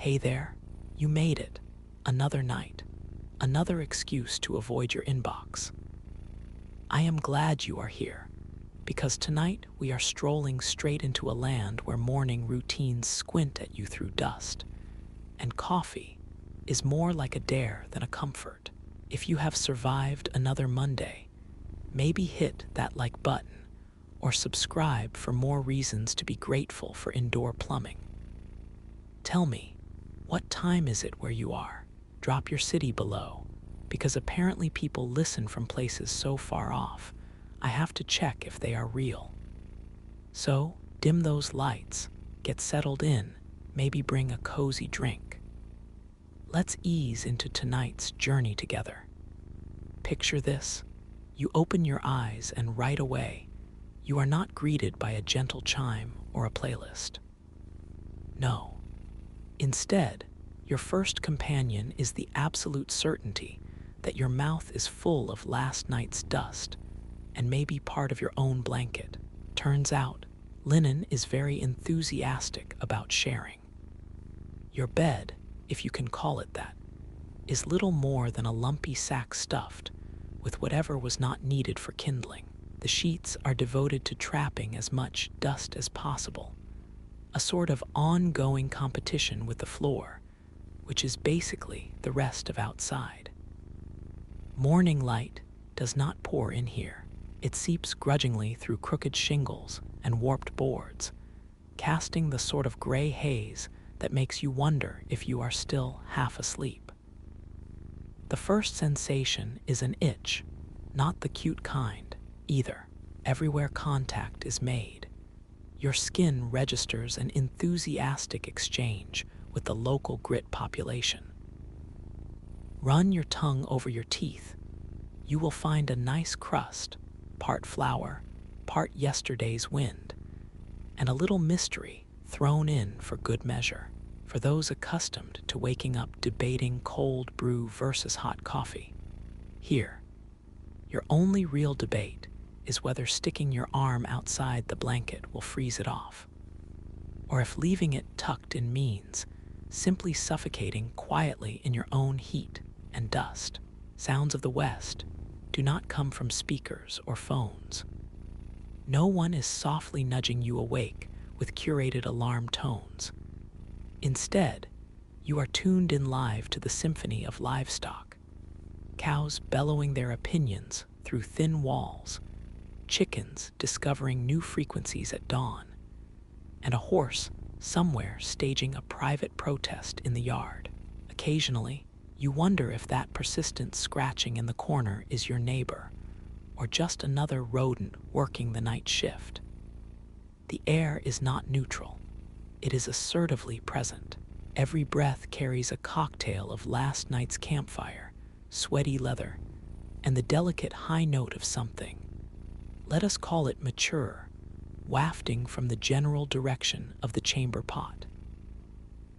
Hey there, you made it. Another night, another excuse to avoid your inbox. I am glad you are here, because tonight we are strolling straight into a land where morning routines squint at you through dust, and coffee is more like a dare than a comfort. If you have survived another Monday, maybe hit that like button or subscribe for more reasons to be grateful for indoor plumbing. Tell me, what time is it where you are? Drop your city below, because apparently people listen from places so far off, I have to check if they are real. So, dim those lights, get settled in, maybe bring a cozy drink. Let's ease into tonight's journey together. Picture this. You open your eyes and right away, you are not greeted by a gentle chime or a playlist. No. Instead, your first companion is the absolute certainty that your mouth is full of last night's dust and maybe part of your own blanket. Turns out, linen is very enthusiastic about sharing. Your bed, if you can call it that, is little more than a lumpy sack stuffed with whatever was not needed for kindling. The sheets are devoted to trapping as much dust as possible, a sort of ongoing competition with the floor, which is basically the rest of outside. Morning light does not pour in here. It seeps grudgingly through crooked shingles and warped boards, casting the sort of gray haze that makes you wonder if you are still half asleep. The first sensation is an itch, not the cute kind, either. Everywhere contact is made, your skin registers an enthusiastic exchange with the local Griot population. Run your tongue over your teeth. You will find a nice crust, part flour, part yesterday's wind, and a little mystery thrown in for good measure. For those accustomed to waking up debating cold brew versus hot coffee, here, your only real debate is whether sticking your arm outside the blanket will freeze it off, or if leaving it tucked in means simply suffocating quietly in your own heat and dust. Sounds of the West do not come from speakers or phones. No one is softly nudging you awake with curated alarm tones. Instead, you are tuned in live to the symphony of livestock, cows bellowing their opinions through thin walls, chickens discovering new frequencies at dawn, and a horse somewhere staging a private protest in the yard. Occasionally, you wonder if that persistent scratching in the corner is your neighbor, or just another rodent working the night shift. The air is not neutral. It is assertively present. Every breath carries a cocktail of last night's campfire, sweaty leather, and the delicate high note of something, let us call it mature, wafting from the general direction of the chamber pot.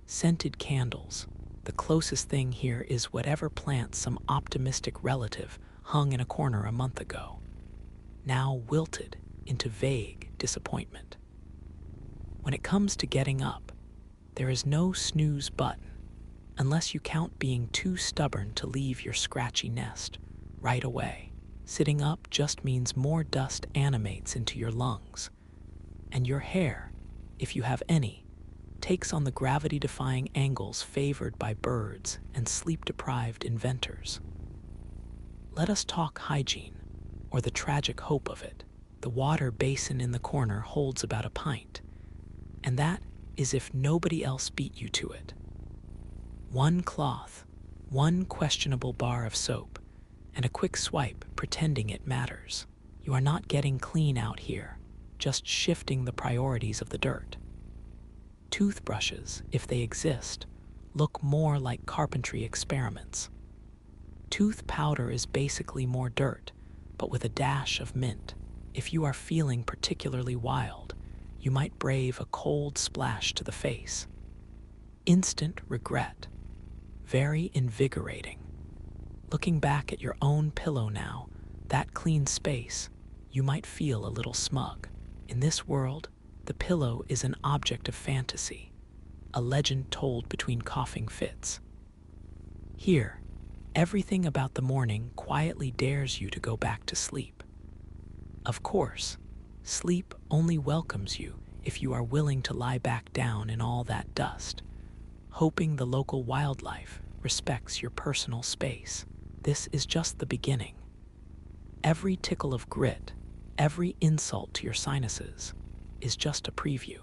Scented candles. The closest thing here is whatever plant some optimistic relative hung in a corner a month ago, now wilted into vague disappointment. When it comes to getting up, there is no snooze button, unless you count being too stubborn to leave your scratchy nest right away. Sitting up just means more dust animates into your lungs, and your hair, if you have any, takes on the gravity-defying angles favored by birds and sleep-deprived inventors. Let us talk hygiene, or the tragic hope of it. The water basin in the corner holds about a pint, and that is if nobody else beat you to it. One cloth, one questionable bar of soap, and a quick swipe pretending it matters. You are not getting clean out here, just shifting the priorities of the dirt. Toothbrushes, if they exist, look more like carpentry experiments. Tooth powder is basically more dirt, but with a dash of mint. If you are feeling particularly wild, you might brave a cold splash to the face. Instant regret. Very invigorating. Looking back at your own pillow now, that clean space, you might feel a little smug. In this world, the pillow is an object of fantasy, a legend told between coughing fits. Here, everything about the morning quietly dares you to go back to sleep. Of course, sleep only welcomes you if you are willing to lie back down in all that dust, hoping the local wildlife respects your personal space. This is just the beginning. Every tickle of grit, every insult to your sinuses, is just a preview.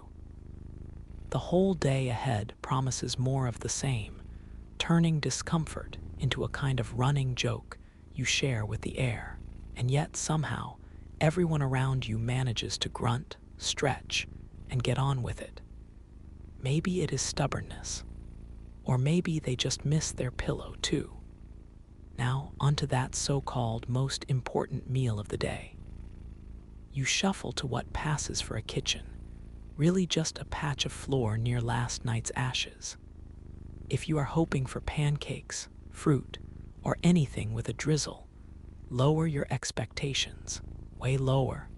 The whole day ahead promises more of the same, turning discomfort into a kind of running joke you share with the air, and yet somehow everyone around you manages to grunt, stretch, and get on with it. Maybe it is stubbornness, or maybe they just miss their pillow too. Now onto that so-called most important meal of the day. You shuffle to what passes for a kitchen, really just a patch of floor near last night's ashes. If you are hoping for pancakes, fruit, or anything with a drizzle, lower your expectations, way lower.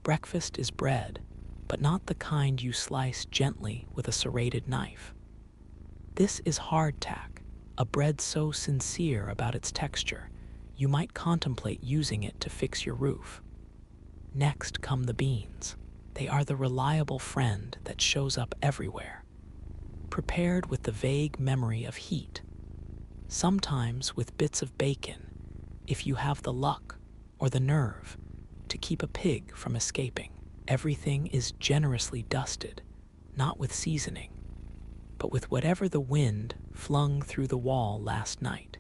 Breakfast is bread, but not the kind you slice gently with a serrated knife. This is hardtack, a bread so sincere about its texture, you might contemplate using it to fix your roof. Next come the beans. They are the reliable friend that shows up everywhere, prepared with the vague memory of heat, sometimes with bits of bacon, if you have the luck or the nerve to keep a pig from escaping. Everything is generously dusted, not with seasoning, but with whatever the wind flung through the wall last night.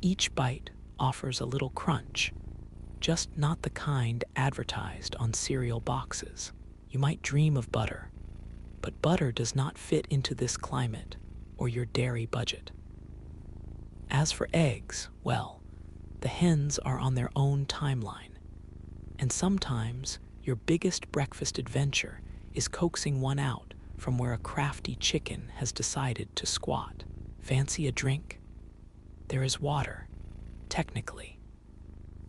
Each bite offers a little crunch, just not the kind advertised on cereal boxes. You might dream of butter, but butter does not fit into this climate or your dairy budget. As for eggs, well, the hens are on their own timeline, and sometimes your biggest breakfast adventure is coaxing one out from where a crafty chicken has decided to squat. Fancy a drink? There is water, technically.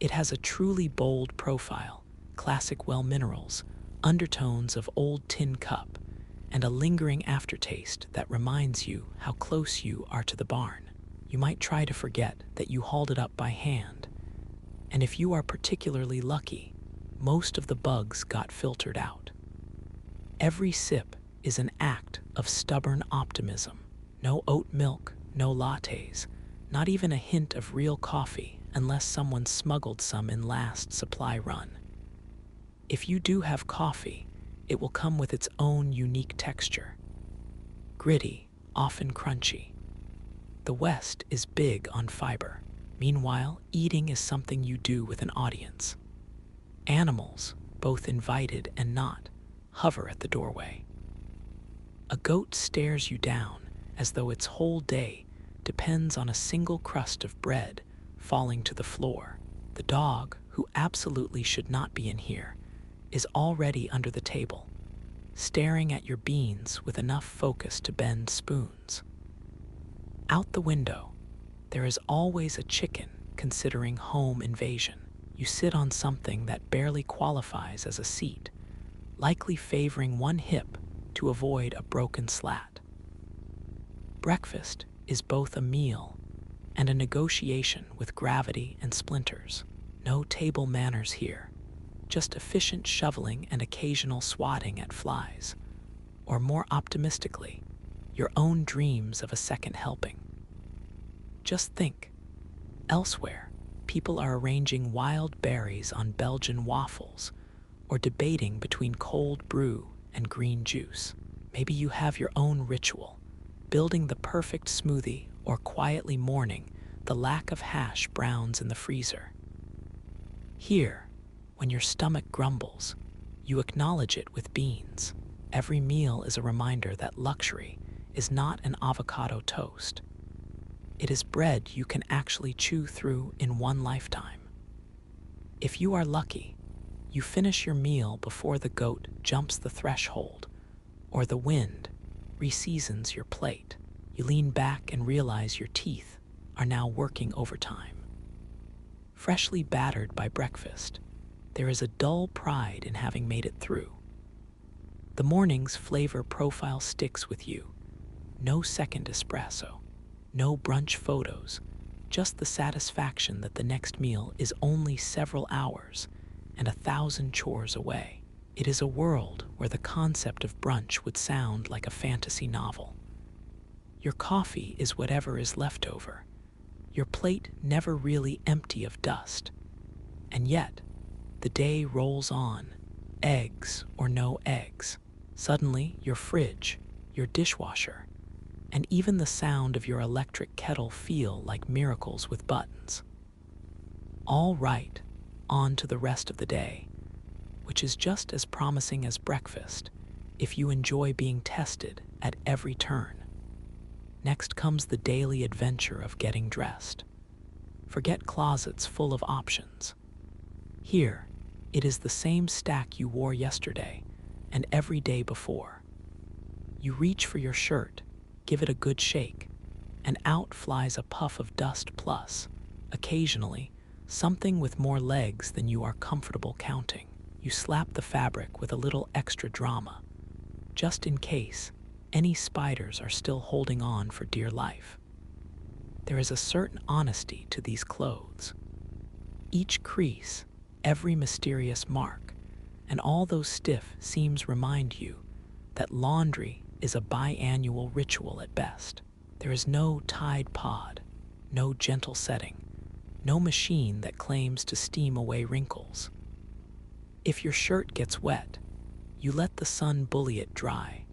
It has a truly bold profile, classic well minerals, undertones of old tin cup, and a lingering aftertaste that reminds you how close you are to the barn. You might try to forget that you hauled it up by hand, and if you are particularly lucky, most of the bugs got filtered out. Every sip is an act of stubborn optimism. No oat milk, no lattes, not even a hint of real coffee unless someone smuggled some in last supply run. If you do have coffee, it will come with its own unique texture. Gritty, often crunchy. The West is big on fiber. Meanwhile, eating is something you do with an audience. Animals, both invited and not, hover at the doorway. A goat stares you down as though its whole day depends on a single crust of bread falling to the floor. The dog, who absolutely should not be in here, is already under the table, staring at your beans with enough focus to bend spoons. Out the window, there is always a chicken considering home invasion. You sit on something that barely qualifies as a seat, likely favoring one hip to avoid a broken slat. Breakfast is both a meal and a negotiation with gravity and splinters. No table manners here, just efficient shoveling and occasional swatting at flies, or more optimistically, your own dreams of a second helping. Just think, elsewhere, people are arranging wild berries on Belgian waffles or debating between cold brew and green juice. Maybe you have your own ritual, building the perfect smoothie or quietly mourning the lack of hash browns in the freezer. Here, when your stomach grumbles, you acknowledge it with beans. Every meal is a reminder that luxury is not an avocado toast. It is bread you can actually chew through in one lifetime. If you are lucky, you finish your meal before the goat jumps the threshold, or the wind reseasons your plate. You lean back and realize your teeth are now working overtime. Freshly battered by breakfast, there is a dull pride in having made it through. The morning's flavor profile sticks with you. No second espresso, no brunch photos, just the satisfaction that the next meal is only several hours and 1,000 chores away. It is a world where the concept of brunch would sound like a fantasy novel. Your coffee is whatever is left over, your plate never really empty of dust. And yet, the day rolls on, eggs or no eggs. Suddenly, your fridge, your dishwasher, and even the sound of your electric kettle feel like miracles with buttons. All right, on to the rest of the day, which is just as promising as breakfast if you enjoy being tested at every turn. Next comes the daily adventure of getting dressed. Forget closets full of options. Here, it is the same stack you wore yesterday and every day before. You reach for your shirt, give it a good shake, and out flies a puff of dust plus, occasionally, something with more legs than you are comfortable counting. You slap the fabric with a little extra drama, just in case any spiders are still holding on for dear life. There is a certain honesty to these clothes. Each crease, every mysterious mark, and all those stiff seams remind you that laundry is a biannual ritual at best. There is no Tide Pod, no gentle setting, no machine that claims to steam away wrinkles. If your shirt gets wet, you let the sun bully it dry,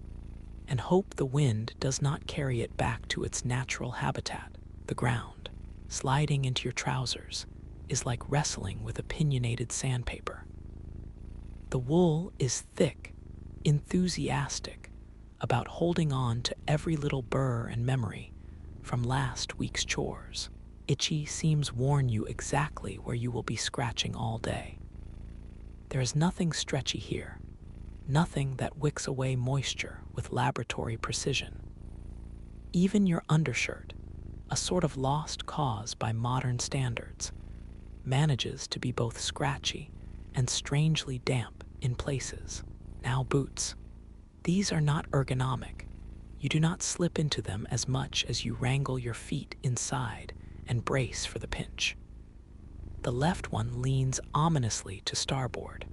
and hope the wind does not carry it back to its natural habitat, the ground. Sliding into your trousers is like wrestling with opinionated sandpaper. The wool is thick, enthusiastic, about holding on to every little burr and memory from last week's chores. Itchy seams warn you exactly where you will be scratching all day. There is nothing stretchy here, nothing that wicks away moisture with laboratory precision. Even your undershirt, a sort of lost cause by modern standards, manages to be both scratchy and strangely damp in places. Now boots. These are not ergonomic. You do not slip into them as much as you wrangle your feet inside and brace for the pinch. The left one leans ominously to starboard.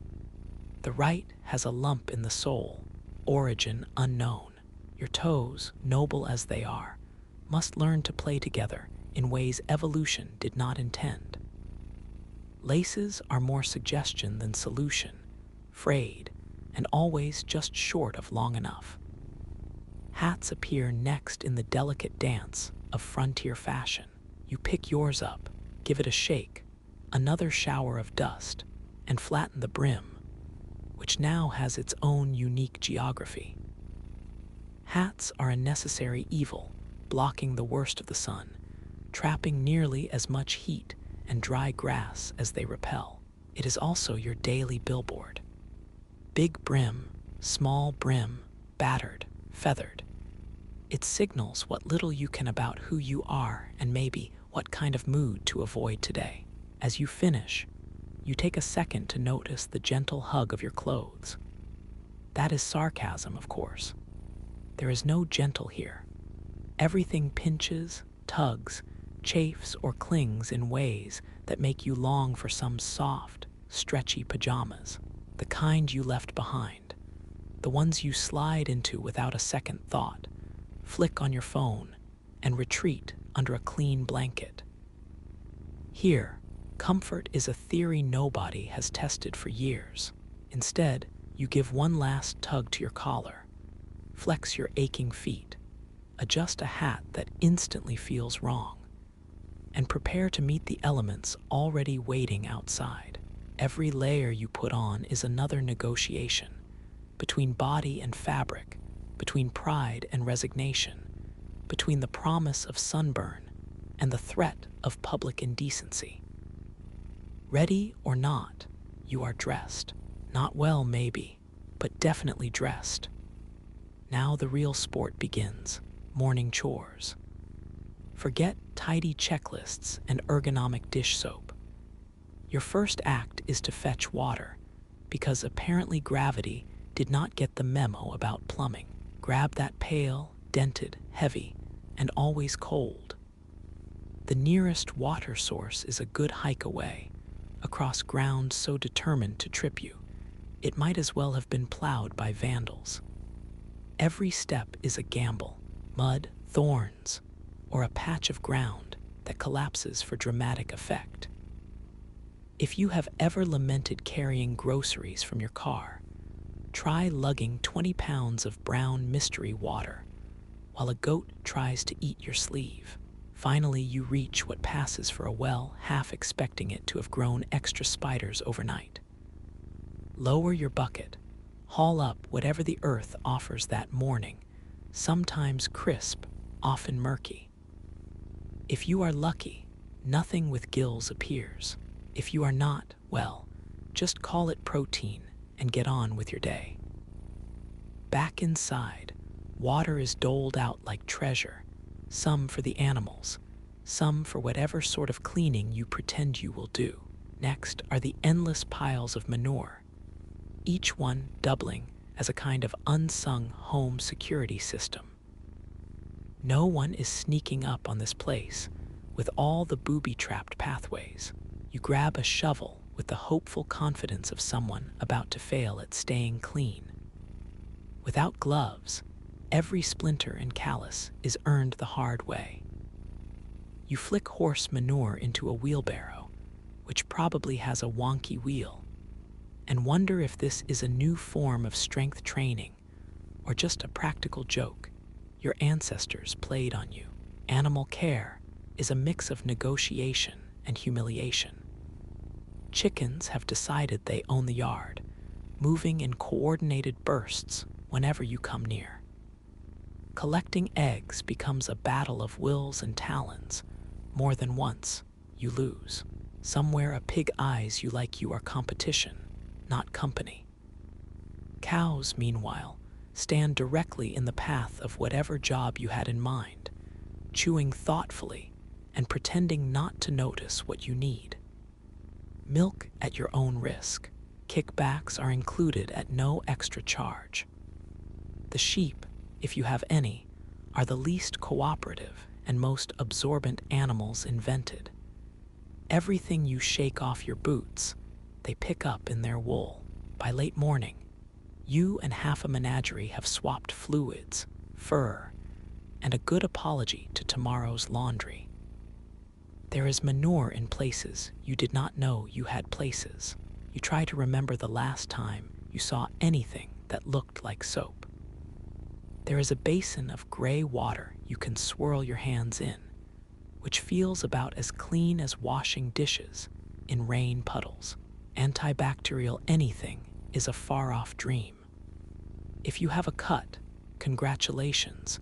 The right has a lump in the sole, origin unknown. Your toes, noble as they are, must learn to play together in ways evolution did not intend. Laces are more suggestion than solution, frayed, and always just short of long enough. Hats appear next in the delicate dance of frontier fashion. You pick yours up, give it a shake, another shower of dust, and flatten the brim, which now has its own unique geography. Hats are a necessary evil, blocking the worst of the sun, trapping nearly as much heat and dry grass as they repel. It is also your daily billboard. Big brim, small brim, battered, feathered. It signals what little you can about who you are and maybe what kind of mood to avoid today. As you finish, you take a second to notice the gentle hug of your clothes. That is sarcasm, of course. There is no gentle here. Everything pinches, tugs, chafes, or clings in ways that make you long for some soft, stretchy pajamas, the kind you left behind, the ones you slide into without a second thought, flick on your phone, and retreat under a clean blanket. Here, comfort is a theory nobody has tested for years. Instead, you give one last tug to your collar, flex your aching feet, adjust a hat that instantly feels wrong, and prepare to meet the elements already waiting outside. Every layer you put on is another negotiation, between body and fabric, between pride and resignation, between the promise of sunburn and the threat of public indecency. Ready or not, you are dressed. Not well, maybe, but definitely dressed. Now the real sport begins, morning chores. Forget tidy checklists and ergonomic dish soap. Your first act is to fetch water, because apparently gravity did not get the memo about plumbing. Grab that pail, dented, heavy, and always cold. The nearest water source is a good hike away, across ground so determined to trip you, it might as well have been plowed by vandals. Every step is a gamble, mud, thorns, or a patch of ground that collapses for dramatic effect. If you have ever lamented carrying groceries from your car, try lugging 20 pounds of brown mystery water while a goat tries to eat your sleeve. Finally, you reach what passes for a well, half expecting it to have grown extra spiders overnight. Lower your bucket, haul up whatever the earth offers that morning, sometimes crisp, often murky. If you are lucky, nothing with gills appears. If you are not, well, just call it protein and get on with your day. Back inside, water is doled out like treasure, some for the animals, some for whatever sort of cleaning you pretend you will do. Next are the endless piles of manure, each one doubling as a kind of unsung home security system. No one is sneaking up on this place with all the booby-trapped pathways. You grab a shovel with the hopeful confidence of someone about to fail at staying clean. Without gloves, every splinter and callus is earned the hard way. You flick horse manure into a wheelbarrow, which probably has a wonky wheel, and wonder if this is a new form of strength training or just a practical joke your ancestors played on you. Animal care is a mix of negotiation and humiliation. Chickens have decided they own the yard, moving in coordinated bursts whenever you come near. Collecting eggs becomes a battle of wills and talons. More than once, you lose. Somewhere a pig eyes you like you are competition, not company. Cows, meanwhile, stand directly in the path of whatever job you had in mind, chewing thoughtfully and pretending not to notice what you need. Milk at your own risk. Kickbacks are included at no extra charge. The sheep, if you have any, are the least cooperative and most absorbent animals invented. Everything you shake off your boots, they pick up in their wool. By late morning, you and half a menagerie have swapped fluids, fur, and a good apology to tomorrow's laundry. There is manure in places you did not know you had places. You try to remember the last time you saw anything that looked like soap. There is a basin of gray water you can swirl your hands in, which feels about as clean as washing dishes in rain puddles. Antibacterial anything is a far-off dream. If you have a cut, congratulations,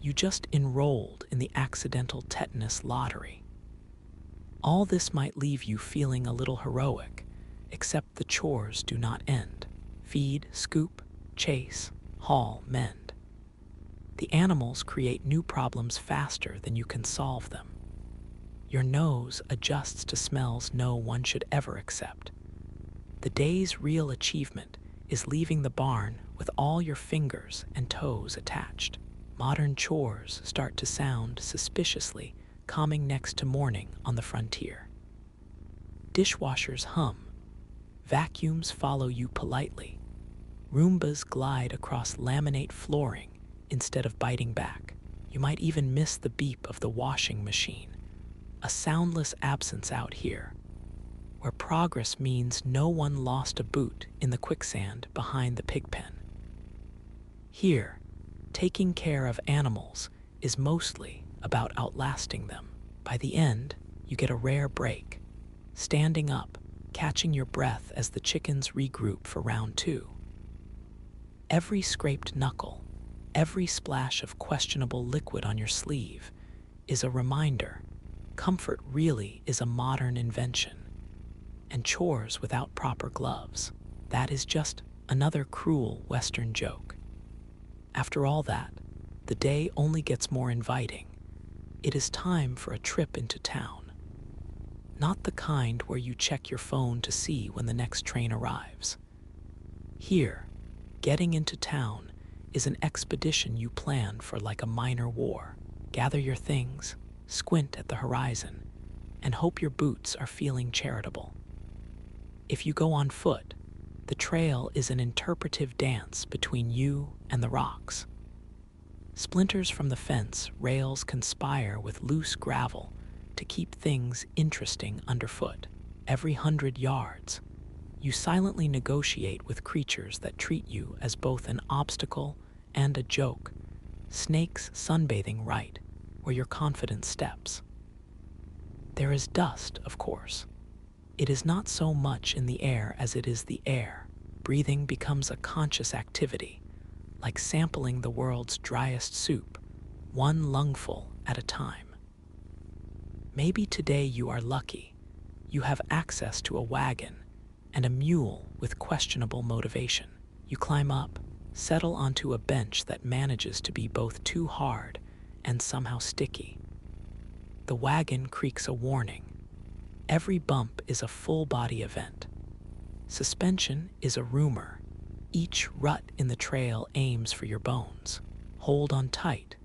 you just enrolled in the accidental tetanus lottery. All this might leave you feeling a little heroic, except the chores do not end. Feed, scoop, chase, haul, mend. The animals create new problems faster than you can solve them. Your nose adjusts to smells no one should ever accept. The day's real achievement is leaving the barn with all your fingers and toes attached. Modern chores start to sound suspiciously calming next to morning on the frontier. Dishwashers hum. Vacuums follow you politely. Roombas glide across laminate flooring instead of biting back. You might even miss the beep of the washing machine. A soundless absence out here, where progress means no one lost a boot in the quicksand behind the pig pen. Here, taking care of animals is mostly about outlasting them. By the end, you get a rare break, standing up, catching your breath as the chickens regroup for round 2. Every scraped knuckle, every splash of questionable liquid on your sleeve is a reminder comfort really is a modern invention, and chores without proper gloves, that is just another cruel Western joke. After all that, the day only gets more inviting. It is time for a trip into town. Not the kind where you check your phone to see when the next train arrives. Here, Getting into town is an expedition you plan for like a minor war. Gather your things, squint at the horizon, and hope your boots are feeling charitable. If you go on foot, the trail is an interpretive dance between you and the rocks. Splinters from the fence rails conspire with loose gravel to keep things interesting underfoot. Every 100 yards, you silently negotiate with creatures that treat you as both an obstacle and a joke. Snakes sunbathing right where your confidence steps. There is dust, of course. It is not so much in the air as it is the air. Breathing becomes a conscious activity, like sampling the world's driest soup, one lungful at a time. Maybe today you are lucky. You have access to a wagon and a mule with questionable motivation. You climb up, settle onto a bench that manages to be both too hard and somehow sticky. The wagon creaks a warning. Every bump is a full-body event. Suspension is a rumor. Each rut in the trail aims for your bones. Hold on tight,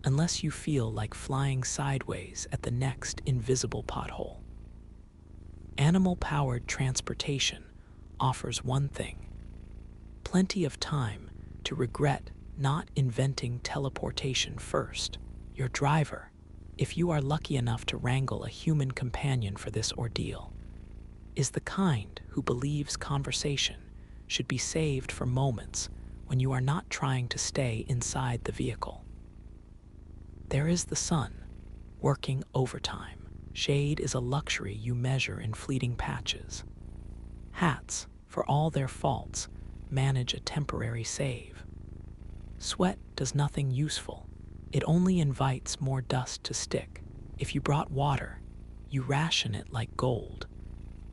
unless you feel like flying sideways at the next invisible pothole. Animal-powered transportation offers one thing: plenty of time to regret not inventing teleportation first. Your driver, if you are lucky enough to wrangle a human companion for this ordeal, is the kind who believes conversation should be saved for moments when you are not trying to stay inside the vehicle. There is the sun, working overtime. Shade is a luxury you measure in fleeting patches. Hats, for all their faults, manage a temporary save. Sweat does nothing useful. It only invites more dust to stick. If you brought water, you ration it like gold,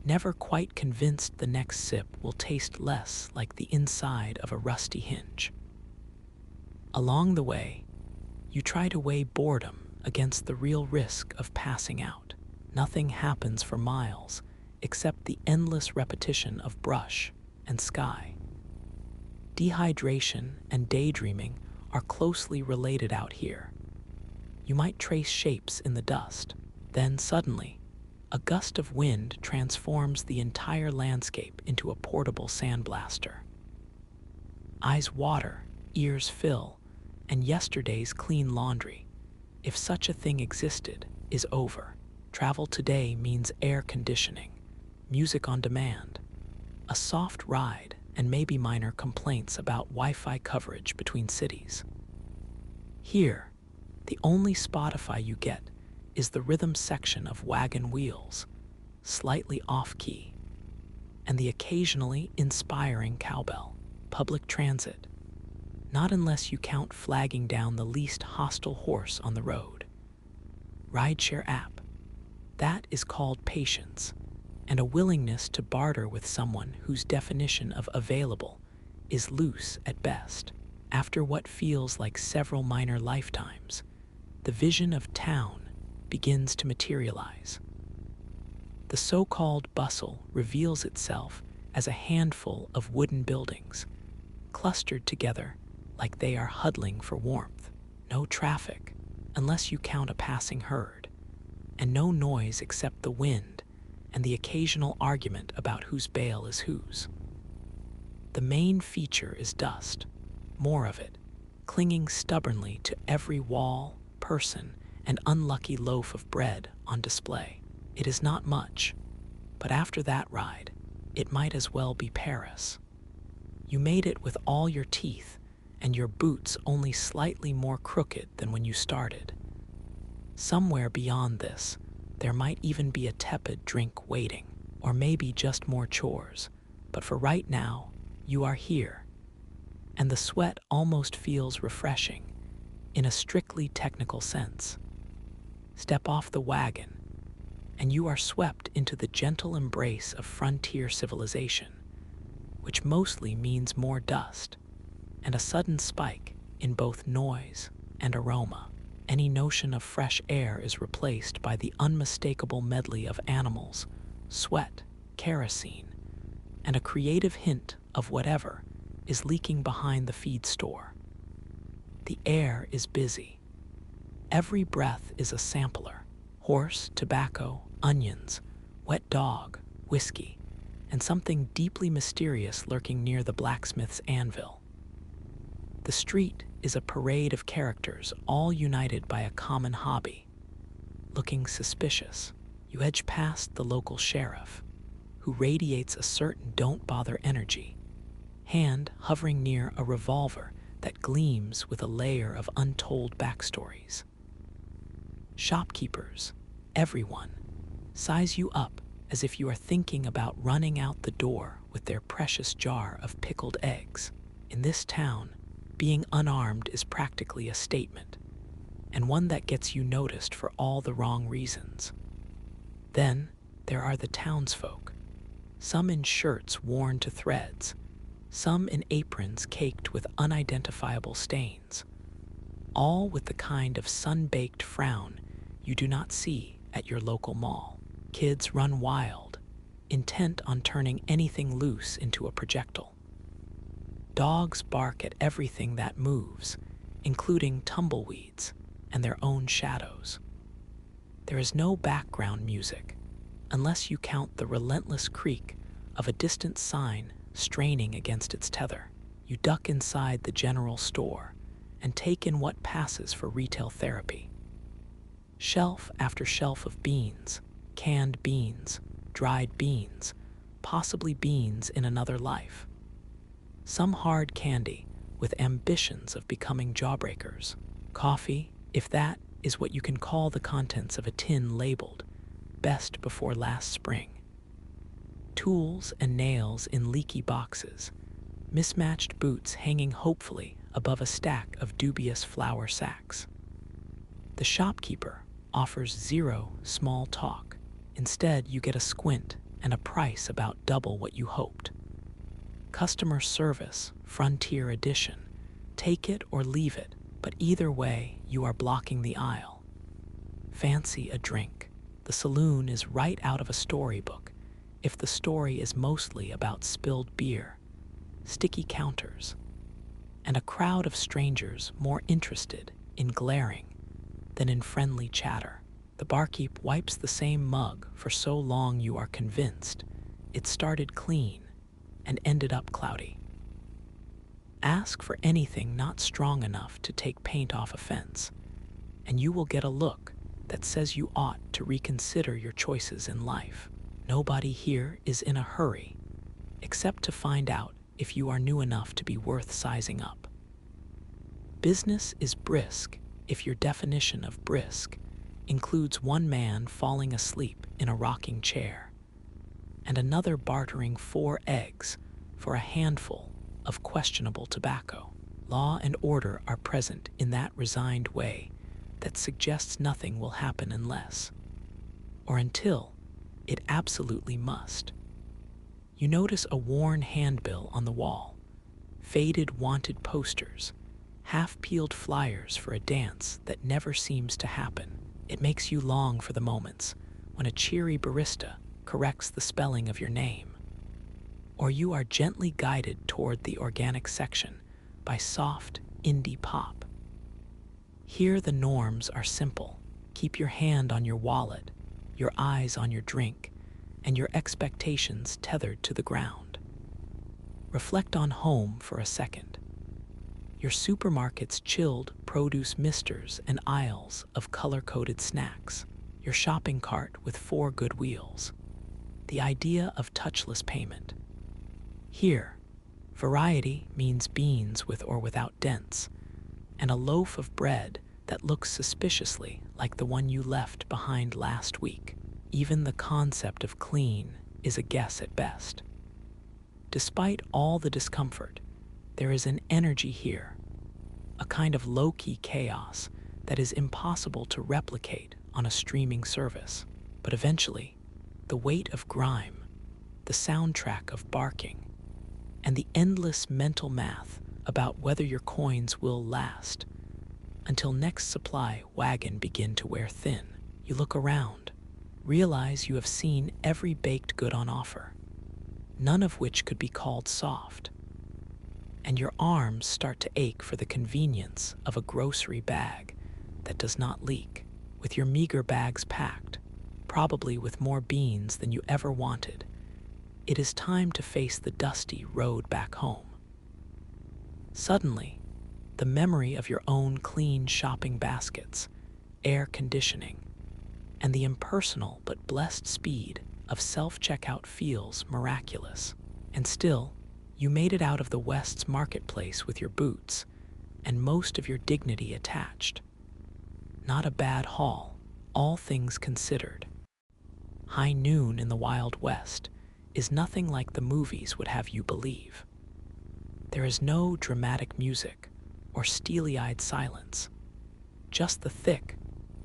never quite convinced the next sip will taste less like the inside of a rusty hinge. Along the way, you try to weigh boredom against the real risk of passing out. Nothing happens for miles except the endless repetition of brush and sky. Dehydration and daydreaming are closely related out here. You might trace shapes in the dust. Then suddenly, a gust of wind transforms the entire landscape into a portable sandblaster. Eyes water, ears fill, and yesterday's clean laundry, if such a thing existed, is over. Travel today means air conditioning, music on demand, a soft ride, and maybe minor complaints about Wi-Fi coverage between cities. Here, the only Spotify you get is the rhythm section of wagon wheels, slightly off-key, and the occasionally inspiring cowbell. Public transit, not unless you count flagging down the least hostile horse on the road. Rideshare app, that is called patience, and a willingness to barter with someone whose definition of available is loose at best. After what feels like several minor lifetimes, the vision of town begins to materialize. The so-called bustle reveals itself as a handful of wooden buildings, clustered together like they are huddling for warmth. No traffic, unless you count a passing herd, and no noise except the wind and the occasional argument about whose bale is whose. The main feature is dust, more of it, clinging stubbornly to every wall, person, and unlucky loaf of bread on display. It is not much, but after that ride, it might as well be Paris. You made it with all your teeth, and your boots only slightly more crooked than when you started. Somewhere beyond this, there might even be a tepid drink waiting, or maybe just more chores. But for right now, you are here, and the sweat almost feels refreshing, in a strictly technical sense. Step off the wagon, and you are swept into the gentle embrace of frontier civilization, which mostly means more dust, and a sudden spike in both noise and aroma. Any notion of fresh air is replaced by the unmistakable medley of animals, sweat, kerosene, and a creative hint of whatever is leaking behind the feed store. The air is busy. Every breath is a sampler. Horse, tobacco, onions, wet dog, whiskey, and something deeply mysterious lurking near the blacksmith's anvil. The street is a parade of characters, all united by a common hobby. Looking suspicious, you edge past the local sheriff, who radiates a certain don't bother energy, hand hovering near a revolver that gleams with a layer of untold backstories. Shopkeepers, everyone, size you up as if you are thinking about running out the door with their precious jar of pickled eggs. In this town, being unarmed is practically a statement, and one that gets you noticed for all the wrong reasons. Then there are the townsfolk, some in shirts worn to threads, some in aprons caked with unidentifiable stains, all with the kind of sun-baked frown you do not see at your local mall. Kids run wild, intent on turning anything loose into a projectile. Dogs bark at everything that moves, including tumbleweeds and their own shadows. There is no background music, unless you count the relentless creak of a distant sign straining against its tether. You duck inside the general store and take in what passes for retail therapy. Shelf after shelf of beans, canned beans, dried beans, possibly beans in another life. Some hard candy with ambitions of becoming jawbreakers. Coffee, if that is what you can call the contents of a tin labeled best before last spring. Tools and nails in leaky boxes, mismatched boots hanging hopefully above a stack of dubious flour sacks. The shopkeeper offers zero small talk. Instead, you get a squint and a price about double what you hoped. Customer service, Frontier Edition. Take it or leave it, but either way, you are blocking the aisle. Fancy a drink. The saloon is right out of a storybook, if the story is mostly about spilled beer, sticky counters, and a crowd of strangers more interested in glaring than in friendly chatter. The barkeep wipes the same mug for so long you are convinced it started clean and ended up cloudy. Ask for anything not strong enough to take paint off a fence, and you will get a look that says you ought to reconsider your choices in life. Nobody here is in a hurry, except to find out if you are new enough to be worth sizing up. Business is brisk if your definition of brisk includes one man falling asleep in a rocking chair and another bartering 4 eggs for a handful of questionable tobacco. Law and order are present in that resigned way that suggests nothing will happen unless, or until, it absolutely must. You notice a worn handbill on the wall, faded wanted posters, half-peeled flyers for a dance that never seems to happen. It makes you long for the moments when a cheery barista corrects the spelling of your name, or you are gently guided toward the organic section by soft indie pop. Here the norms are simple. Keep your hand on your wallet, your eyes on your drink, and your expectations tethered to the ground. Reflect on home for a second. Your supermarket's chilled produce misters and aisles of color-coded snacks. Your shopping cart with 4 good wheels. The idea of touchless payment. Here, variety means beans with or without dents, and a loaf of bread that looks suspiciously like the one you left behind last week. Even the concept of clean is a guess at best. Despite all the discomfort, there is an energy here, a kind of low-key chaos that is impossible to replicate on a streaming service. But eventually, the weight of grime, the soundtrack of barking, and the endless mental math about whether your coins will last until next supply wagon begin to wear thin. You look around, realize you have seen every baked good on offer, none of which could be called soft. and your arms start to ache for the convenience of a grocery bag that does not leak. With your meager bags packed, probably with more beans than you ever wanted, it is time to face the dusty road back home. Suddenly, the memory of your own clean shopping baskets, air conditioning, and the impersonal but blessed speed of self-checkout feels miraculous. And still, you made it out of the West's marketplace with your boots and most of your dignity attached. Not a bad haul, all things considered. High noon in the Wild West is nothing like the movies would have you believe. There is no dramatic music or steely-eyed silence, just the thick,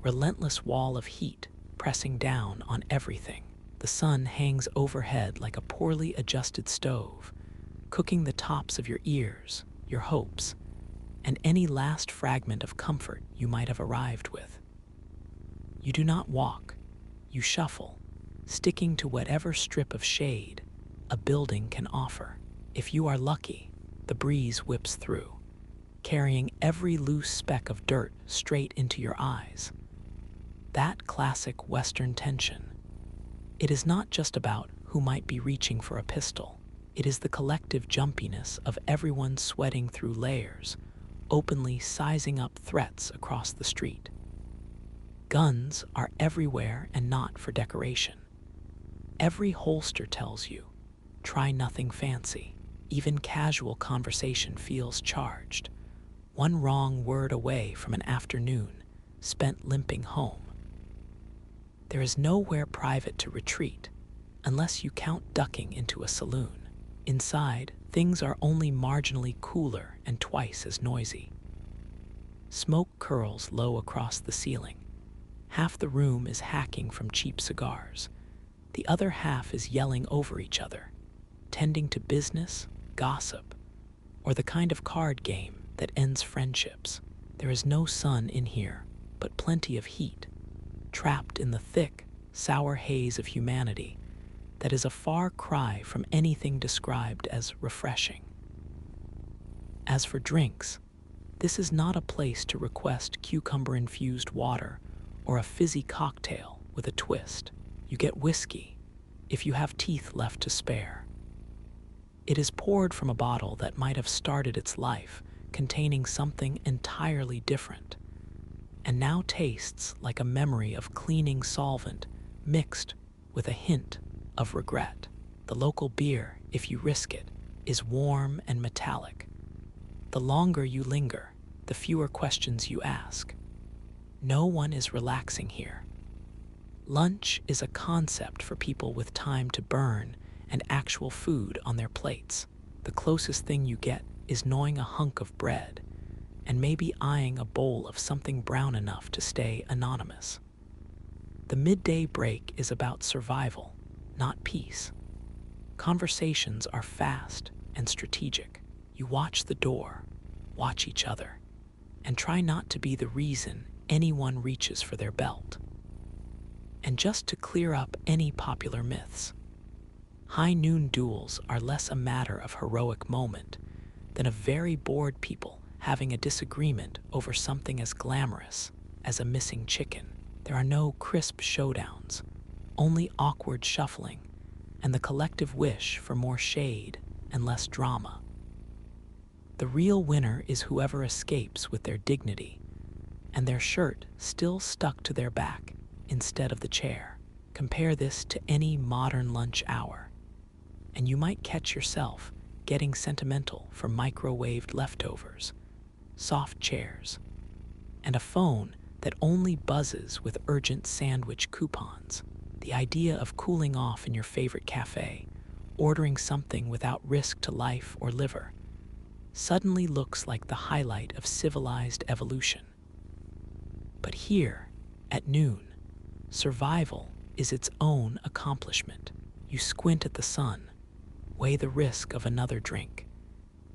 relentless wall of heat pressing down on everything. The sun hangs overhead like a poorly adjusted stove, cooking the tops of your ears, your hopes, and any last fragment of comfort you might have arrived with. You do not walk, you shuffle, sticking to whatever strip of shade a building can offer. If you are lucky, the breeze whips through, carrying every loose speck of dirt straight into your eyes. That classic Western tension. It is not just about who might be reaching for a pistol. It is the collective jumpiness of everyone sweating through layers, openly sizing up threats across the street. Guns are everywhere and not for decoration. Every holster tells you, try nothing fancy. Even casual conversation feels charged. One wrong word away from an afternoon spent limping home. There is nowhere private to retreat, unless you count ducking into a saloon. Inside, things are only marginally cooler and twice as noisy. Smoke curls low across the ceiling. Half the room is hacking from cheap cigars. The other half is yelling over each other, tending to business, gossip, or the kind of card game that ends friendships. There is no sun in here, but plenty of heat, trapped in the thick, sour haze of humanity that is a far cry from anything described as refreshing. As for drinks, this is not a place to request cucumber-infused water or a fizzy cocktail with a twist. You get whiskey, if you have teeth left to spare. It is poured from a bottle that might have started its life containing something entirely different, and now tastes like a memory of cleaning solvent mixed with a hint of regret. The local beer, if you risk it, is warm and metallic. The longer you linger, the fewer questions you ask. No one is relaxing here. Lunch is a concept for people with time to burn and actual food on their plates. The closest thing you get is gnawing a hunk of bread and maybe eyeing a bowl of something brown enough to stay anonymous. The midday break is about survival, not peace. Conversations are fast and strategic. You watch the door, watch each other, and try not to be the reason anyone reaches for their belt. And just to clear up any popular myths, high noon duels are less a matter of heroic moment than of very bored people having a disagreement over something as glamorous as a missing chicken. There are no crisp showdowns, only awkward shuffling and the collective wish for more shade and less drama. The real winner is whoever escapes with their dignity and their shirt still stuck to their back instead of the chair. Compare this to any modern lunch hour, and you might catch yourself getting sentimental for microwaved leftovers, soft chairs, and a phone that only buzzes with urgent sandwich coupons. The idea of cooling off in your favorite cafe, ordering something without risk to life or liver, suddenly looks like the highlight of civilized evolution. But here, at noon, survival is its own accomplishment. You squint at the sun, weigh the risk of another drink,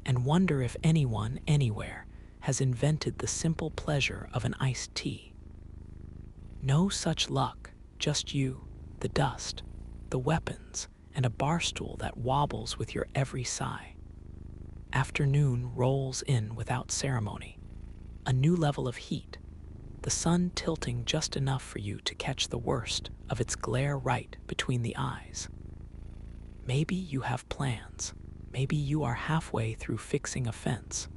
and wonder if anyone anywhere has invented the simple pleasure of an iced tea. No such luck, just you, the dust, the weapons, and a bar stool that wobbles with your every sigh. Afternoon rolls in without ceremony. A new level of heat, the sun tilting just enough for you to catch the worst of its glare right between the eyes. Maybe you have plans. Maybe you are halfway through fixing a fence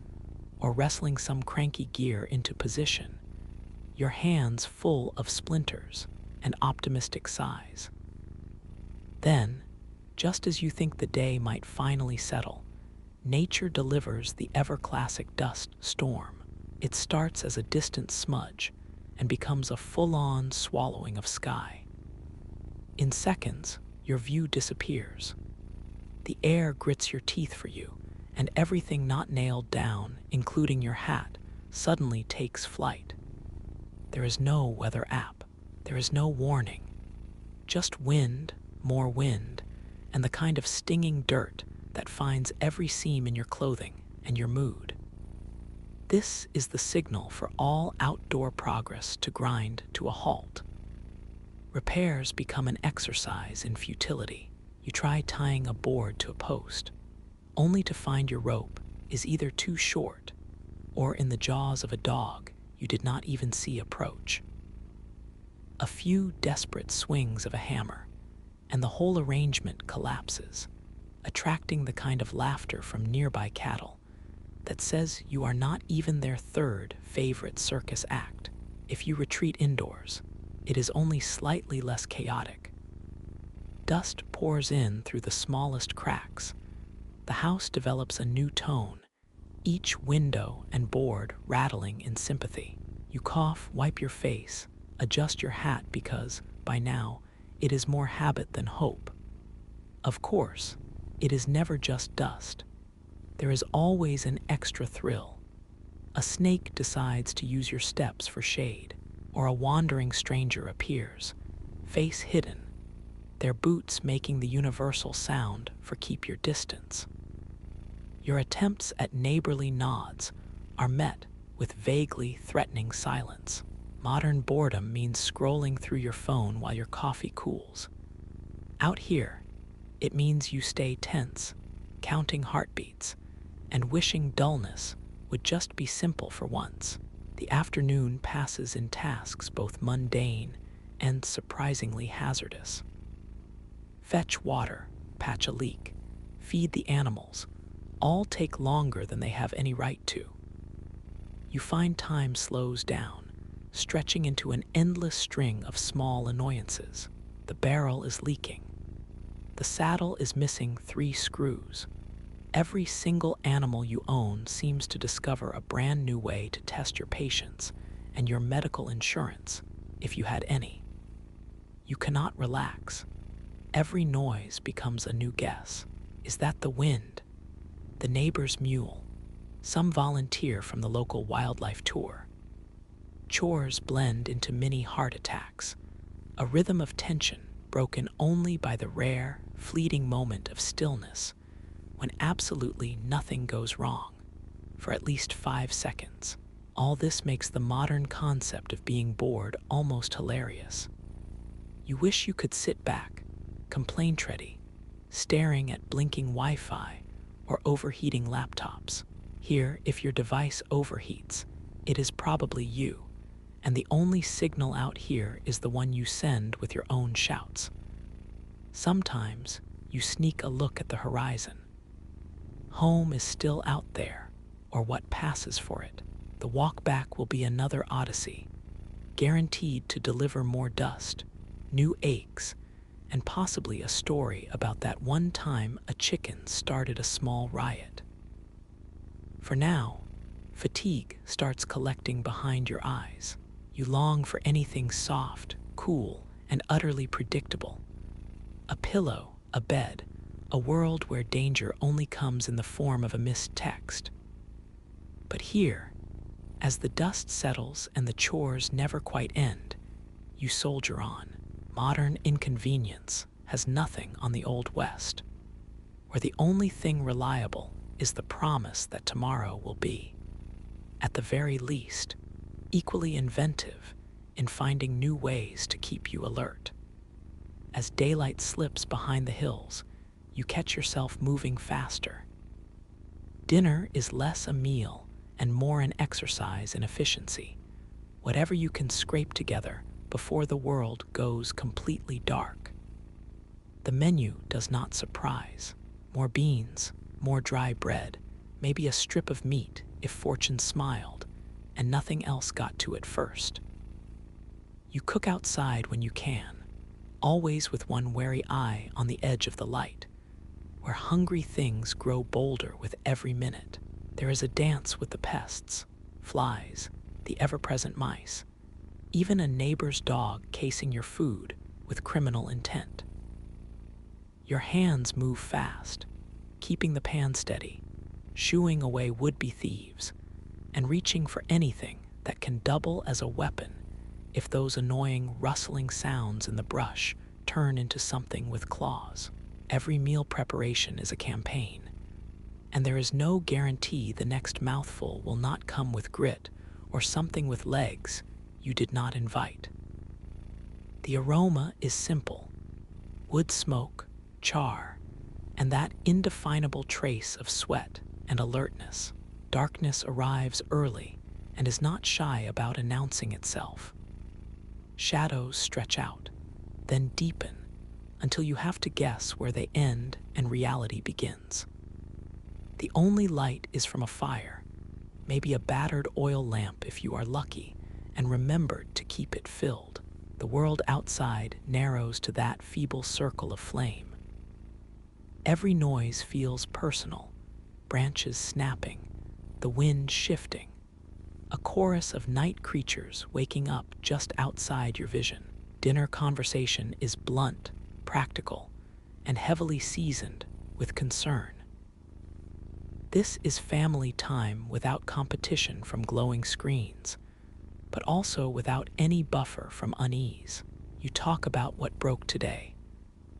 or wrestling some cranky gear into position, your hands full of splinters and optimistic sighs. Then, just as you think the day might finally settle, nature delivers the ever-classic dust storm. It starts as a distant smudge and becomes a full-on swallowing of sky. In seconds, your view disappears. The air grits your teeth for you, and everything not nailed down, including your hat, suddenly takes flight. There is no weather app. There is no warning. Just wind, more wind, and the kind of stinging dirt that finds every seam in your clothing and your mood. This is the signal for all outdoor progress to grind to a halt. Repairs become an exercise in futility. You try tying a board to a post, only to find your rope is either too short or in the jaws of a dog you did not even see approach. A few desperate swings of a hammer, and the whole arrangement collapses, attracting the kind of laughter from nearby cattle that says you are not even their third favorite circus act. If you retreat indoors, it is only slightly less chaotic. Dust pours in through the smallest cracks. The house develops a new tone, each window and board rattling in sympathy. You cough, wipe your face, adjust your hat because, by now, it is more habit than hope. Of course, it is never just dust. There is always an extra thrill. A snake decides to use your steps for shade, or a wandering stranger appears, face hidden, their boots making the universal sound for keep your distance. Your attempts at neighborly nods are met with vaguely threatening silence. Modern boredom means scrolling through your phone while your coffee cools. Out here, it means you stay tense, counting heartbeats, and wishing dullness would just be simple for once. The afternoon passes in tasks both mundane and surprisingly hazardous. Fetch water, patch a leak, feed the animals, all take longer than they have any right to. You find time slows down, stretching into an endless string of small annoyances. The barrel is leaking. The saddle is missing 3 screws. Every single animal you own seems to discover a brand new way to test your patience and your medical insurance, if you had any. You cannot relax. Every noise becomes a new guess. Is that the wind? The neighbor's mule? Some volunteer from the local wildlife tour? Chores blend into mini heart attacks, a rhythm of tension broken only by the rare, fleeting moment of stillness when absolutely nothing goes wrong for at least 5 seconds. All this makes the modern concept of being bored almost hilarious. You wish you could sit back, complaint-ready, staring at blinking Wi-Fi or overheating laptops. Here, if your device overheats, it is probably you, and the only signal out here is the one you send with your own shouts. Sometimes you sneak a look at the horizon. Home is still out there, or what passes for it. The walk back will be another odyssey, guaranteed to deliver more dust, new aches, and possibly a story about that one time a chicken started a small riot. For now, fatigue starts collecting behind your eyes. You long for anything soft, cool, and utterly predictable. A pillow, a bed, a world where danger only comes in the form of a missed text. But here, as the dust settles and the chores never quite end, you soldier on. Modern inconvenience has nothing on the Old West, where the only thing reliable is the promise that tomorrow will be, at the very least, equally inventive in finding new ways to keep you alert. As daylight slips behind the hills, you catch yourself moving faster. Dinner is less a meal and more an exercise in efficiency. Whatever you can scrape together before the world goes completely dark. The menu does not surprise. More beans, more dry bread, maybe a strip of meat if fortune smiled, and nothing else got to it first. You cook outside when you can, always with one wary eye on the edge of the light, where hungry things grow bolder with every minute. There is a dance with the pests, flies, the ever-present mice, even a neighbor's dog casing your food with criminal intent. Your hands move fast, keeping the pan steady, shooing away would-be thieves, and reaching for anything that can double as a weapon if those annoying rustling sounds in the brush turn into something with claws. Every meal preparation is a campaign, and there is no guarantee the next mouthful will not come with grit or something with legs you did not invite. The aroma is simple: wood smoke, char, and that indefinable trace of sweat and alertness. Darkness arrives early and is not shy about announcing itself. Shadows stretch out, then deepen until you have to guess where they end and reality begins. The only light is from a fire, maybe a battered oil lamp if you are lucky and remembered to keep it filled. The world outside narrows to that feeble circle of flame. Every noise feels personal: branches snapping, the wind shifting, a chorus of night creatures waking up just outside your vision. Dinner conversation is blunt, practical, and heavily seasoned with concern. This is family time without competition from glowing screens, but also without any buffer from unease. You talk about what broke today,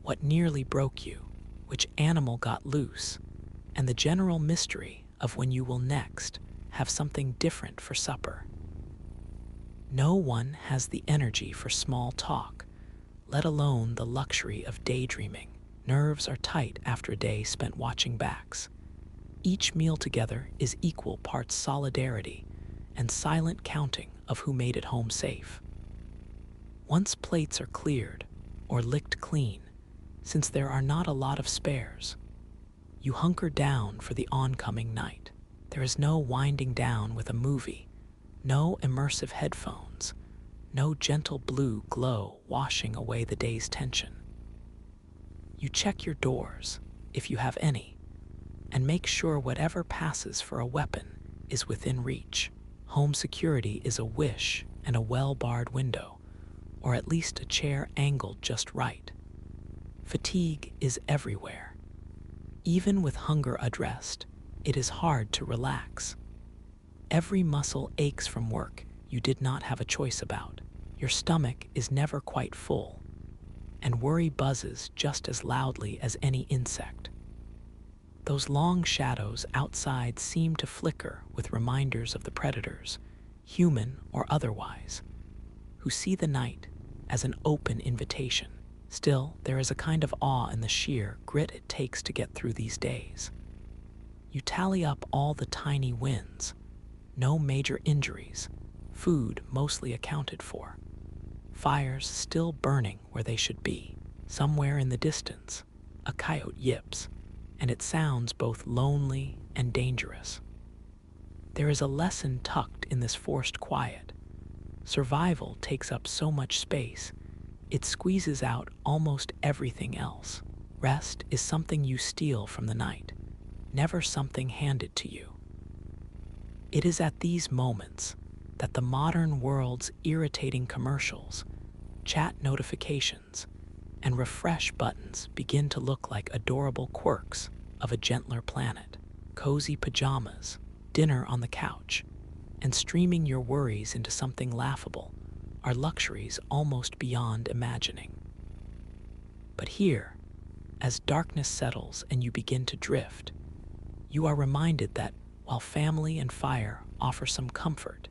what nearly broke you, which animal got loose, and the general mystery of when you will next have something different for supper. No one has the energy for small talk, let alone the luxury of daydreaming. Nerves are tight after a day spent watching backs. Each meal together is equal parts solidarity and silent counting of who made it home safe. Once plates are cleared or licked clean, since there are not a lot of spares, you hunker down for the oncoming night. There is no winding down with a movie, no immersive headphones, no gentle blue glow washing away the day's tension. You check your doors, if you have any, and make sure whatever passes for a weapon is within reach. Home security is a wish and a well-barred window, or at least a chair angled just right. Fatigue is everywhere. Even with hunger addressed, it is hard to relax. Every muscle aches from work you did not have a choice about. Your stomach is never quite full, and worry buzzes just as loudly as any insect. Those long shadows outside seem to flicker with reminders of the predators, human or otherwise, who see the night as an open invitation. Still, there is a kind of awe in the sheer grit it takes to get through these days. You tally up all the tiny wins: no major injuries, food mostly accounted for, fires still burning where they should be. Somewhere in the distance, a coyote yips, and it sounds both lonely and dangerous. There is a lesson tucked in this forced quiet. Survival takes up so much space, it squeezes out almost everything else. Rest is something you steal from the night, never something handed to you. It is at these moments that the modern world's irritating commercials, chat notifications, and refresh buttons begin to look like adorable quirks of a gentler planet. Cozy pajamas, dinner on the couch, and streaming your worries into something laughable are luxuries almost beyond imagining. But here, as darkness settles and you begin to drift, you are reminded that while family and fire offer some comfort,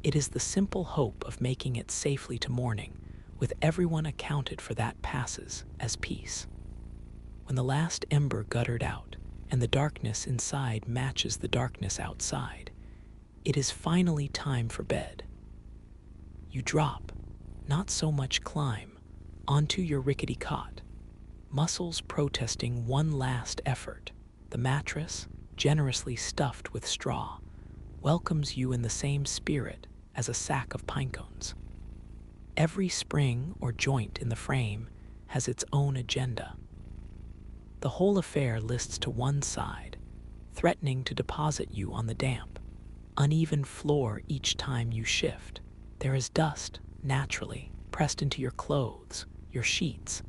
it is the simple hope of making it safely to morning with everyone accounted for that passes as peace. When the last ember guttered out and the darkness inside matches the darkness outside. It is finally time for bed. You drop, not so much climb, onto your rickety cot, muscles protesting one last effort. The mattress, generously stuffed with straw, welcomes you in the same spirit as a sack of pine cones. Every spring or joint in the frame has its own agenda. The whole affair lists to one side, threatening to deposit you on the damp, uneven floor each time you shift. There is dust, naturally, pressed into your clothes, your sheets,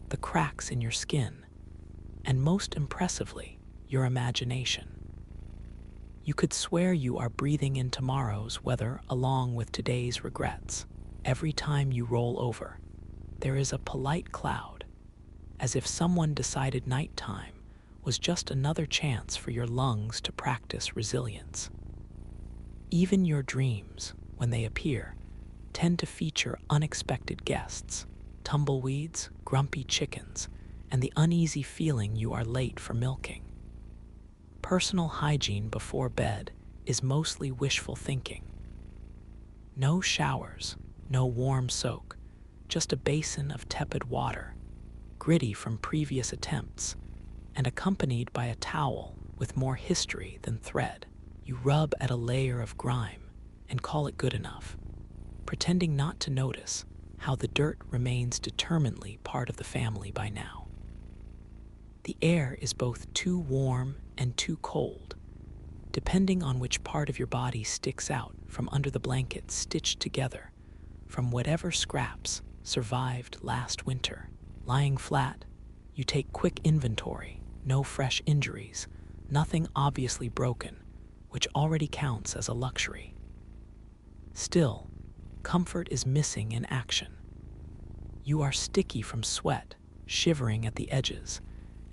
the cracks in your skin, and most impressively, your imagination. You could swear you are breathing in tomorrow's weather along with today's regrets. Every time you roll over, there is a polite cloud, as if someone decided nighttime was just another chance for your lungs to practice resilience. Even your dreams, when they appear, tend to feature unexpected guests, tumbleweeds, grumpy chickens, and the uneasy feeling you are late for milking. Personal hygiene before bed is mostly wishful thinking. No showers, no warm soak, just a basin of tepid water, gritty from previous attempts, and accompanied by a towel with more history than thread. You rub at a layer of grime and call it good enough, pretending not to notice how the dirt remains determinedly part of the family by now. The air is both too warm and too cold, depending on which part of your body sticks out from under the blanket stitched together from whatever scraps survived last winter. Lying flat, you take quick inventory, no fresh injuries, nothing obviously broken, which already counts as a luxury. Still, comfort is missing in action. You are sticky from sweat, shivering at the edges,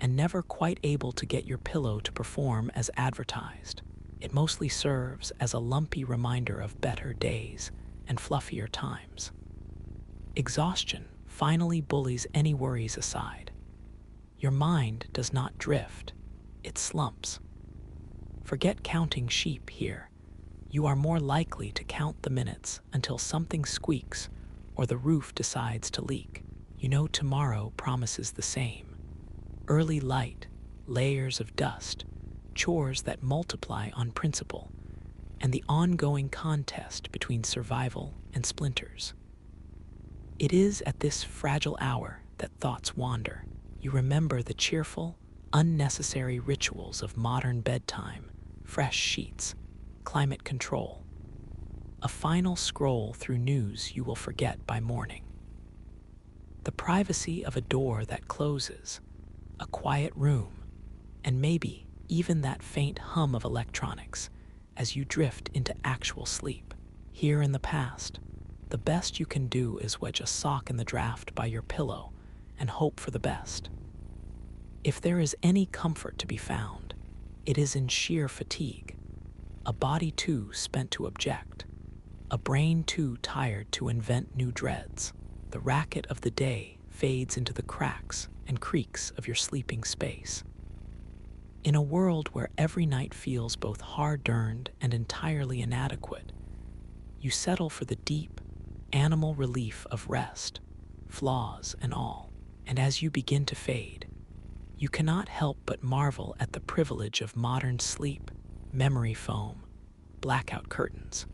and never quite able to get your pillow to perform as advertised. It mostly serves as a lumpy reminder of better days and fluffier times. Exhaustion finally bullies any worries aside. Your mind does not drift, it slumps. Forget counting sheep here. You are more likely to count the minutes until something squeaks or the roof decides to leak. You know tomorrow promises the same. Early light, layers of dust, chores that multiply on principle, and the ongoing contest between survival and splinters. It is at this fragile hour that thoughts wander. You remember the cheerful, unnecessary rituals of modern bedtime, fresh sheets, climate control. A final scroll through news you will forget by morning. The privacy of a door that closes, a quiet room, and maybe even that faint hum of electronics as you drift into actual sleep. Here in the past, the best you can do is wedge a sock in the draft by your pillow and hope for the best. If there is any comfort to be found, it is in sheer fatigue, a body too spent to object, a brain too tired to invent new dreads. The racket of the day fades into the cracks and creaks of your sleeping space. In a world where every night feels both hard-earned and entirely inadequate, you settle for the deep, animal relief of rest, flaws and all. And as you begin to fade, you cannot help but marvel at the privilege of modern sleep, memory foam, blackout curtains,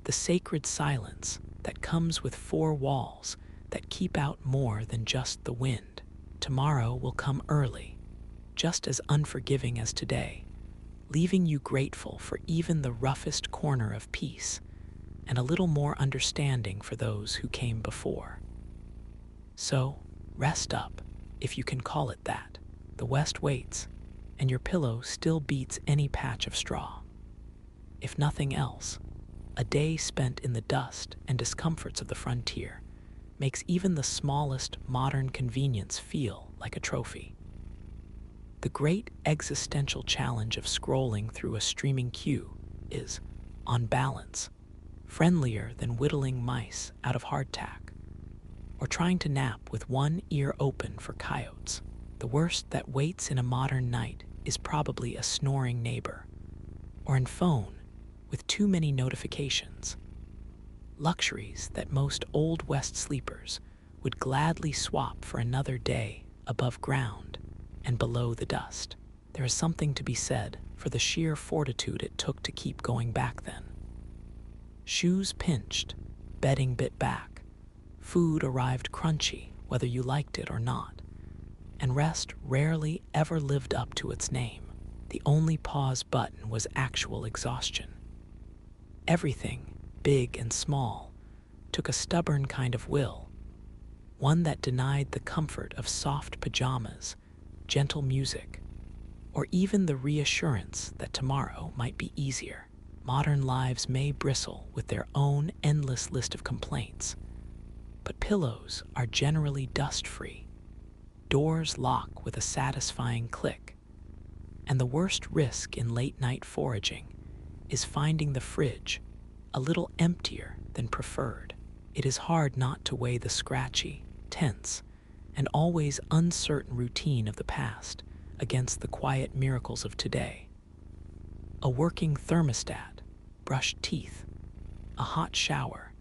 the sacred silence that comes with four walls that keep out more than just the wind. Tomorrow will come early, just as unforgiving as today, leaving you grateful for even the roughest corner of peace and a little more understanding for those who came before. So, rest up, if you can call it that. The West waits, and your pillow still beats any patch of straw. If nothing else, a day spent in the dust and discomforts of the frontier makes even the smallest modern convenience feel like a trophy. The great existential challenge of scrolling through a streaming queue is, on balance, friendlier than whittling mice out of hardtack, or trying to nap with one ear open for coyotes. The worst that waits in a modern night is probably a snoring neighbor, or an phone with too many notifications. Luxuries that most Old West sleepers would gladly swap for another day above ground and below the dust. There is something to be said for the sheer fortitude it took to keep going back then. Shoes pinched, bedding bit back, food arrived crunchy whether you liked it or not, and rest rarely ever lived up to its name. The only pause button was actual exhaustion. Everything, big and small, took a stubborn kind of will, one that denied the comfort of soft pajamas, gentle music, or even the reassurance that tomorrow might be easier. Modern lives may bristle with their own endless list of complaints, but pillows are generally dust-free. Doors lock with a satisfying click, and the worst risk in late-night foraging is finding the fridge a little emptier than preferred. It is hard not to weigh the scratchy, tense, and always uncertain routine of the past against the quiet miracles of today. A working thermostat, brushed teeth, a hot shower,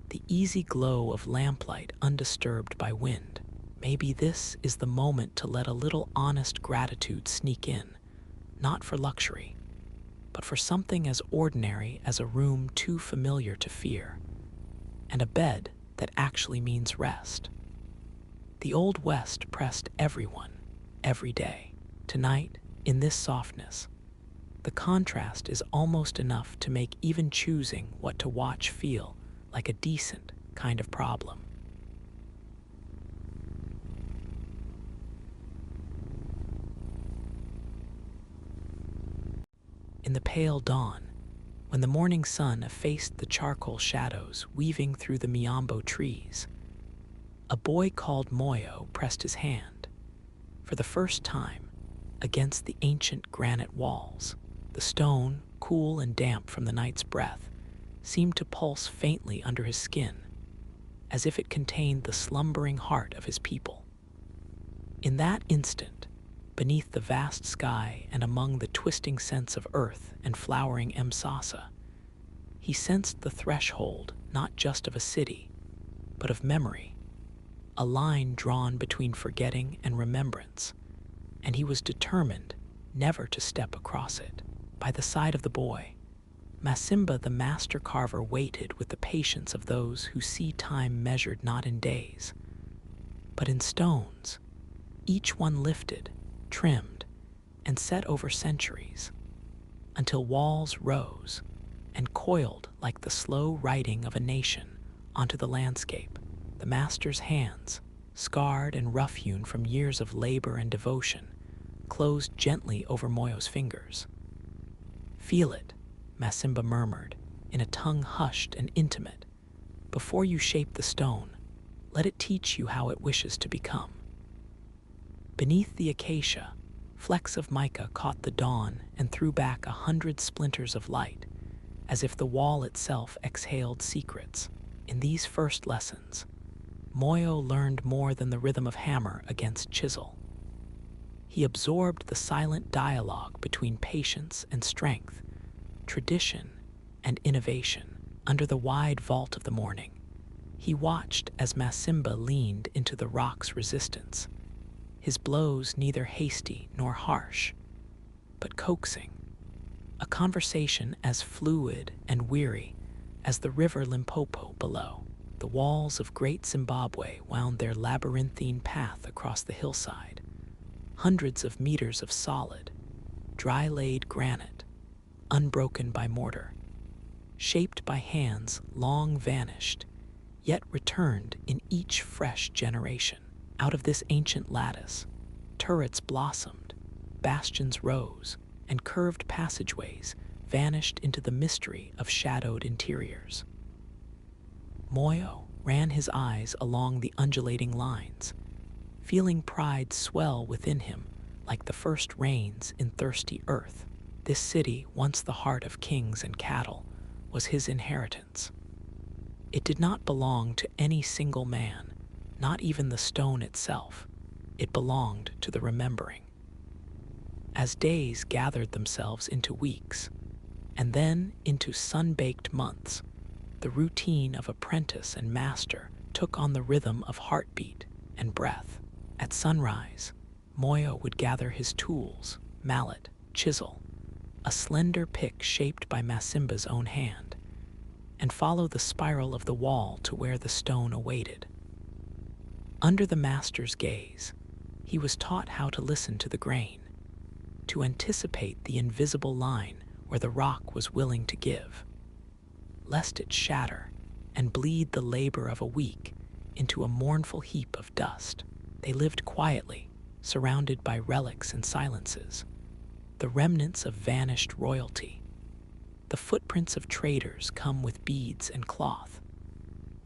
the easy glow of lamplight undisturbed by wind. Maybe this is the moment to let a little honest gratitude sneak in, not for luxury, but for something as ordinary as a room too familiar to fear, and a bed that actually means rest. The Old West pressed everyone, every day. Tonight, in this softness, the contrast is almost enough to make even choosing what to watch feel like a decent kind of problem. In the pale dawn, when the morning sun effaced the charcoal shadows weaving through the miambo trees, a boy called Moyo pressed his hand, for the first time, against the ancient granite walls. The stone, cool and damp from the night's breath, seemed to pulse faintly under his skin, as if it contained the slumbering heart of his people. In that instant, beneath the vast sky and among the twisting scents of earth and flowering msasa, he sensed the threshold not just of a city, but of memory, a line drawn between forgetting and remembrance, and he was determined never to step across it. By the side of the boy, Masimba the master carver waited with the patience of those who see time measured not in days, but in stones, each one lifted, trimmed, and set over centuries, until walls rose and coiled like the slow writing of a nation onto the landscape. The master's hands, scarred and rough-hewn from years of labor and devotion, closed gently over Moyo's fingers. "Feel it," Masimba murmured, in a tongue hushed and intimate. "Before you shape the stone, let it teach you how it wishes to become." Beneath the acacia, flecks of mica caught the dawn and threw back 100 splinters of light, as if the wall itself exhaled secrets. In these first lessons, Moyo learned more than the rhythm of hammer against chisel. He absorbed the silent dialogue between patience and strength, tradition and innovation. Under the wide vault of the morning, he watched as Masimba leaned into the rock's resistance, his blows neither hasty nor harsh, but coaxing, a conversation as fluid and weary as the river Limpopo below. The walls of great Zimbabwe wound their labyrinthine path across the hillside, hundreds of meters of solid, dry-laid granite, unbroken by mortar, shaped by hands long vanished, yet returned in each fresh generation. Out of this ancient lattice, turrets blossomed, bastions rose, and curved passageways vanished into the mystery of shadowed interiors. Moyo ran his eyes along the undulating lines, feeling pride swell within him like the first rains in thirsty earth. This city, once the heart of kings and cattle, was his inheritance. It did not belong to any single man, not even the stone itself. It belonged to the remembering. As days gathered themselves into weeks, and then into sun-baked months, the routine of apprentice and master took on the rhythm of heartbeat and breath. At sunrise, Moyo would gather his tools, mallet, chisel, a slender pick shaped by Masimba's own hand, and follow the spiral of the wall to where the stone awaited. Under the master's gaze, he was taught how to listen to the grain, to anticipate the invisible line where the rock was willing to give, lest it shatter and bleed the labor of a week into a mournful heap of dust. They lived quietly, surrounded by relics and silences, the remnants of vanished royalty. The footprints of traders come with beads and cloth,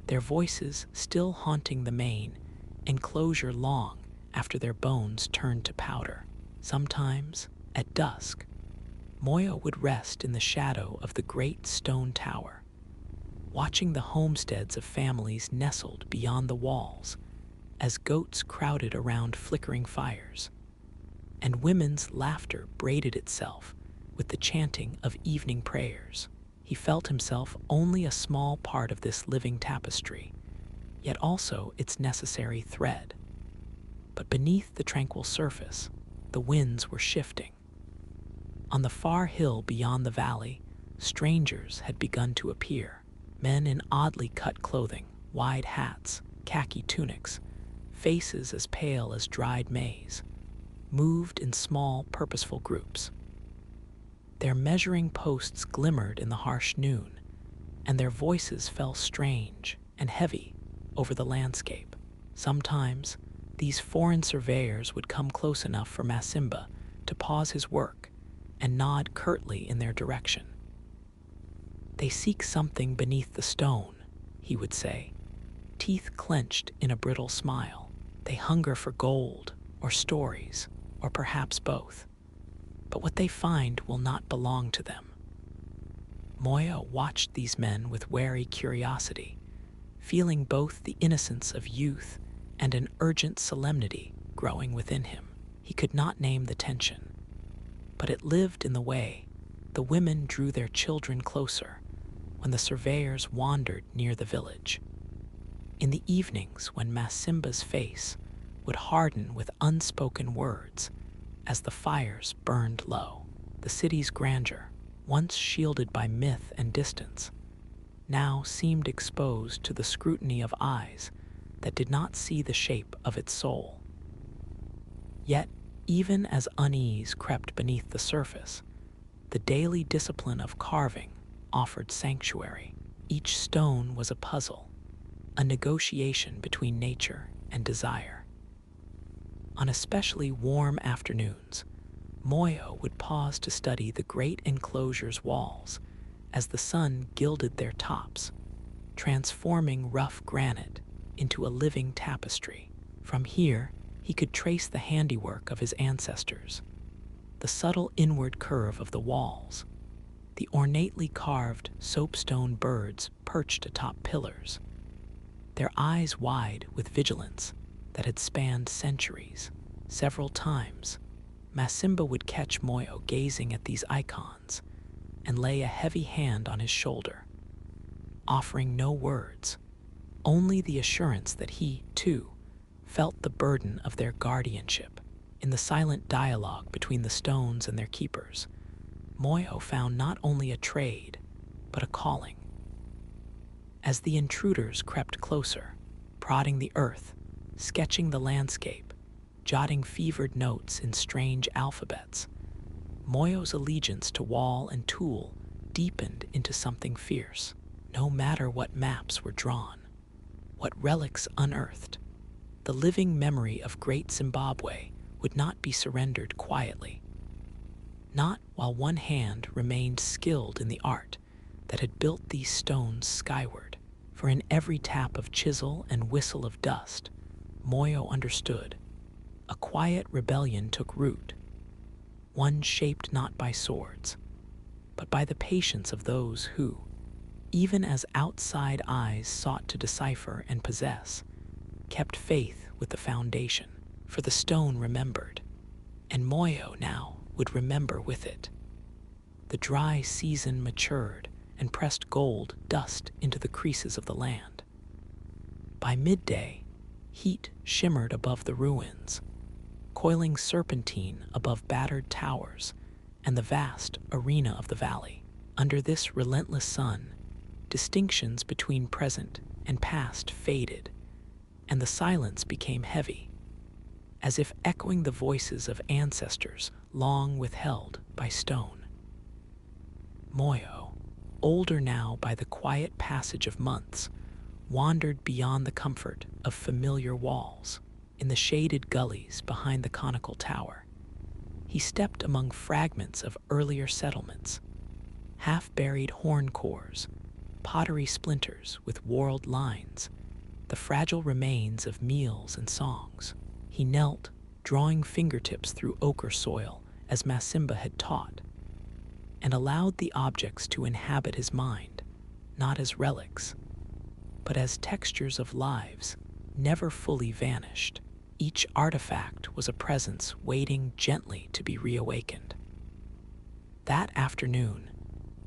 their voices still haunting the main enclosure long after their bones turned to powder. Sometimes, at dusk, Moyo would rest in the shadow of the great stone tower, watching the homesteads of families nestled beyond the walls as goats crowded around flickering fires, and women's laughter braided itself with the chanting of evening prayers. He felt himself only a small part of this living tapestry, yet also its necessary thread. But beneath the tranquil surface, the winds were shifting. On the far hill beyond the valley, strangers had begun to appear. Men in oddly cut clothing, wide hats, khaki tunics, faces as pale as dried maize, moved in small, purposeful groups. Their measuring posts glimmered in the harsh noon, and their voices fell strange and heavy over the landscape. Sometimes, these foreign surveyors would come close enough for Masimba to pause his work and nod curtly in their direction. "They seek something beneath the stone," he would say, teeth clenched in a brittle smile. "They hunger for gold or stories, or perhaps both. But what they find will not belong to them." Moyo watched these men with wary curiosity, feeling both the innocence of youth and an urgent solemnity growing within him. He could not name the tension, but it lived in the way the women drew their children closer when the surveyors wandered near the village. In the evenings when Masimba's face would harden with unspoken words as the fires burned low, the city's grandeur, once shielded by myth and distance, now seemed exposed to the scrutiny of eyes that did not see the shape of its soul. Yet, even as unease crept beneath the surface, the daily discipline of carving offered sanctuary. Each stone was a puzzle, a negotiation between nature and desire. On especially warm afternoons, Moyo would pause to study the great enclosure's walls as the sun gilded their tops, transforming rough granite into a living tapestry. From here, he could trace the handiwork of his ancestors, the subtle inward curve of the walls, the ornately carved soapstone birds perched atop pillars, their eyes wide with vigilance that had spanned centuries. Several times, Masimba would catch Moyo gazing at these icons and lay a heavy hand on his shoulder, offering no words, only the assurance that he, too, felt the burden of their guardianship. In the silent dialogue between the stones and their keepers, Moyo found not only a trade, but a calling. As the intruders crept closer, prodding the earth, sketching the landscape, jotting fevered notes in strange alphabets, Moyo's allegiance to wall and tool deepened into something fierce. No matter what maps were drawn, what relics unearthed, the living memory of great Zimbabwe would not be surrendered quietly. Not while one hand remained skilled in the art that had built these stones skyward. For in every tap of chisel and whistle of dust, Moyo understood, a quiet rebellion took root, one shaped not by swords, but by the patience of those who, even as outside eyes sought to decipher and possess, kept faith with the foundation. For the stone remembered, and Moyo now would remember with it. The dry season matured and pressed gold dust into the creases of the land. By midday, heat shimmered above the ruins, coiling serpentine above battered towers and the vast arena of the valley. Under this relentless sun, distinctions between present and past faded, and the silence became heavy, as if echoing the voices of ancestors long withheld by stone. Moyo, older now by the quiet passage of months, wandered beyond the comfort of familiar walls in the shaded gullies behind the conical tower. He stepped among fragments of earlier settlements, half-buried horn cores, pottery splinters with whorled lines, the fragile remains of meals and songs. He knelt, drawing fingertips through ochre soil as Masimba had taught, and allowed the objects to inhabit his mind, not as relics, but as textures of lives never fully vanished. Each artifact was a presence waiting gently to be reawakened. That afternoon,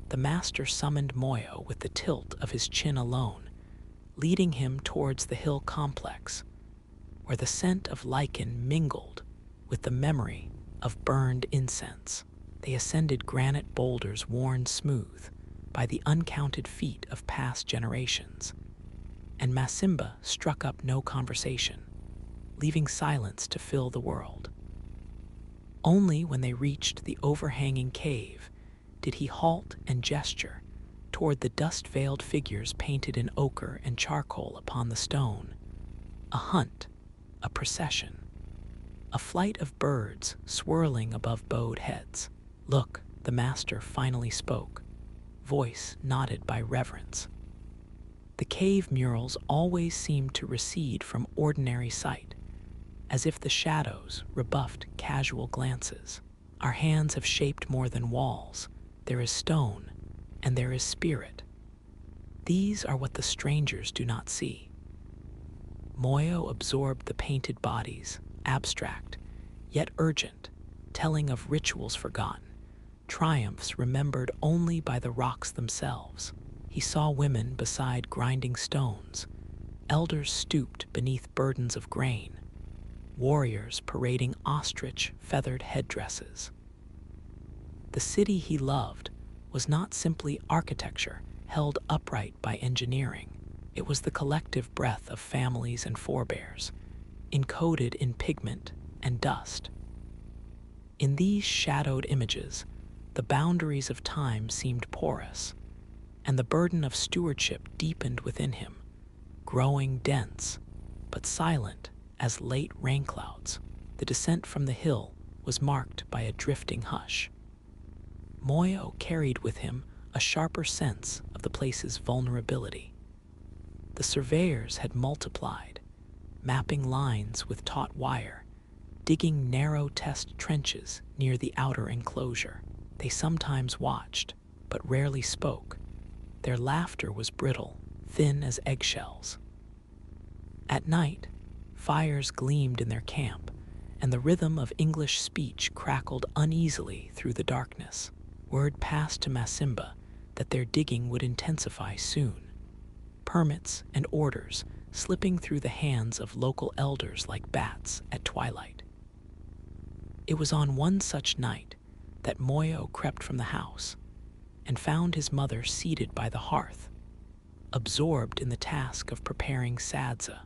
the master summoned Moyo with the tilt of his chin alone, leading him towards the hill complex, where the scent of lichen mingled with the memory of burned incense. They ascended granite boulders worn smooth by the uncounted feet of past generations, and Masimba struck up no conversation, leaving silence to fill the world. Only when they reached the overhanging cave did he halt and gesture toward the dust-veiled figures painted in ochre and charcoal upon the stone. A hunt, a procession, a flight of birds swirling above bowed heads. "Look," the master finally spoke, voice knotted by reverence. The cave murals always seemed to recede from ordinary sight, as if the shadows rebuffed casual glances. "Our hands have shaped more than walls. There is stone, and there is spirit. These are what the strangers do not see." Moyo absorbed the painted bodies, abstract, yet urgent, telling of rituals forgotten, triumphs remembered only by the rocks themselves. He saw women beside grinding stones, elders stooped beneath burdens of grain, warriors parading ostrich feathered headdresses. The city he loved was not simply architecture held upright by engineering. It was the collective breath of families and forebears, encoded in pigment and dust. In these shadowed images, the boundaries of time seemed porous, and the burden of stewardship deepened within him, growing dense but silent as late rain clouds. The descent from the hill was marked by a drifting hush. Moyo carried with him a sharper sense of the place's vulnerability. The surveyors had multiplied, mapping lines with taut wire, digging narrow test trenches near the outer enclosure. They sometimes watched, but rarely spoke. Their laughter was brittle, thin as eggshells. At night, fires gleamed in their camp, and the rhythm of English speech crackled uneasily through the darkness. Word passed to Masimba that their digging would intensify soon, permits and orders slipping through the hands of local elders like bats at twilight. It was on one such night that Moyo crept from the house and found his mother seated by the hearth, absorbed in the task of preparing sadza,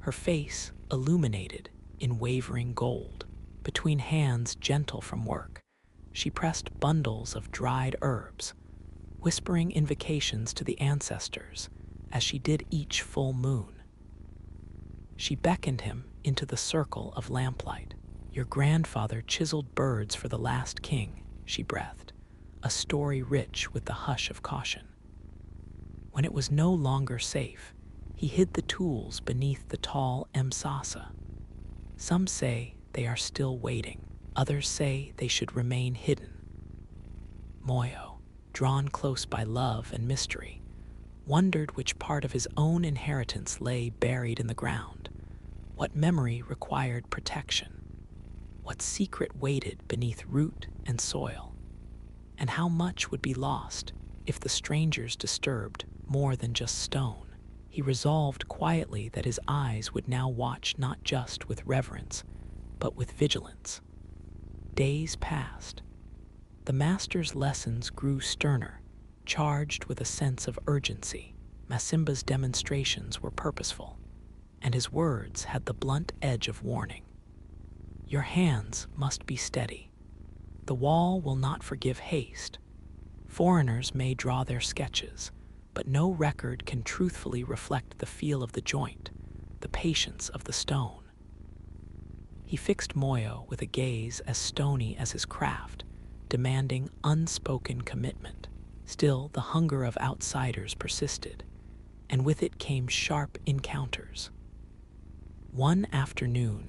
her face illuminated in wavering gold. Between hands gentle from work, she pressed bundles of dried herbs, whispering invocations to the ancestors as she did each full moon. She beckoned him into the circle of lamplight. "Your grandfather chiseled birds for the last king," she breathed, a story rich with the hush of caution. When it was no longer safe, he hid the tools beneath the tall msasa. Some say they are still waiting. Others say they should remain hidden. Moyo, drawn close by love and mystery, wondered which part of his own inheritance lay buried in the ground, what memory required protection, What secret waited beneath root and soil? And how much would be lost if the strangers disturbed more than just stone? He resolved quietly that his eyes would now watch not just with reverence, but with vigilance. Days passed. The master's lessons grew sterner, charged with a sense of urgency. Masimba's demonstrations were purposeful, and his words had the blunt edge of warning. Your hands must be steady. The wall will not forgive haste. Foreigners may draw their sketches, but no record can truthfully reflect the feel of the joint, the patience of the stone. He fixed Moyo with a gaze as stony as his craft, demanding unspoken commitment. Still, the hunger of outsiders persisted, and with it came sharp encounters. One afternoon,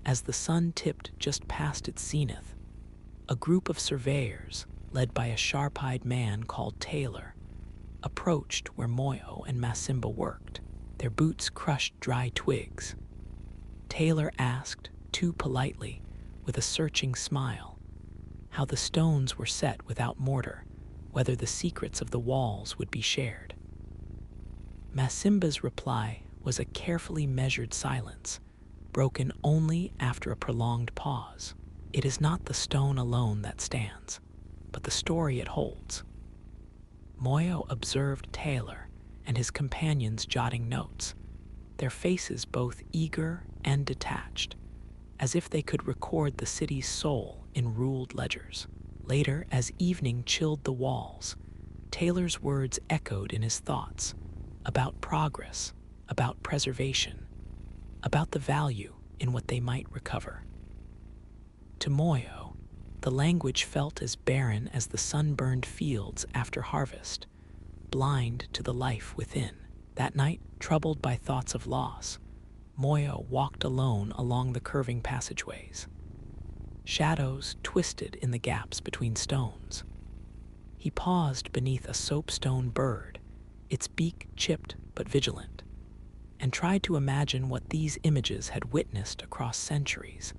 as the sun tipped just past its zenith, a group of surveyors, led by a sharp-eyed man called Taylor, approached where Moyo and Masimba worked. Their boots crushed dry twigs. Taylor asked, too politely, with a searching smile, how the stones were set without mortar, whether the secrets of the walls would be shared. Masimba's reply was a carefully measured silence, broken only after a prolonged pause. It is not the stone alone that stands, but the story it holds. Moyo observed Taylor and his companions jotting notes, their faces both eager and detached, as if they could record the city's soul in ruled ledgers. Later, as evening chilled the walls, Taylor's words echoed in his thoughts about progress, about preservation, about the value in what they might recover. To Moyo, the language felt as barren as the sunburned fields after harvest, blind to the life within. That night, troubled by thoughts of loss, Moyo walked alone along the curving passageways. Shadows twisted in the gaps between stones. He paused beneath a soapstone bird, its beak chipped but vigilant, and tried to imagine what these images had witnessed across centuries,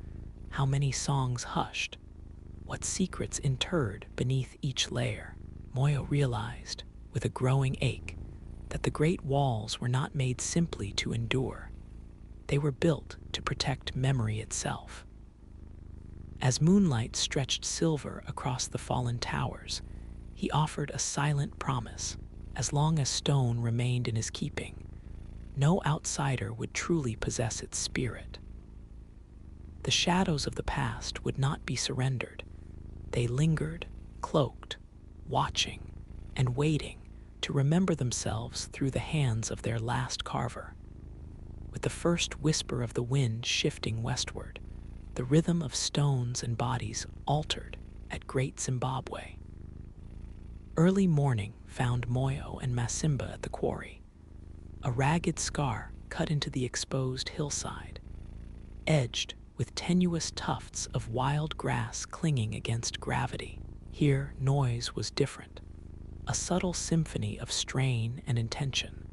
how many songs hushed, what secrets interred beneath each layer. Moyo realized, with a growing ache, that the great walls were not made simply to endure. They were built to protect memory itself. As moonlight stretched silver across the fallen towers, he offered a silent promise. As long as stone remained in his keeping, no outsider would truly possess its spirit. The shadows of the past would not be surrendered. They lingered, cloaked, watching, and waiting to remember themselves through the hands of their last carver. With the first whisper of the wind shifting westward, the rhythm of stones and bodies altered at Great Zimbabwe. Early morning found Moyo and Masimba at the quarry. A ragged scar cut into the exposed hillside, edged with tenuous tufts of wild grass clinging against gravity. Here, noise was different, a subtle symphony of strain and intention.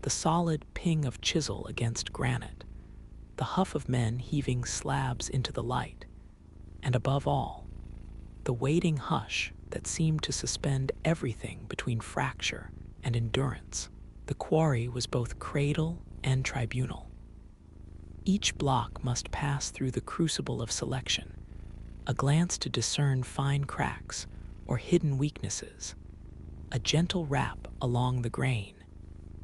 The solid ping of chisel against granite, the huff of men heaving slabs into the light, and above all, the waiting hush that seemed to suspend everything between fracture and endurance. The quarry was both cradle and tribunal. Each block must pass through the crucible of selection, a glance to discern fine cracks or hidden weaknesses, a gentle rap along the grain,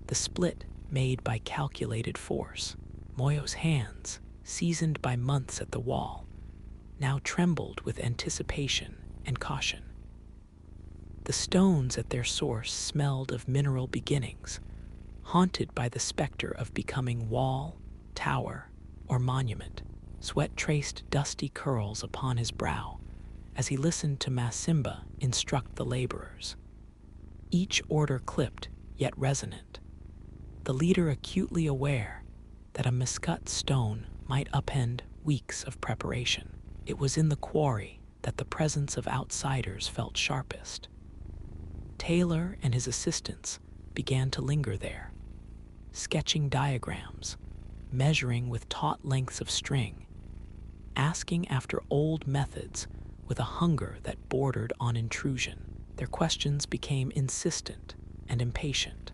the split made by calculated force. Moyo's hands, seasoned by months at the wall, now trembled with anticipation and caution. The stones at their source smelled of mineral beginnings, haunted by the specter of becoming wall, tower, or monument. Sweat traced dusty curls upon his brow as he listened to Masimba instruct the laborers. Each order clipped yet resonant, the leader acutely aware that a miscut stone might upend weeks of preparation. It was in the quarry that the presence of outsiders felt sharpest. Taylor and his assistants began to linger there, sketching diagrams, measuring with taut lengths of string, asking after old methods with a hunger that bordered on intrusion. Their questions became insistent and impatient.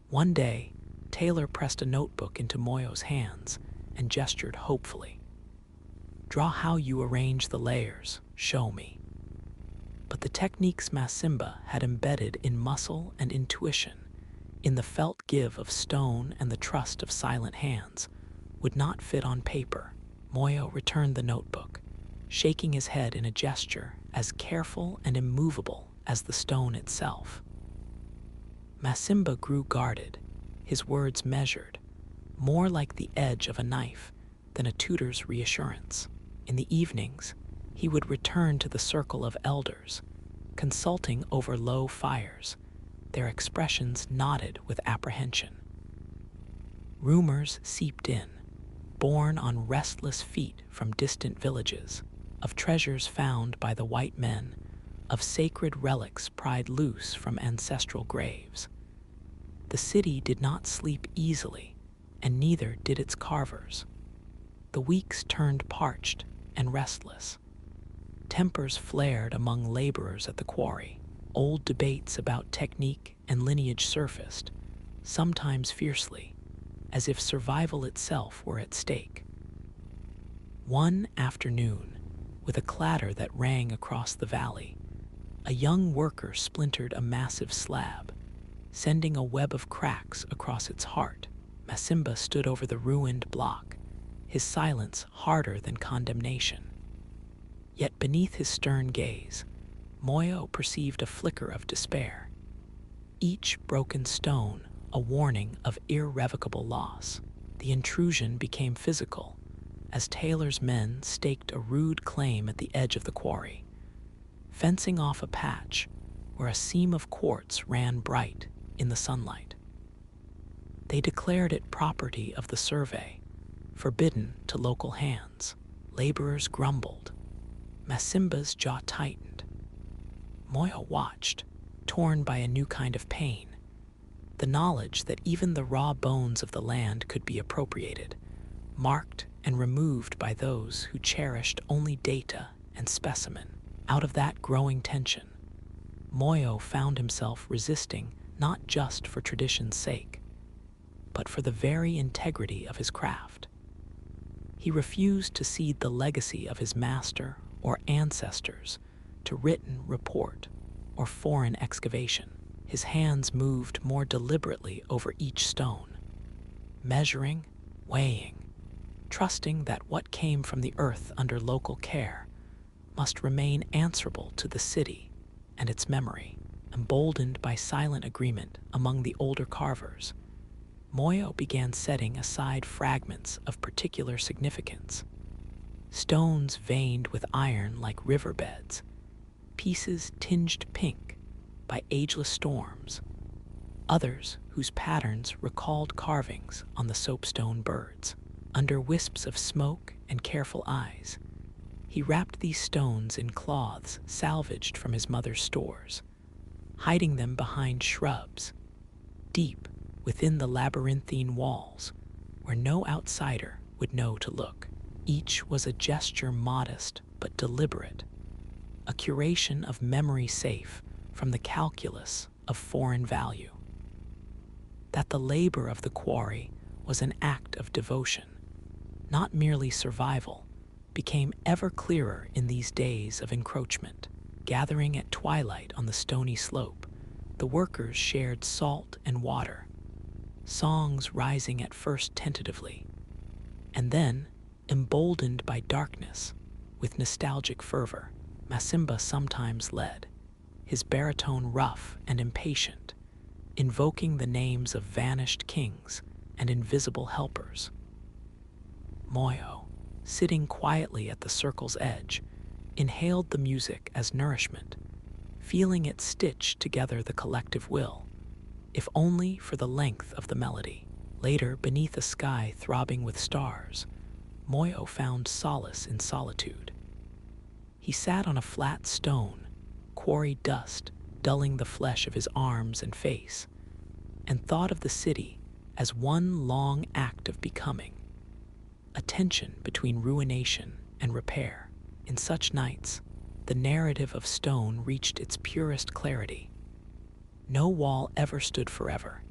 One day, Taylor pressed a notebook into Moyo's hands and gestured hopefully. "Draw how you arrange the layers, show me." But the techniques Masimba had embedded in muscle and intuition, in the felt give of stone and the trust of silent hands, would not fit on paper. Moyo returned the notebook, shaking his head in a gesture as careful and immovable as the stone itself. Masimba grew guarded, his words measured, more like the edge of a knife than a tutor's reassurance. In the evenings, he would return to the circle of elders, consulting over low fires, their expressions knotted with apprehension. Rumors seeped in, borne on restless feet from distant villages, of treasures found by the white men, of sacred relics pried loose from ancestral graves. The city did not sleep easily, and neither did its carvers. The weeks turned parched and restless. Tempers flared among laborers at the quarry. Old debates about technique and lineage surfaced, sometimes fiercely, as if survival itself were at stake. One afternoon, with a clatter that rang across the valley, a young worker splintered a massive slab, sending a web of cracks across its heart. Masimba stood over the ruined block, his silence harder than condemnation. Yet beneath his stern gaze, Moyo perceived a flicker of despair. Each broken stone a warning of irrevocable loss. The intrusion became physical, as Taylor's men staked a rude claim at the edge of the quarry, fencing off a patch where a seam of quartz ran bright in the sunlight. They declared it property of the survey, forbidden to local hands. Laborers grumbled. Masimba's jaw tightened. Moyo watched, torn by a new kind of pain, the knowledge that even the raw bones of the land could be appropriated, marked and removed by those who cherished only data and specimen. Out of that growing tension, Moyo found himself resisting not just for tradition's sake, but for the very integrity of his craft. He refused to cede the legacy of his master or ancestors to written report or foreign excavation. His hands moved more deliberately over each stone, measuring, weighing, trusting that what came from the earth under local care must remain answerable to the city and its memory. Emboldened by silent agreement among the older carvers, Moyo began setting aside fragments of particular significance. Stones veined with iron like riverbeds, pieces tinged pink by ageless storms, others whose patterns recalled carvings on the soapstone birds. Under wisps of smoke and careful eyes, he wrapped these stones in cloths salvaged from his mother's stores, hiding them behind shrubs, deep within the labyrinthine walls where no outsider would know to look. Each was a gesture modest but deliberate, a curation of memory safe from the calculus of foreign value. That the labor of the quarry was an act of devotion, not merely survival, became ever clearer in these days of encroachment. Gathering at twilight on the stony slope, the workers shared salt and water, songs rising at first tentatively, and then, emboldened by darkness, with nostalgic fervor, Masimba sometimes led, his baritone rough and impatient, invoking the names of vanished kings and invisible helpers. Moyo, sitting quietly at the circle's edge, inhaled the music as nourishment, feeling it stitch together the collective will, if only for the length of the melody. Later, beneath a sky throbbing with stars, Moyo found solace in solitude. He sat on a flat stone, quarry dust dulling the flesh of his arms and face, and thought of the city as one long act of becoming, a tension between ruination and repair. In such nights, the narrative of stone reached its purest clarity. No wall ever stood forever,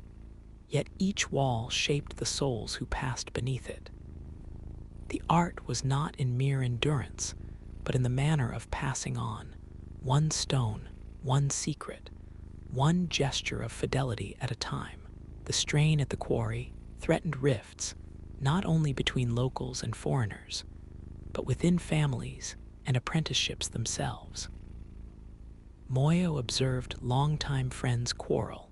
yet each wall shaped the souls who passed beneath it. The art was not in mere endurance, but in the manner of passing on, one stone, one secret, one gesture of fidelity at a time. The strain at the quarry threatened rifts, not only between locals and foreigners, but within families and apprenticeships themselves. Moyo observed longtime friends quarrel,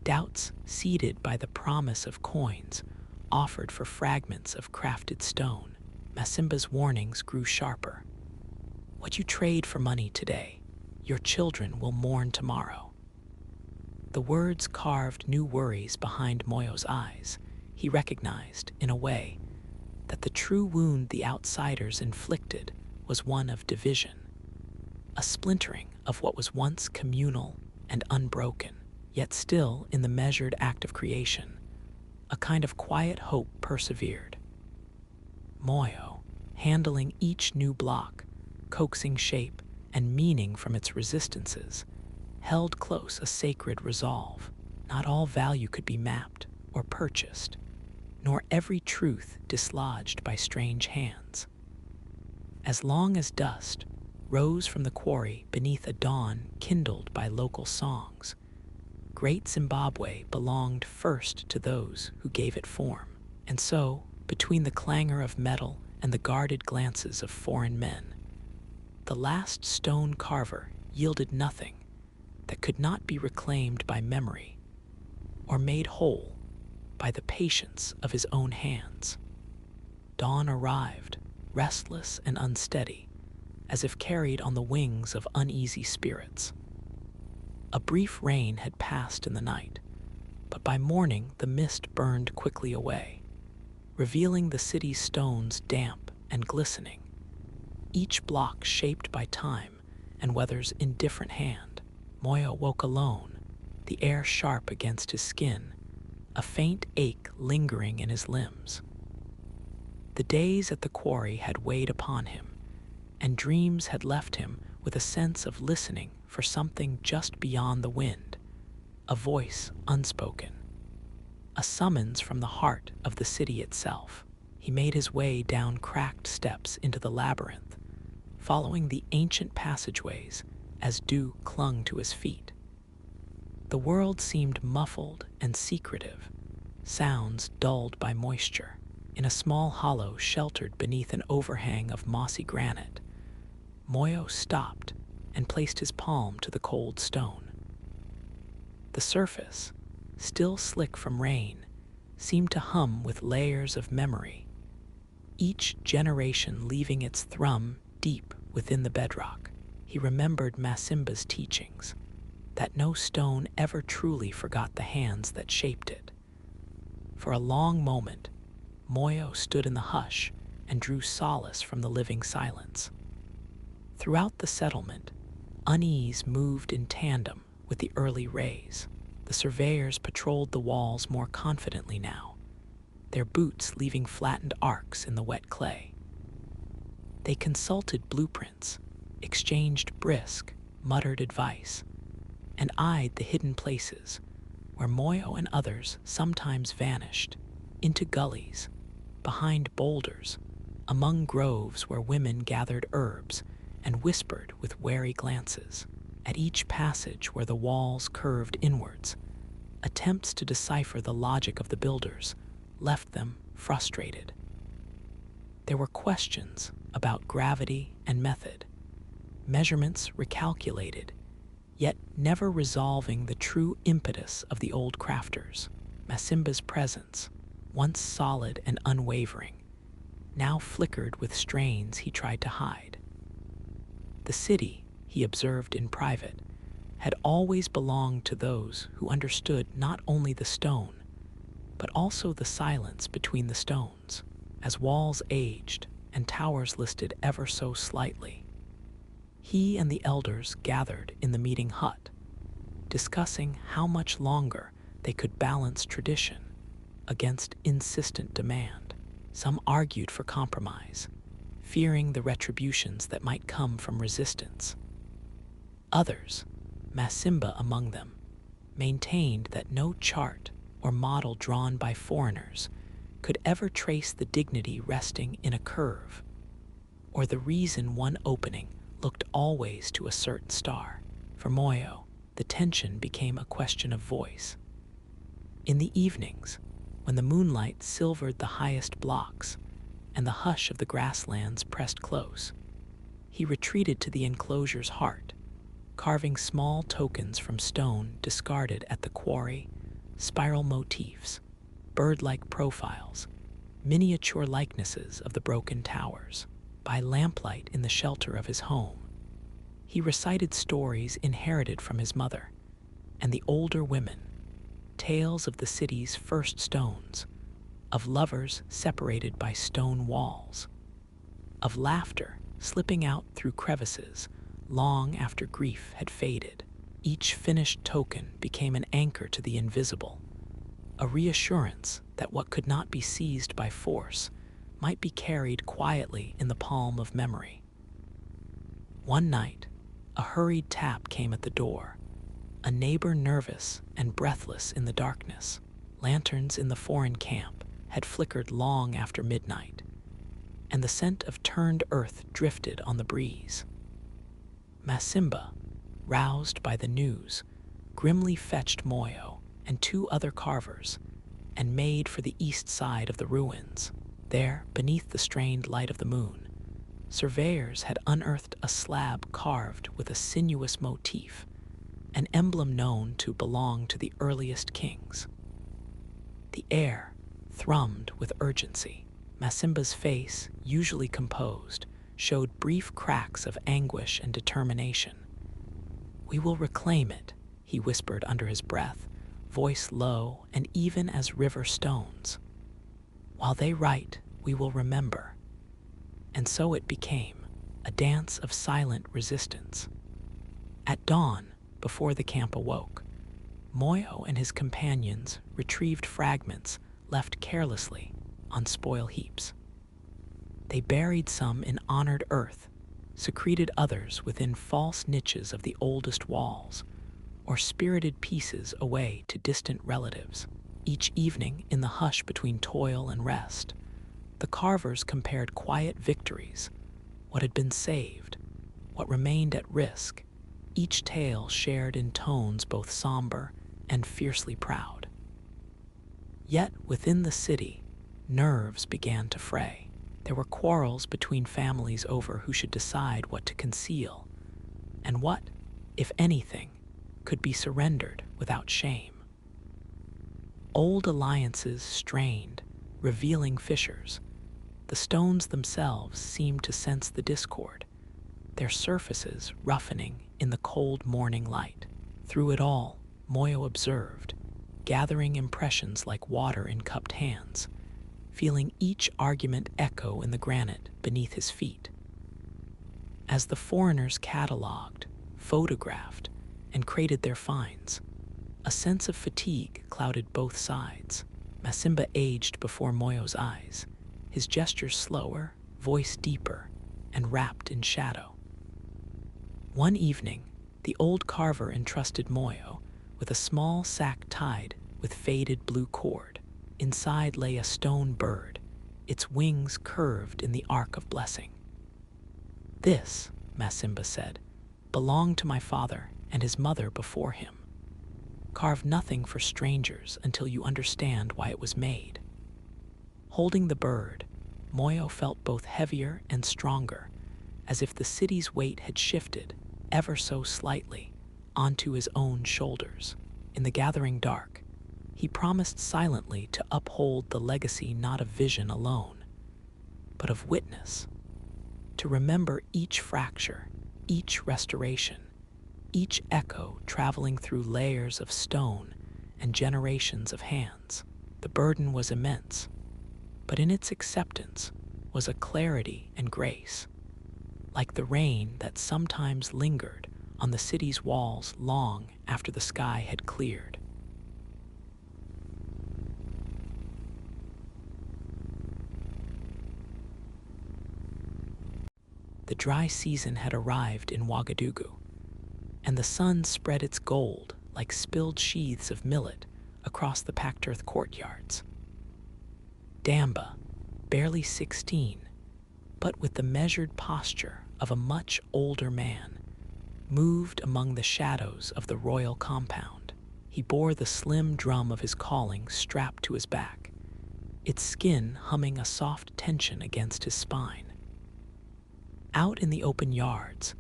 doubts seeded by the promise of coins offered for fragments of crafted stone. Masimba's warnings grew sharper. What you trade for money today, your children will mourn tomorrow. The words carved new worries behind Moyo's eyes. He recognized, in a way, that the true wound the outsiders inflicted was one of division, a splintering of what was once communal and unbroken, yet still in the measured act of creation. A kind of quiet hope persevered. Moyo, handling each new block, coaxing shape and meaning from its resistances, held close a sacred resolve. Not all value could be mapped or purchased, nor every truth dislodged by strange hands. As long as dust rose from the quarry beneath a dawn kindled by local songs, great Zimbabwe belonged first to those who gave it form. And so, between the clangor of metal and the guarded glances of foreign men, the last stone carver yielded nothing that could not be reclaimed by memory or made whole by the patience of his own hands. Dawn arrived, restless and unsteady, as if carried on the wings of uneasy spirits. A brief rain had passed in the night, but by morning the mist burned quickly away, revealing the city's stones damp and glistening, each block shaped by time and weather's indifferent hand. Moyo woke alone, the air sharp against his skin, a faint ache lingering in his limbs. The days at the quarry had weighed upon him, and dreams had left him with a sense of listening for something just beyond the wind, a voice unspoken, a summons from the heart of the city itself. He made his way down cracked steps into the labyrinth, following the ancient passageways as dew clung to his feet. The world seemed muffled and secretive, sounds dulled by moisture. In a small hollow sheltered beneath an overhang of mossy granite, Moyo stopped and placed his palm to the cold stone. The surface, still slick from rain, seemed to hum with layers of memory, each generation leaving its thrum deep within the bedrock. He remembered Masimba's teachings, that no stone ever truly forgot the hands that shaped it. For a long moment, Moyo stood in the hush and drew solace from the living silence. Throughout the settlement, unease moved in tandem with the early rays. The surveyors patrolled the walls more confidently now, their boots leaving flattened arcs in the wet clay. They consulted blueprints, exchanged brisk, muttered advice, and eyed the hidden places where Moyo and others sometimes vanished, into gullies, behind boulders, among groves where women gathered herbs and whispered with wary glances. At each passage where the walls curved inwards, attempts to decipher the logic of the builders left them frustrated. There were questions about gravity and method, measurements recalculated, yet never resolving the true impetus of the old crafters. Masimba's presence, once solid and unwavering, now flickered with strains he tried to hide. The city, he observed in private, had always belonged to those who understood not only the stone, but also the silence between the stones. As walls aged and towers listed ever so slightly, he and the elders gathered in the meeting hut, discussing how much longer they could balance tradition against insistent demand. Some argued for compromise, fearing the retributions that might come from resistance. Others, Masimba among them, maintained that no chart or model drawn by foreigners could ever trace the dignity resting in a curve, or the reason one opening looked always to a certain star. For Moyo, the tension became a question of voice. In the evenings, when the moonlight silvered the highest blocks and the hush of the grasslands pressed close, he retreated to the enclosure's heart, carving small tokens from stone discarded at the quarry, spiral motifs, bird-like profiles, miniature likenesses of the broken towers. By lamplight in the shelter of his home, he recited stories inherited from his mother and the older women, tales of the city's first stones, of lovers separated by stone walls, of laughter slipping out through crevices long after grief had faded. Each finished token became an anchor to the invisible, a reassurance that what could not be seized by force might be carried quietly in the palm of memory. One night, a hurried tap came at the door, a neighbor nervous and breathless in the darkness. Lanterns in the foreign camp had flickered long after midnight, and the scent of turned earth drifted on the breeze. Masimba, roused by the news, grimly fetched Moyo and two other carvers and made for the east side of the ruins. There, beneath the strained light of the moon, surveyors had unearthed a slab carved with a sinuous motif, an emblem known to belong to the earliest kings. The air thrummed with urgency. Masimba's face, usually composed, showed brief cracks of anguish and determination. "We will reclaim it," he whispered under his breath, voice low and even as river stones. "While they write, we will remember." And so it became, a dance of silent resistance. At dawn, before the camp awoke, Moyo and his companions retrieved fragments left carelessly on spoil heaps. They buried some in honored earth, secreted others within false niches of the oldest walls, or spirited pieces away to distant relatives. Each evening, in the hush between toil and rest, the carvers compared quiet victories, what had been saved, what remained at risk, each tale shared in tones both somber and fiercely proud. Yet within the city, nerves began to fray. There were quarrels between families over who should decide what to conceal, and what, if anything, could be surrendered without shame. Old alliances strained, revealing fissures. The stones themselves seemed to sense the discord, their surfaces roughening in the cold morning light. Through it all, Moyo observed, gathering impressions like water in cupped hands, feeling each argument echo in the granite beneath his feet. As the foreigners catalogued, photographed, and crated their finds, a sense of fatigue clouded both sides. Masimba aged before Moyo's eyes, his gestures slower, voice deeper, and wrapped in shadow. One evening, the old carver entrusted Moyo with a small sack tied with faded blue cord. Inside lay a stone bird, its wings curved in the arc of blessing. "This," Masimba said, "belonged to my father and his mother before him. Carve nothing for strangers until you understand why it was made." Holding the bird, Moyo felt both heavier and stronger, as if the city's weight had shifted, ever so slightly, onto his own shoulders. In the gathering dark, he promised silently to uphold the legacy not of vision alone, but of witness, to remember each fracture, each restoration, each echo traveling through layers of stone and generations of hands. The burden was immense, but in its acceptance was a clarity and grace, like the rain that sometimes lingered on the city's walls long after the sky had cleared. The dry season had arrived in Ouagadougou, and the sun spread its gold like spilled sheaths of millet across the packed earth courtyards. Damba, barely 16, but with the measured posture of a much older man, moved among the shadows of the royal compound. He bore the slim drum of his calling strapped to his back, its skin humming a soft tension against his spine. Out in the open yards,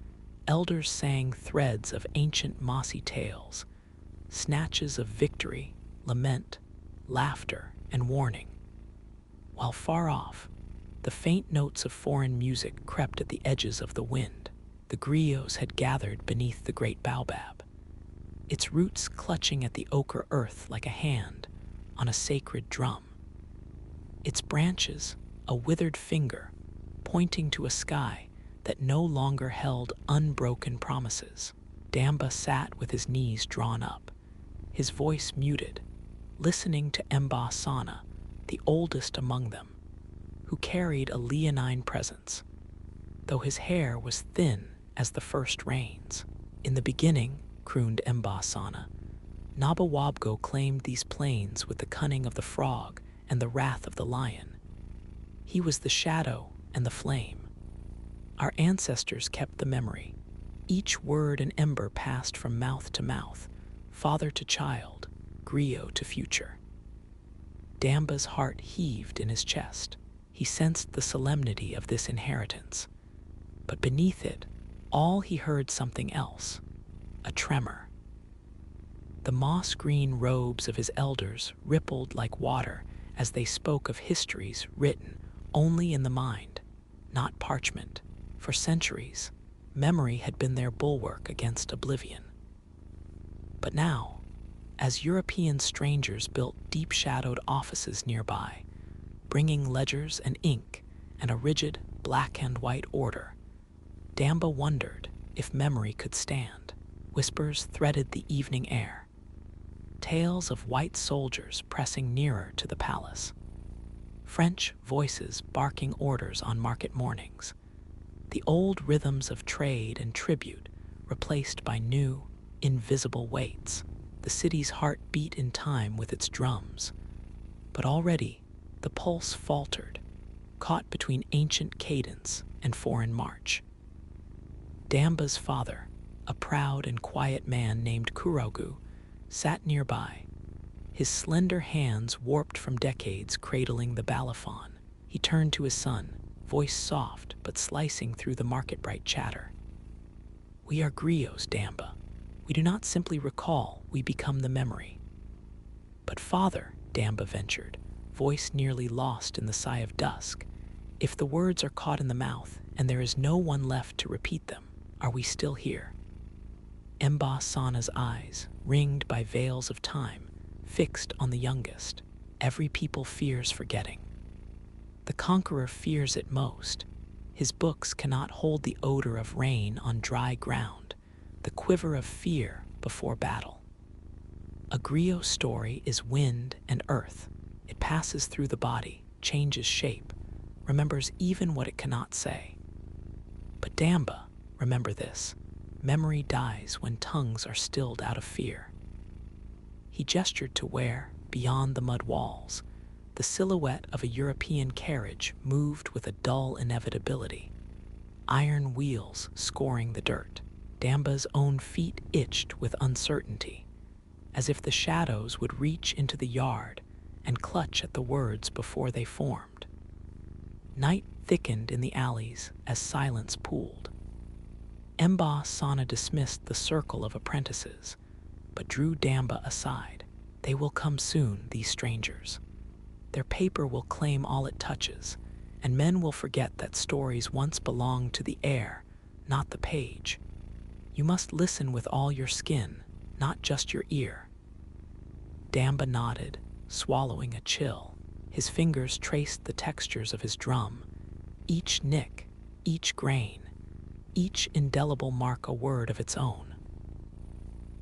elders sang threads of ancient Mossi tales, snatches of victory, lament, laughter, and warning, while far off, the faint notes of foreign music crept at the edges of the wind. The griots had gathered beneath the great baobab, its roots clutching at the ochre earth like a hand on a sacred drum. Its branches, a withered finger, pointing to a sky that no longer held unbroken promises. Damba sat with his knees drawn up, his voice muted, listening to Mba Sana, the oldest among them, who carried a leonine presence, though his hair was thin as the first rains. In the beginning, crooned Mba Sana, Nabawabgo claimed these plains with the cunning of the frog and the wrath of the lion. He was the shadow and the flame. Our ancestors kept the memory. Each word and ember passed from mouth to mouth, father to child, griot to future. Damba's heart heaved in his chest. He sensed the solemnity of this inheritance. But beneath it, all he heard something else, a tremor. The moss-green robes of his elders rippled like water as they spoke of histories written only in the mind, not parchment. For centuries, memory had been their bulwark against oblivion. But now, as European strangers built deep-shadowed offices nearby, bringing ledgers and ink and a rigid black-and-white order, Damba wondered if memory could stand. Whispers threaded the evening air, tales of white soldiers pressing nearer to the palace, French voices barking orders on market mornings, the old rhythms of trade and tribute replaced by new, invisible weights. The city's heart beat in time with its drums, but already the pulse faltered, caught between ancient cadence and foreign march. Damba's father, a proud and quiet man named Kuraugu, sat nearby, his slender hands warped from decades cradling the balafon. He turned to his son, voice soft but slicing through the market-bright chatter. "We are griots, Damba. We do not simply recall, we become the memory." "But father," Damba ventured, voice nearly lost in the sigh of dusk, "if the words are caught in the mouth and there is no one left to repeat them, are we still here?" Mba Sana's eyes, ringed by veils of time, fixed on the youngest. Every people fears forgetting. The conqueror fears it most. His books cannot hold the odor of rain on dry ground, the quiver of fear before battle. A griot story is wind and earth. It passes through the body, changes shape, remembers even what it cannot say. But Damba, remember this, memory dies when tongues are stilled out of fear. He gestured to where, beyond the mud walls, the silhouette of a European carriage moved with a dull inevitability, iron wheels scoring the dirt. Damba's own feet itched with uncertainty, as if the shadows would reach into the yard and clutch at the words before they formed. Night thickened in the alleys as silence pooled. Mba Sana dismissed the circle of apprentices, but drew Damba aside. They will come soon, these strangers. Their paper will claim all it touches, and men will forget that stories once belonged to the air, not the page. You must listen with all your skin, not just your ear. Damba nodded, swallowing a chill. His fingers traced the textures of his drum, each nick, each grain, each indelible mark a word of its own.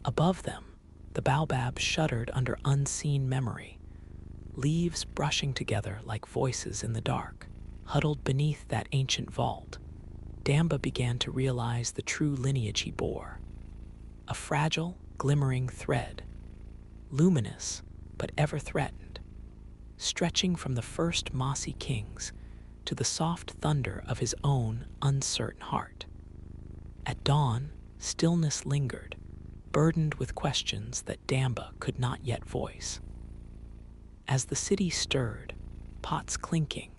Above them, the baobab shuddered under unseen memory, leaves brushing together like voices in the dark. Huddled beneath that ancient vault, Damba began to realize the true lineage he bore. A fragile, glimmering thread, luminous but ever threatened, stretching from the first Mossi kings to the soft thunder of his own uncertain heart. At dawn, stillness lingered, burdened with questions that Damba could not yet voice. As the city stirred, pots clinking,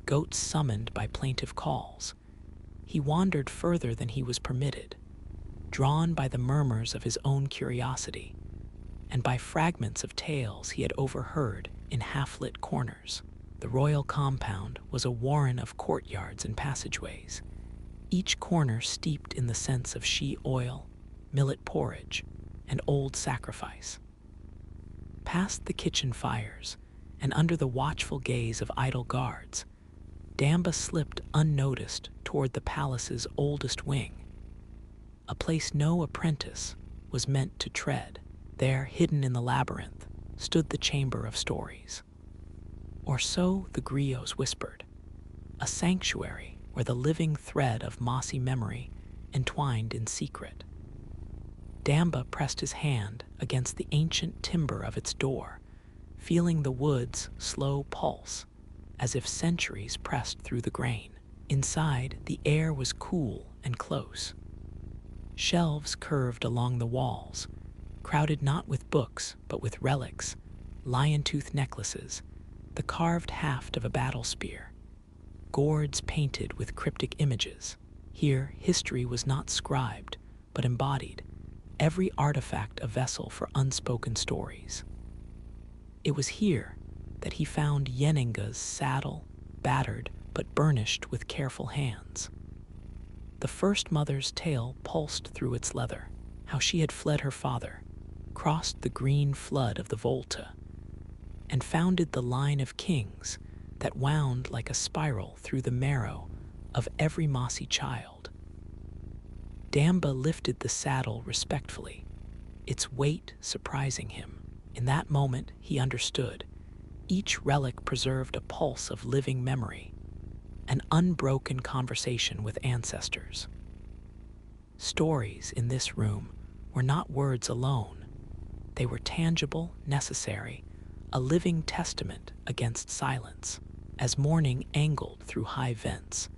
goats summoned by plaintive calls, he wandered further than he was permitted, drawn by the murmurs of his own curiosity and by fragments of tales he had overheard in half-lit corners. The royal compound was a warren of courtyards and passageways, each corner steeped in the scents of shea oil, millet porridge, and old sacrifice. Past the kitchen fires, and under the watchful gaze of idle guards, Damba slipped unnoticed toward the palace's oldest wing, a place no apprentice was meant to tread. There, hidden in the labyrinth, stood the Chamber of Stories. Or so the griots whispered, a sanctuary where the living thread of Mossi memory entwined in secret. Damba pressed his hand against the ancient timber of its door, feeling the wood's slow pulse, as if centuries pressed through the grain. Inside, the air was cool and close. Shelves curved along the walls, crowded not with books, but with relics, lion-tooth necklaces, the carved haft of a battle spear, gourds painted with cryptic images. Here, history was not scribed, but embodied, every artifact a vessel for unspoken stories. It was here that he found Yeninga's saddle, battered but burnished with careful hands. The first mother's tale pulsed through its leather, how she had fled her father, crossed the green flood of the Volta, and founded the line of kings that wound like a spiral through the marrow of every Mossi child. Damba lifted the saddle respectfully, its weight surprising him. In that moment, he understood. Each relic preserved a pulse of living memory, an unbroken conversation with ancestors. Stories in this room were not words alone. They were tangible, necessary, a living testament against silence. As morning angled through high vents,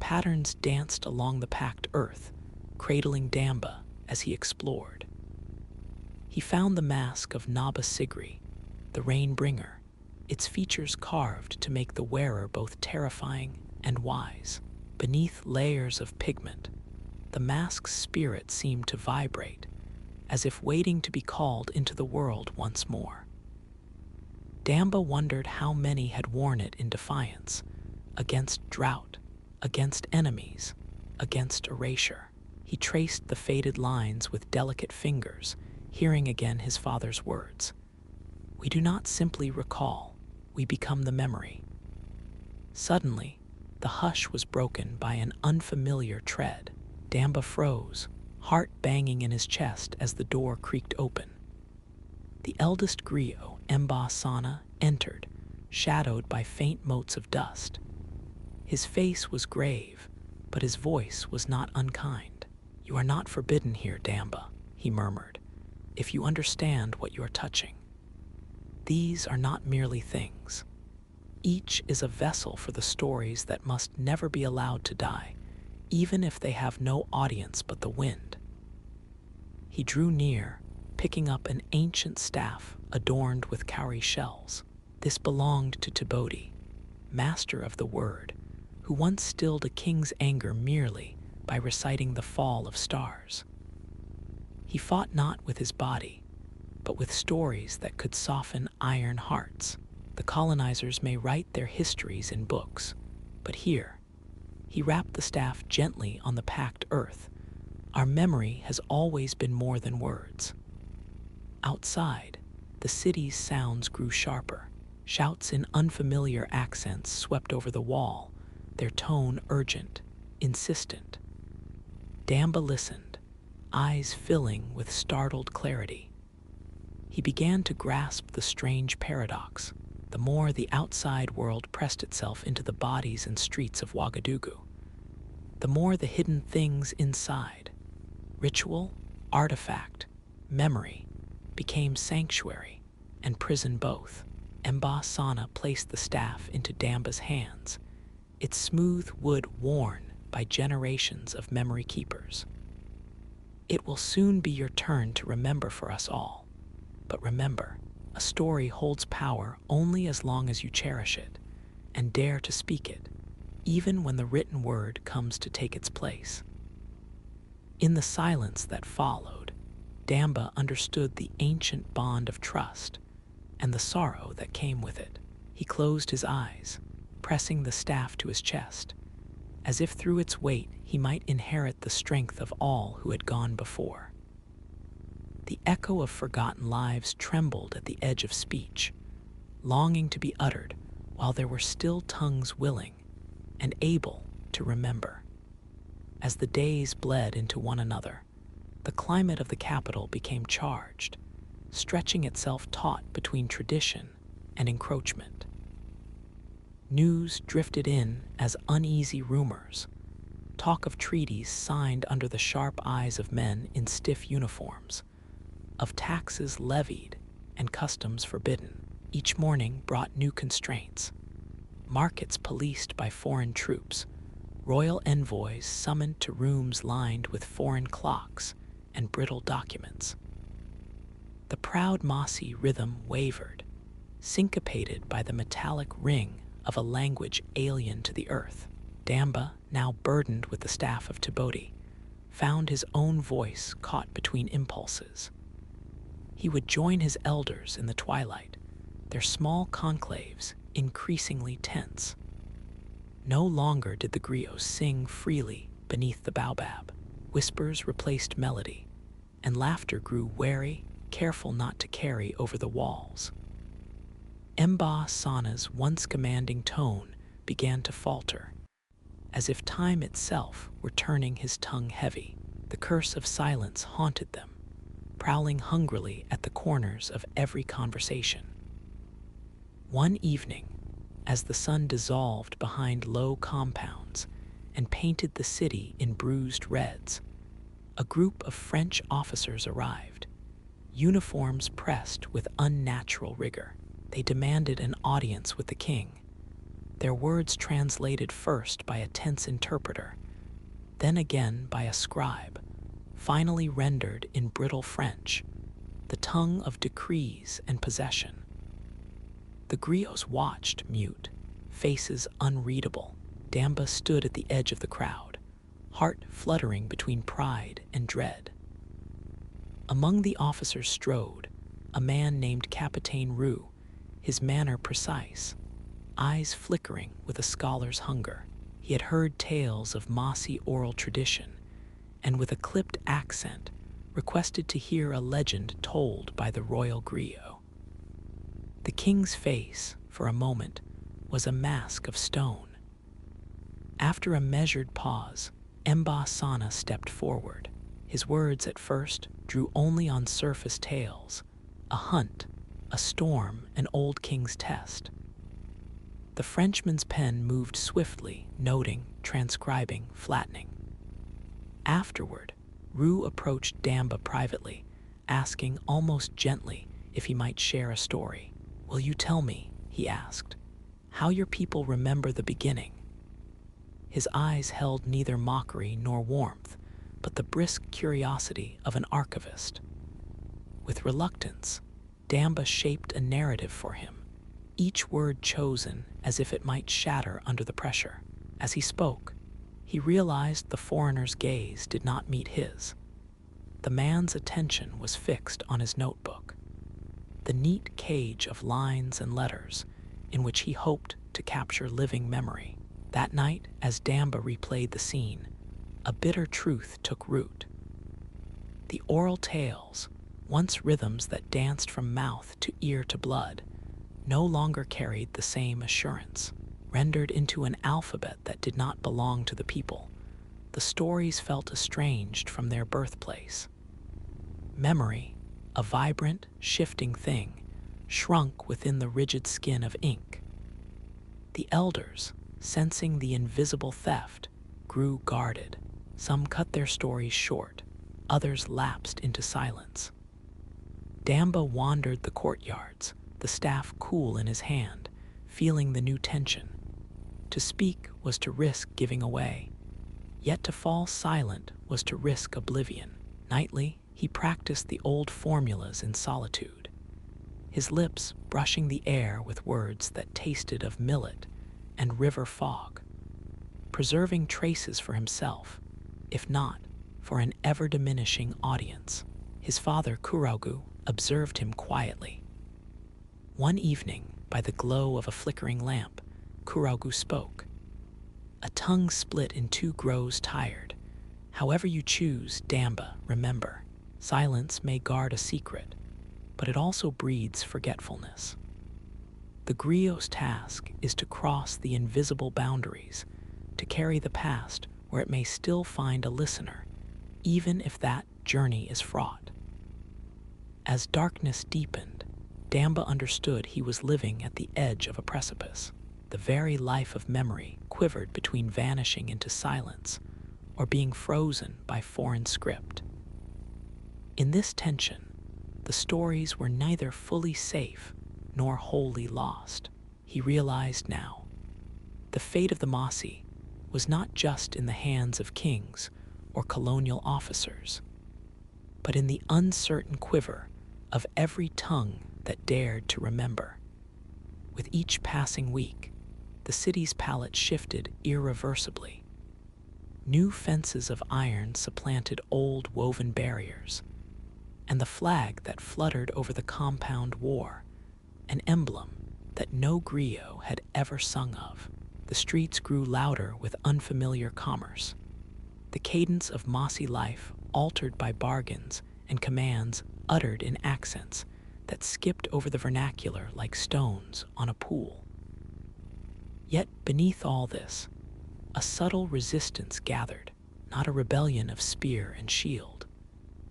patterns danced along the packed earth, cradling Damba as he explored. He found the mask of Naba Sigri, the rain-bringer, its features carved to make the wearer both terrifying and wise. Beneath layers of pigment, the mask's spirit seemed to vibrate, as if waiting to be called into the world once more. Damba wondered how many had worn it in defiance, against drought, against enemies, against erasure. He traced the faded lines with delicate fingers, hearing again his father's words. We do not simply recall, we become the memory. Suddenly, the hush was broken by an unfamiliar tread. Damba froze, heart banging in his chest as the door creaked open. The eldest griot, Sana, entered, shadowed by faint motes of dust. His face was grave, but his voice was not unkind. You are not forbidden here, Damba, he murmured, if you understand what you are touching. These are not merely things. Each is a vessel for the stories that must never be allowed to die, even if they have no audience but the wind. He drew near, picking up an ancient staff adorned with cowrie shells. This belonged to Tibodi, master of the word, who once stilled a king's anger merely by reciting the fall of stars. He fought not with his body, but with stories that could soften iron hearts. The colonizers may write their histories in books, but here, he rapped the staff gently on the packed earth. Our memory has always been more than words. Outside, the city's sounds grew sharper. Shouts in unfamiliar accents swept over the wall, their tone urgent, insistent. Damba listened, eyes filling with startled clarity. He began to grasp the strange paradox. The more the outside world pressed itself into the bodies and streets of Ouagadougou, the more the hidden things inside, ritual, artifact, memory, became sanctuary and prison both. Sana placed the staff into Damba's hands, its smooth wood worn by generations of memory keepers. It will soon be your turn to remember for us all. But remember, a story holds power only as long as you cherish it and dare to speak it, even when the written word comes to take its place. In the silence that followed, Damba understood the ancient bond of trust and the sorrow that came with it. He closed his eyes, pressing the staff to his chest, as if through its weight he might inherit the strength of all who had gone before. The echo of forgotten lives trembled at the edge of speech, longing to be uttered while there were still tongues willing and able to remember. As the days bled into one another, the climate of the capital became charged, stretching itself taut between tradition and encroachment. News drifted in as uneasy rumors, talk of treaties signed under the sharp eyes of men in stiff uniforms, of taxes levied and customs forbidden. Each morning brought new constraints, markets policed by foreign troops, royal envoys summoned to rooms lined with foreign clocks and brittle documents. The proud Mossi rhythm wavered, syncopated by the metallic ring of a language alien to the earth. Damba, now burdened with the staff of Tibodi, found his own voice caught between impulses. He would join his elders in the twilight, their small conclaves increasingly tense. No longer did the griots sing freely beneath the baobab. Whispers replaced melody, and laughter grew wary, careful not to carry over the walls. Sana's once commanding tone began to falter, as if time itself were turning his tongue heavy. The curse of silence haunted them, prowling hungrily at the corners of every conversation. One evening, as the sun dissolved behind low compounds and painted the city in bruised reds, a group of French officers arrived, uniforms pressed with unnatural rigor. They demanded an audience with the king, their words translated first by a tense interpreter, then again by a scribe, finally rendered in brittle French, the tongue of decrees and possession. The griots watched, mute, faces unreadable. Damba stood at the edge of the crowd, heart fluttering between pride and dread. Among the officers strode a man named Capitaine Roux, his manner precise, eyes flickering with a scholar's hunger. He had heard tales of Mossi oral tradition, and with a clipped accent requested to hear a legend told by the royal griot. The king's face, for a moment, was a mask of stone. After a measured pause, Sana stepped forward. His words at first drew only on surface tales, a hunt, a storm, an old king's test. The Frenchman's pen moved swiftly, noting, transcribing, flattening. Afterward, Roux approached Damba privately, asking almost gently if he might share a story. "Will you tell me," he asked, "how your people remember the beginning?" His eyes held neither mockery nor warmth, but the brisk curiosity of an archivist. With reluctance, Damba shaped a narrative for him, each word chosen as if it might shatter under the pressure. As he spoke, he realized the foreigner's gaze did not meet his. The man's attention was fixed on his notebook, the neat cage of lines and letters in which he hoped to capture living memory. That night, as Damba replayed the scene, a bitter truth took root. The oral tales, once rhythms that danced from mouth to ear to blood, no longer carried the same assurance. Rendered into an alphabet that did not belong to the people, the stories felt estranged from their birthplace. Memory, a vibrant, shifting thing, shrunk within the rigid skin of ink. The elders, sensing the invisible theft, grew guarded. Some cut their stories short, others lapsed into silence. Damba wandered the courtyards, the staff cool in his hand, feeling the new tension. To speak was to risk giving away, yet to fall silent was to risk oblivion. Nightly, he practiced the old formulas in solitude, his lips brushing the air with words that tasted of millet and river fog, preserving traces for himself, if not for an ever-diminishing audience. His father, Kuraugu, observed him quietly. One evening, by the glow of a flickering lamp, Kuraugu spoke. A tongue split in two grows tired. However you choose, Damba, remember, silence may guard a secret, but it also breeds forgetfulness. The griot's task is to cross the invisible boundaries, to carry the past where it may still find a listener, even if that journey is fraught. As darkness deepened, Damba understood he was living at the edge of a precipice. The very life of memory quivered between vanishing into silence or being frozen by foreign script. In this tension, the stories were neither fully safe nor wholly lost. He realized now, the fate of the Mossi was not just in the hands of kings or colonial officers, but in the uncertain quiver of every tongue that dared to remember. With each passing week, the city's palette shifted irreversibly. New fences of iron supplanted old woven barriers, and the flag that fluttered over the compound wore an emblem that no griot had ever sung of. The streets grew louder with unfamiliar commerce, the cadence of Mossi life altered by bargains and commands uttered in accents that skipped over the vernacular like stones on a pool. Yet beneath all this, a subtle resistance gathered, not a rebellion of spear and shield,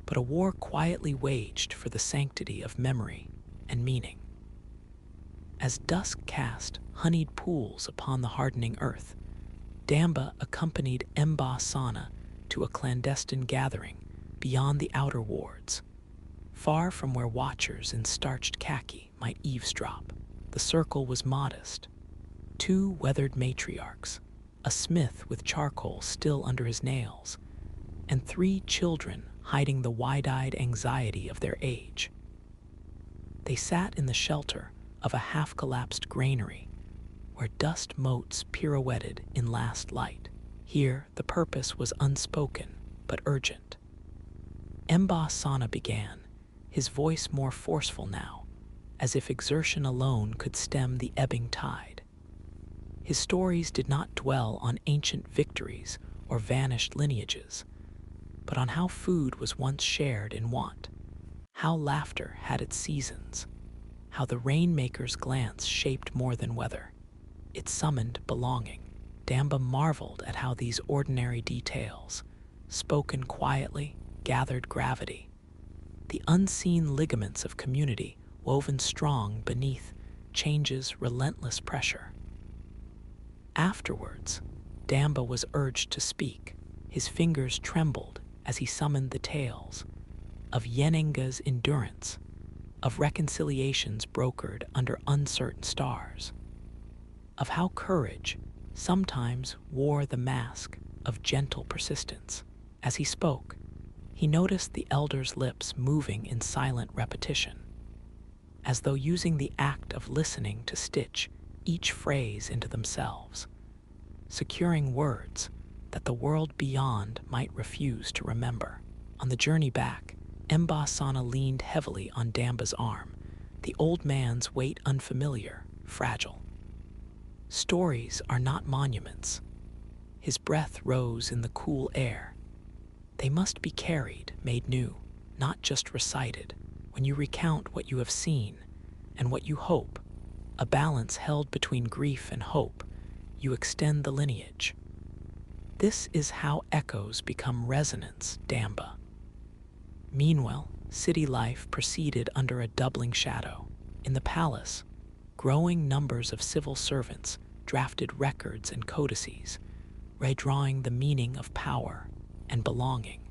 but a war quietly waged for the sanctity of memory and meaning. As dusk cast honeyed pools upon the hardening earth, Damba accompanied Sana to a clandestine gathering beyond the outer wards, far from where watchers in starched khaki might eavesdrop. The circle was modest. 2 weathered matriarchs, a smith with charcoal still under his nails, and 3 children hiding the wide-eyed anxiety of their age. They sat in the shelter of a half-collapsed granary where dust motes pirouetted in last light. Here, the purpose was unspoken but urgent. Sana began, his voice more forceful now, as if exertion alone could stem the ebbing tide. His stories did not dwell on ancient victories or vanished lineages, but on how food was once shared in want, how laughter had its seasons, how the rainmaker's glance shaped more than weather. It summoned belonging. Damba marveled at how these ordinary details, spoken quietly, gathered gravity. The unseen ligaments of community woven strong beneath change's relentless pressure. Afterwards, Damba was urged to speak. His fingers trembled as he summoned the tales of Yenenga's endurance, of reconciliations brokered under uncertain stars, of how courage sometimes wore the mask of gentle persistence. As he spoke, he noticed the elder's lips moving in silent repetition, as though using the act of listening to stitch each phrase into themselves, securing words that the world beyond might refuse to remember. On the journey back, Sana leaned heavily on Damba's arm, the old man's weight unfamiliar, fragile. Stories are not monuments. His breath rose in the cool air. They must be carried, made new, not just recited. When you recount what you have seen and what you hope, a balance held between grief and hope, you extend the lineage. This is how echoes become resonance, Damba. Meanwhile, city life proceeded under a doubling shadow. In the palace, growing numbers of civil servants drafted records and codices, redrawing the meaning of power and belonging.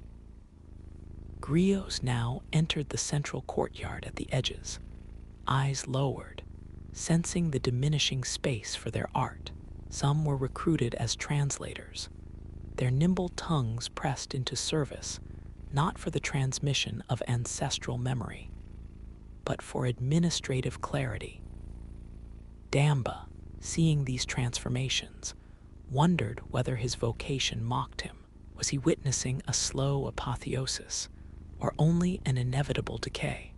Griots now entered the central courtyard at the edges, eyes lowered, sensing the diminishing space for their art. Some were recruited as translators, their nimble tongues pressed into service, not for the transmission of ancestral memory, but for administrative clarity. Damba, seeing these transformations, wondered whether his vocation mocked him. Was he witnessing a slow apotheosis, or only an inevitable decay?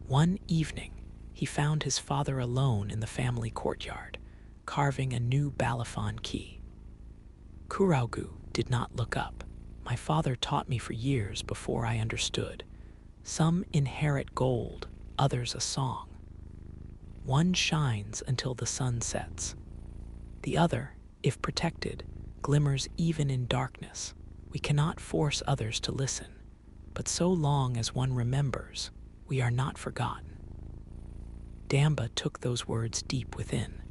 One evening, he found his father alone in the family courtyard, carving a new balafon key. Kuraugu did not look up. My father taught me for years before I understood. Some inherit gold, others a song. One shines until the sun sets. The other, if protected, glimmers even in darkness. We cannot force others to listen, but so long as one remembers, we are not forgotten. Damba took those words deep within.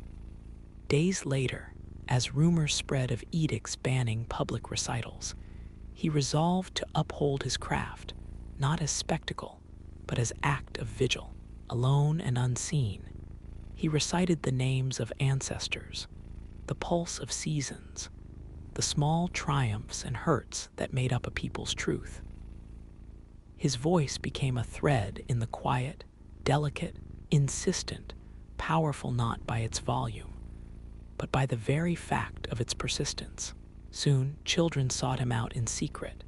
Days later, as rumors spread of edicts banning public recitals, he resolved to uphold his craft, not as spectacle, but as act of vigil. Alone and unseen, he recited the names of ancestors, the pulse of seasons, the small triumphs and hurts that made up a people's truth. His voice became a thread in the quiet, delicate, insistent, powerful not by its volume, but by the very fact of its persistence. Soon, children sought him out in secret,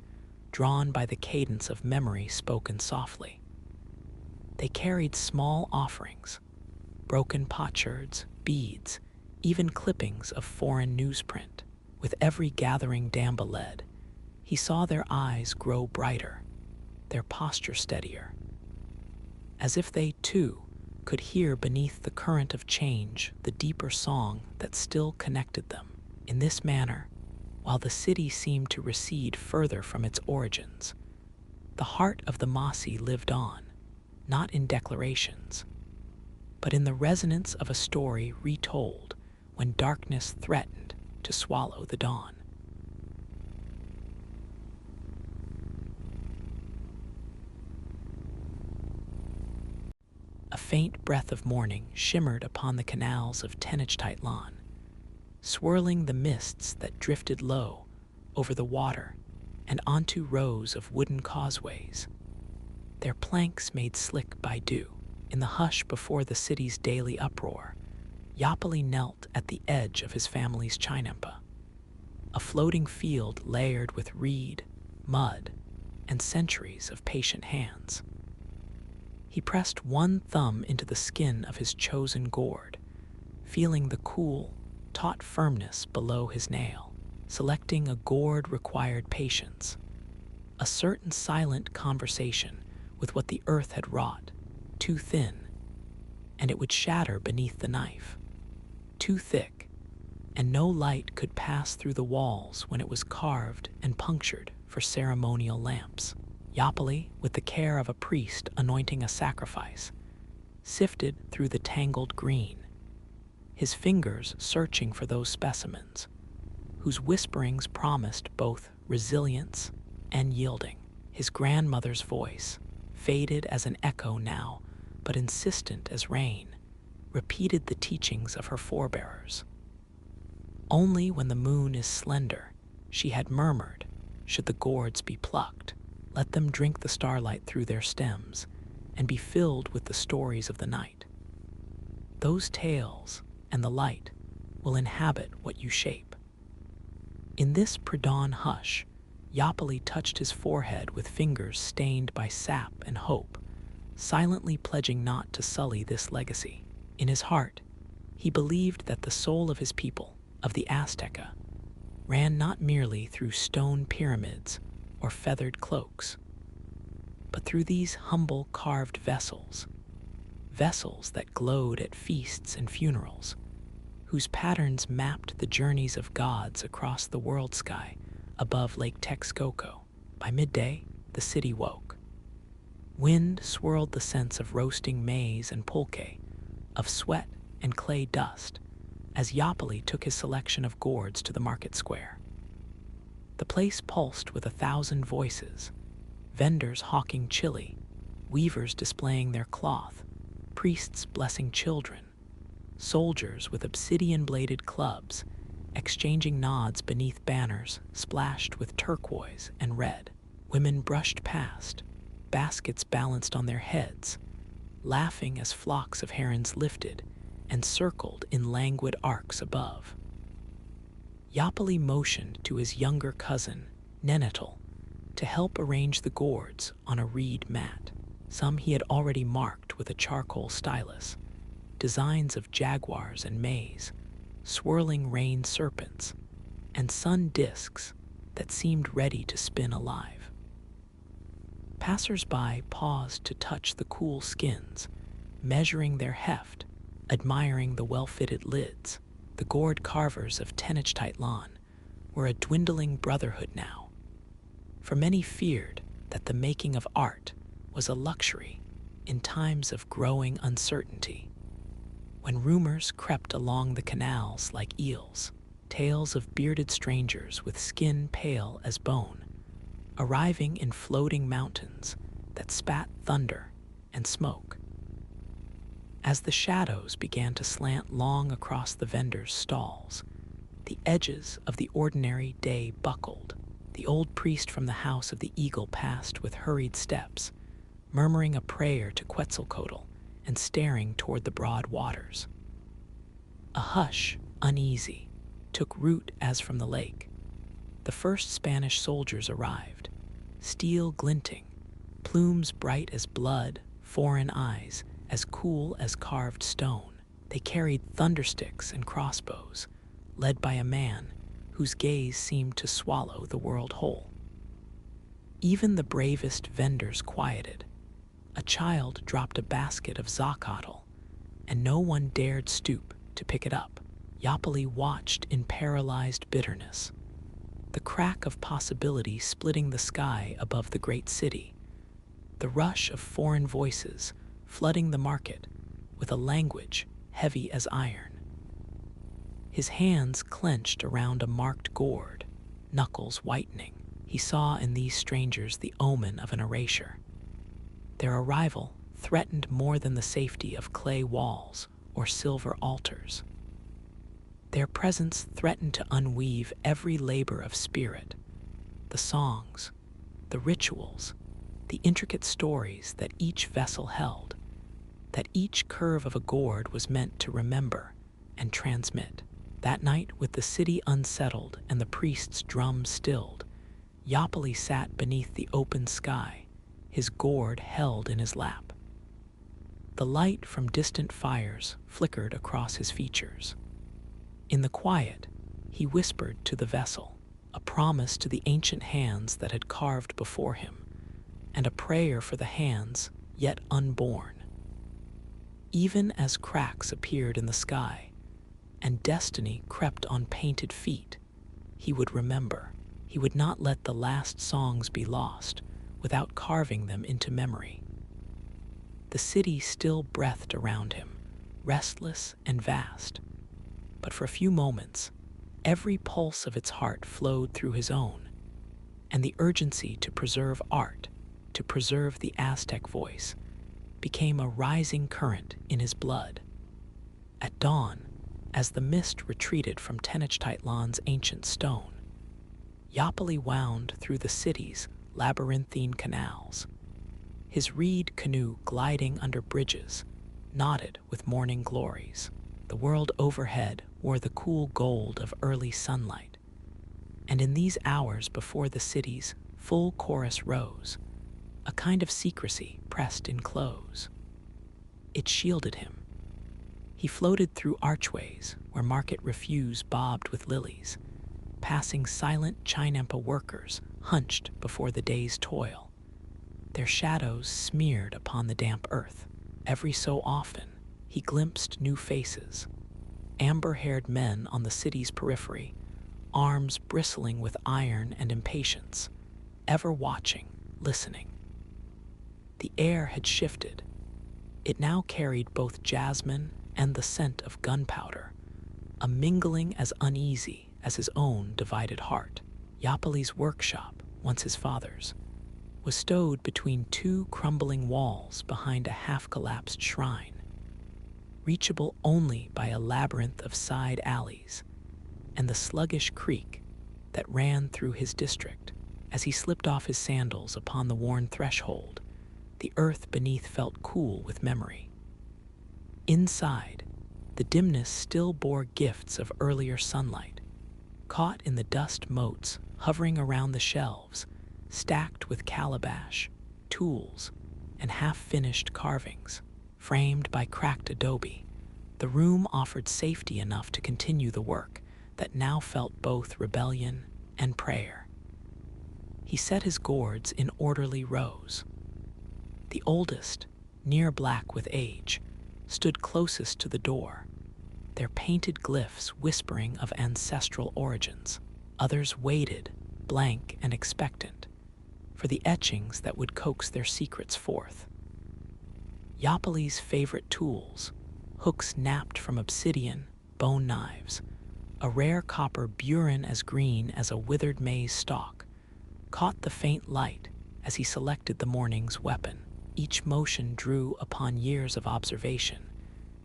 drawn by the cadence of memory spoken softly. They carried small offerings, broken potsherds, beads, even clippings of foreign newsprint. With every gathering Damba led, he saw their eyes grow brighter, their posture steadier, as if they, too, could hear beneath the current of change the deeper song that still connected them. In this manner, while the city seemed to recede further from its origins, the heart of the Mossi lived on, not in declarations, but in the resonance of a story retold when darkness threatened to swallow the dawn. A faint breath of morning shimmered upon the canals of Tenochtitlan, swirling the mists that drifted low over the water and onto rows of wooden causeways, their planks made slick by dew. In the hush before the city's daily uproar, Yapali knelt at the edge of his family's Chinampa, a floating field layered with reed, mud, and centuries of patient hands. He pressed one thumb into the skin of his chosen gourd, feeling the cool, taut firmness below his nail. Selecting a gourd required patience, a certain silent conversation with what the earth had wrought, too thin, and it would shatter beneath the knife. Too thick, and no light could pass through the walls when it was carved and punctured for ceremonial lamps. Yapali, with the care of a priest anointing a sacrifice, sifted through the tangled green, his fingers searching for those specimens, whose whisperings promised both resilience and yielding. His grandmother's voice, faded as an echo now, but insistent as rain, repeated the teachings of her forebearers. Only when the moon is slender, she had murmured, should the gourds be plucked. Let them drink the starlight through their stems and be filled with the stories of the night. Those tales and the light will inhabit what you shape. In this pre-dawn hush, Yapali touched his forehead with fingers stained by sap and hope, silently pledging not to sully this legacy. In his heart, he believed that the soul of his people, of the Aztec, ran not merely through stone pyramids or feathered cloaks, but through these humble carved vessels, vessels that glowed at feasts and funerals, whose patterns mapped the journeys of gods across the world sky above Lake Texcoco. By midday, the city woke. Wind swirled the scents of roasting maize and pulque, of sweat and clay dust, as Yapali took his selection of gourds to the market square. The place pulsed with 1,000 voices, vendors hawking chili, weavers displaying their cloth, priests blessing children, soldiers with obsidian-bladed clubs, exchanging nods beneath banners splashed with turquoise and red. Women brushed past, baskets balanced on their heads, laughing as flocks of herons lifted and circled in languid arcs above. Yapali motioned to his younger cousin, Nenetal, to help arrange the gourds on a reed mat. Some he had already marked with a charcoal stylus, designs of jaguars and maize, swirling rain serpents, and sun discs that seemed ready to spin alive. Passers-by paused to touch the cool skins, measuring their heft, admiring the well-fitted lids. The Gourd carvers of Untitled were a dwindling brotherhood now, for many feared that the making of art was a luxury in times of growing uncertainty. When rumors crept along the canals like eels, tales of bearded strangers with skin pale as bone, arriving in floating mountains that spat thunder and smoke. As the shadows began to slant long across the vendors' stalls, the edges of the ordinary day buckled. The old priest from the house of the eagle passed with hurried steps, murmuring a prayer to Quetzalcoatl and staring toward the broad waters. A hush, uneasy, took root as from the lake. The first Spanish soldiers arrived, steel glinting, plumes bright as blood, foreign eyes as cool as carved stone. They carried thundersticks and crossbows, led by a man whose gaze seemed to swallow the world whole. Even the bravest vendors quieted. A child dropped a basket of zacatl, and no one dared stoop to pick it up. Yapali watched in paralyzed bitterness, the crack of possibility splitting the sky above the great city, the rush of foreign voices flooding the market with a language heavy as iron. His hands clenched around a marked gourd, knuckles whitening. He saw in these strangers the omen of an erasure. Their arrival threatened more than the safety of clay walls or silver altars. Their presence threatened to unweave every labor of spirit, the songs, the rituals, the intricate stories that each vessel held, that each curve of a gourd was meant to remember and transmit. That night, with the city unsettled and the priest's drum stilled, Yapali sat beneath the open sky, his gourd held in his lap. The light from distant fires flickered across his features. In the quiet, he whispered to the vessel, a promise to the ancient hands that had carved before him, and a prayer for the hands yet unborn. Even as cracks appeared in the sky, and destiny crept on painted feet, he would remember. He would not let the last songs be lost without carving them into memory. The city still breathed around him, restless and vast, but for a few moments, every pulse of its heart flowed through his own, and the urgency to preserve art, to preserve the Aztec voice, became a rising current in his blood. At dawn, as the mist retreated from Tenochtitlan's ancient stone, Yapali wound through the city's labyrinthine canals, his reed canoe gliding under bridges, knotted with morning glories. The world overhead wore the cool gold of early sunlight, and in these hours before the city's full chorus rose, a kind of secrecy pressed in close. It shielded him. He floated through archways where market refuse bobbed with lilies, passing silent Chinampa workers hunched before the day's toil, their shadows smeared upon the damp earth. Every so often, he glimpsed new faces, amber-haired men on the city's periphery, arms bristling with iron and impatience, ever watching, listening. The air had shifted. It now carried both jasmine and the scent of gunpowder, a mingling as uneasy as his own divided heart. Yapali's workshop, once his father's, was stowed between two crumbling walls behind a half-collapsed shrine, reachable only by a labyrinth of side alleys and the sluggish creek that ran through his district. As he slipped off his sandals upon the worn threshold, the earth beneath felt cool with memory. Inside, the dimness still bore gifts of earlier sunlight, caught in the dust motes hovering around the shelves, stacked with calabash, tools, and half-finished carvings. Framed by cracked adobe, the room offered safety enough to continue the work that now felt both rebellion and prayer. He set his gourds in orderly rows. The oldest, near black with age, stood closest to the door, their painted glyphs whispering of ancestral origins. Others waited, blank and expectant, for the etchings that would coax their secrets forth. Yapali's favorite tools, hooks napped from obsidian, bone knives, a rare copper burin as green as a withered maize stalk, caught the faint light as he selected the morning's weapon. Each motion drew upon years of observation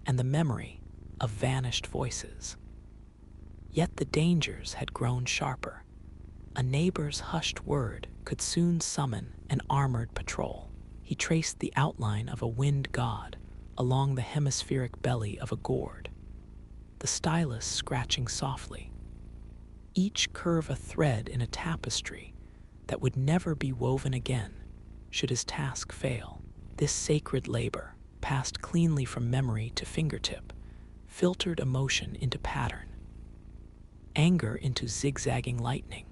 and the memory of vanished voices. Yet the dangers had grown sharper. A neighbor's hushed word could soon summon an armored patrol. He traced the outline of a wind god along the hemispheric belly of a gourd, the stylus scratching softly, each curve a thread in a tapestry that would never be woven again should his task fail. This sacred labor, passed cleanly from memory to fingertip, filtered emotion into pattern, anger into zigzagging lightning,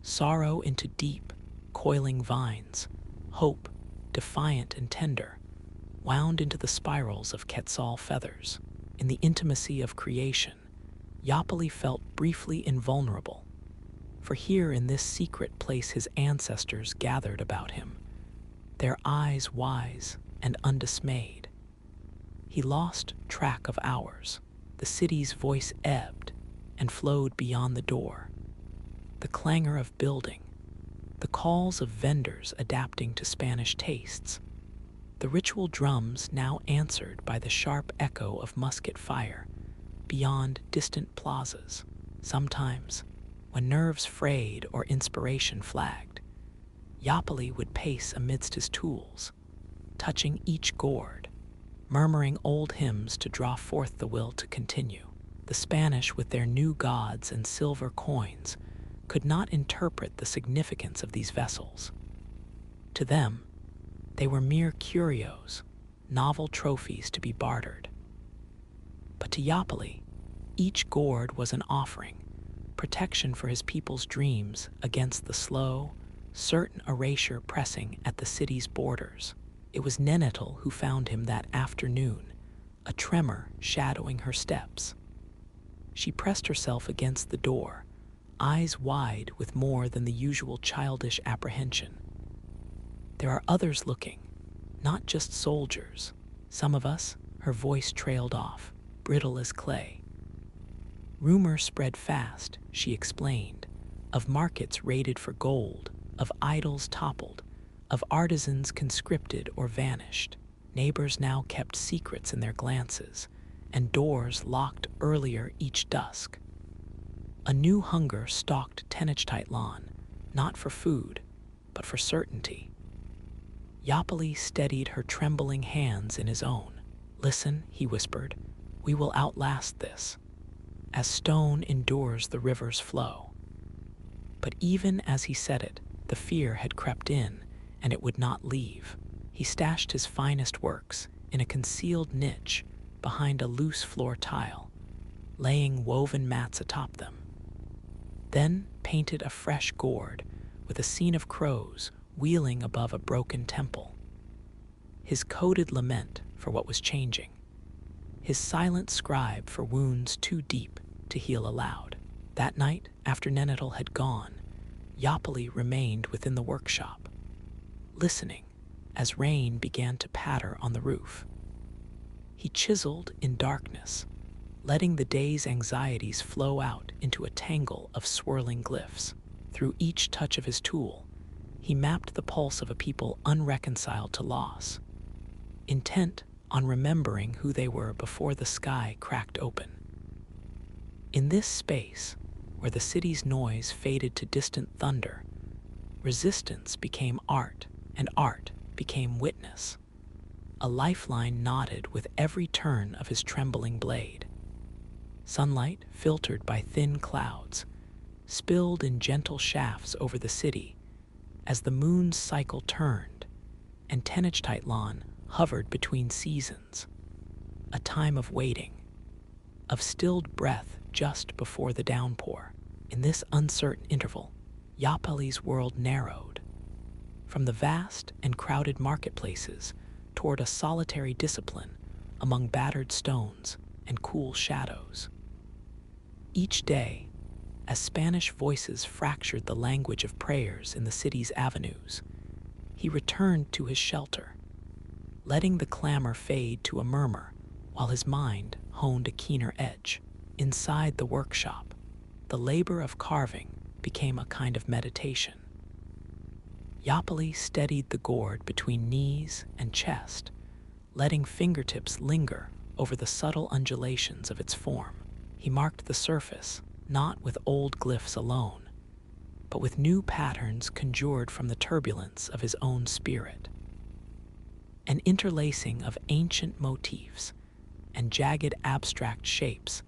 sorrow into deep, coiling vines, hope, defiant and tender, wound into the spirals of quetzal feathers. In the intimacy of creation, Yapali felt briefly invulnerable, for here in this secret place his ancestors gathered about him, their eyes wise and undismayed. He lost track of hours. The city's voice ebbed and flowed beyond the door. The clangor of building, the calls of vendors adapting to Spanish tastes, the ritual drums now answered by the sharp echo of musket fire beyond distant plazas. Sometimes, when nerves frayed or inspiration flagged, Yapali would pace amidst his tools, touching each gourd, murmuring old hymns to draw forth the will to continue. The Spanish, with their new gods and silver coins, could not interpret the significance of these vessels. To them, they were mere curios, novel trophies to be bartered. But to Yapali, each gourd was an offering, protection for his people's dreams against the slow, certain erasure pressing at the city's borders. It was Nenetal who found him that afternoon, a tremor shadowing her steps. She pressed herself against the door, eyes wide with more than the usual childish apprehension. There are others looking, not just soldiers. Some of us, her voice trailed off, brittle as clay. Rumor spread fast, she explained, of markets raided for gold, of idols toppled, of artisans conscripted or vanished. Neighbors now kept secrets in their glances, and doors locked earlier each dusk. A new hunger stalked Tenochtitlan, not for food, but for certainty. Yapali steadied her trembling hands in his own. "Listen," he whispered, "we will outlast this, as stone endures the river's flow." But even as he said it, the fear had crept in, and it would not leave. He stashed his finest works in a concealed niche behind a loose floor tile, laying woven mats atop them. Then painted a fresh gourd with a scene of crows wheeling above a broken temple. His coded lament for what was changing, his silent scribe for wounds too deep to heal aloud. That night, after Nenetal had gone, Yapali remained within the workshop, listening as rain began to patter on the roof. He chiseled in darkness, letting the day's anxieties flow out into a tangle of swirling glyphs. Through each touch of his tool, he mapped the pulse of a people unreconciled to loss, intent on remembering who they were before the sky cracked open. In this space, where the city's noise faded to distant thunder, resistance became art, and art became witness. A lifeline nodded with every turn of his trembling blade. Sunlight, filtered by thin clouds, spilled in gentle shafts over the city as the moon's cycle turned, and Tenochtitlan hovered between seasons, a time of waiting, of stilled breath just before the downpour. In this uncertain interval, Yapali's world narrowed, from the vast and crowded marketplaces toward a solitary discipline among battered stones and cool shadows. Each day, as Spanish voices fractured the language of prayers in the city's avenues, he returned to his shelter, letting the clamor fade to a murmur while his mind honed a keener edge. Inside the workshop, the labor of carving became a kind of meditation. Yapali steadied the gourd between knees and chest, letting fingertips linger over the subtle undulations of its form. He marked the surface, not with old glyphs alone, but with new patterns conjured from the turbulence of his own spirit. An interlacing of ancient motifs and jagged abstract shapes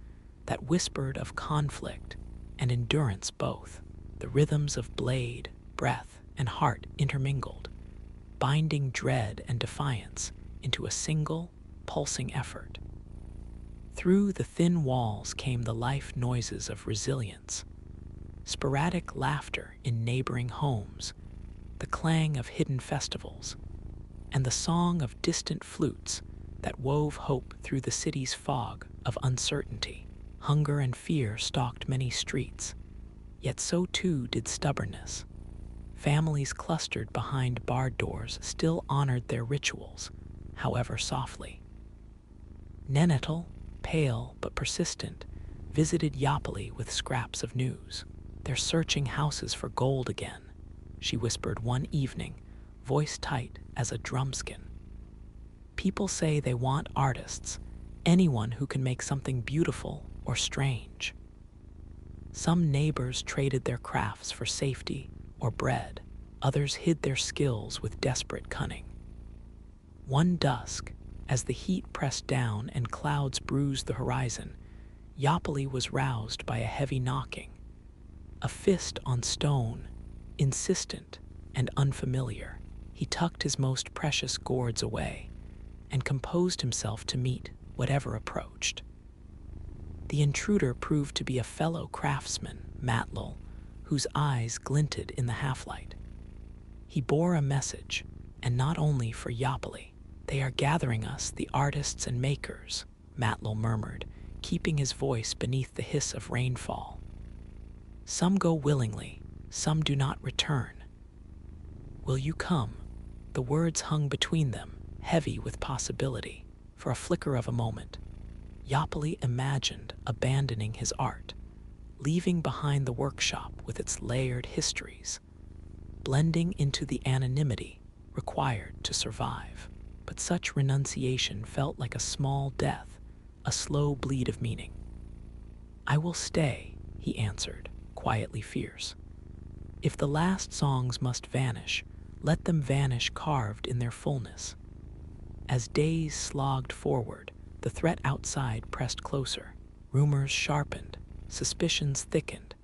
that whispered of conflict and endurance both. The rhythms of blade, breath, and heart intermingled, binding dread and defiance into a single, pulsing effort. Through the thin walls came the life noises of resilience, sporadic laughter in neighboring homes, the clang of hidden festivals, and the song of distant flutes that wove hope through the city's fog of uncertainty. Hunger and fear stalked many streets, yet so too did stubbornness. Families clustered behind barred doors still honored their rituals, however softly. Nenetal, pale but persistent, visited Yapali with scraps of news. "They're searching houses for gold again," she whispered one evening, voice tight as a drumskin. "People say they want artists, anyone who can make something beautiful or strange." Some neighbors traded their crafts for safety or bread. Others hid their skills with desperate cunning. One dusk, as the heat pressed down and clouds bruised the horizon, Yapali was roused by a heavy knocking. A fist on stone, insistent and unfamiliar. He tucked his most precious gourds away and composed himself to meet whatever approached. The intruder proved to be a fellow craftsman, Matlul, whose eyes glinted in the half-light. He bore a message, and not only for Yapali. "They are gathering us, the artists and makers," Matlul murmured, keeping his voice beneath the hiss of rainfall. "Some go willingly, some do not return. Will you come?" The words hung between them, heavy with possibility. For a flicker of a moment, Yapali imagined abandoning his art, leaving behind the workshop with its layered histories, blending into the anonymity required to survive. But such renunciation felt like a small death, a slow bleed of meaning. "I will stay," he answered, quietly fierce. "If the last songs must vanish, let them vanish carved in their fullness." As days slogged forward, the threat outside pressed closer. Rumors sharpened, suspicions thickened,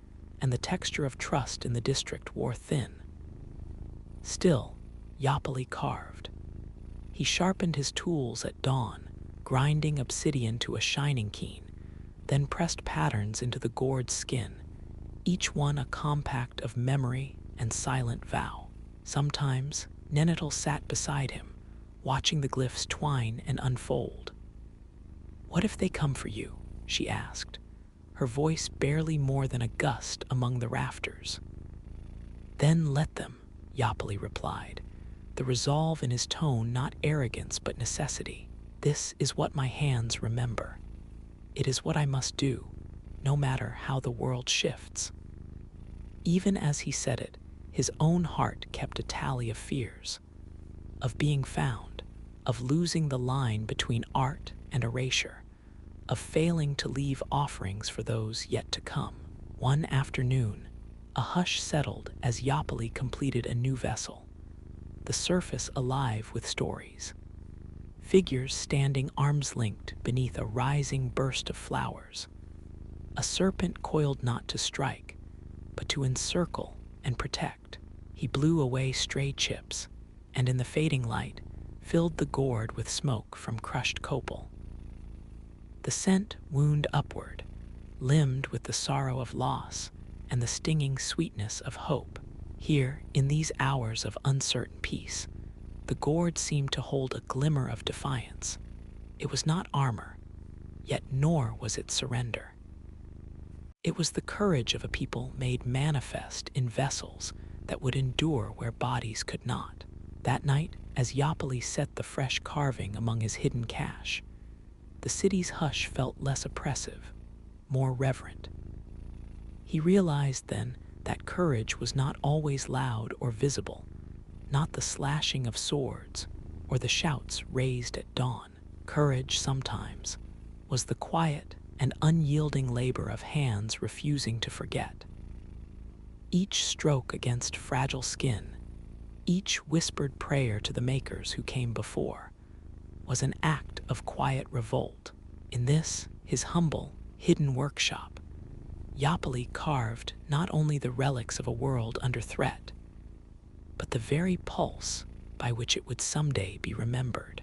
and the texture of trust in the district wore thin. Still, Yapali carved. He sharpened his tools at dawn, grinding obsidian to a shining keen, then pressed patterns into the gourd skin, each one a compact of memory and silent vow. Sometimes, Nenetal sat beside him, watching the glyphs twine and unfold. "What if they come for you?" she asked, her voice barely more than a gust among the rafters. "Then let them," Yapali replied, the resolve in his tone not arrogance but necessity. "This is what my hands remember." It is what I must do, no matter how the world shifts." Even as he said it, his own heart kept a tally of fears, of being found, of losing the line between art and erasure, of failing to leave offerings for those yet to come. One afternoon, a hush settled as Yapali completed a new vessel, the surface alive with stories. Figures standing arms-linked beneath a rising burst of flowers. A serpent coiled not to strike, but to encircle and protect. He blew away stray chips, and in the fading light, filled the gourd with smoke from crushed copal. The scent wound upward, limned with the sorrow of loss and the stinging sweetness of hope. Here, in these hours of uncertain peace, the gourd seemed to hold a glimmer of defiance. It was not armor, yet nor was it surrender. It was the courage of a people made manifest in vessels that would endure where bodies could not. That night, as Yapali set the fresh carving among his hidden cache, the city's hush felt less oppressive, more reverent. He realized then that courage was not always loud or visible, not the slashing of swords or the shouts raised at dawn. Courage sometimes was the quiet and unyielding labor of hands refusing to forget. Each stroke against fragile skin, each whispered prayer to the makers who came before, was an act of quiet revolt. In this, his humble, hidden workshop, Yapali carved not only the relics of a world under threat, but the very pulse by which it would someday be remembered.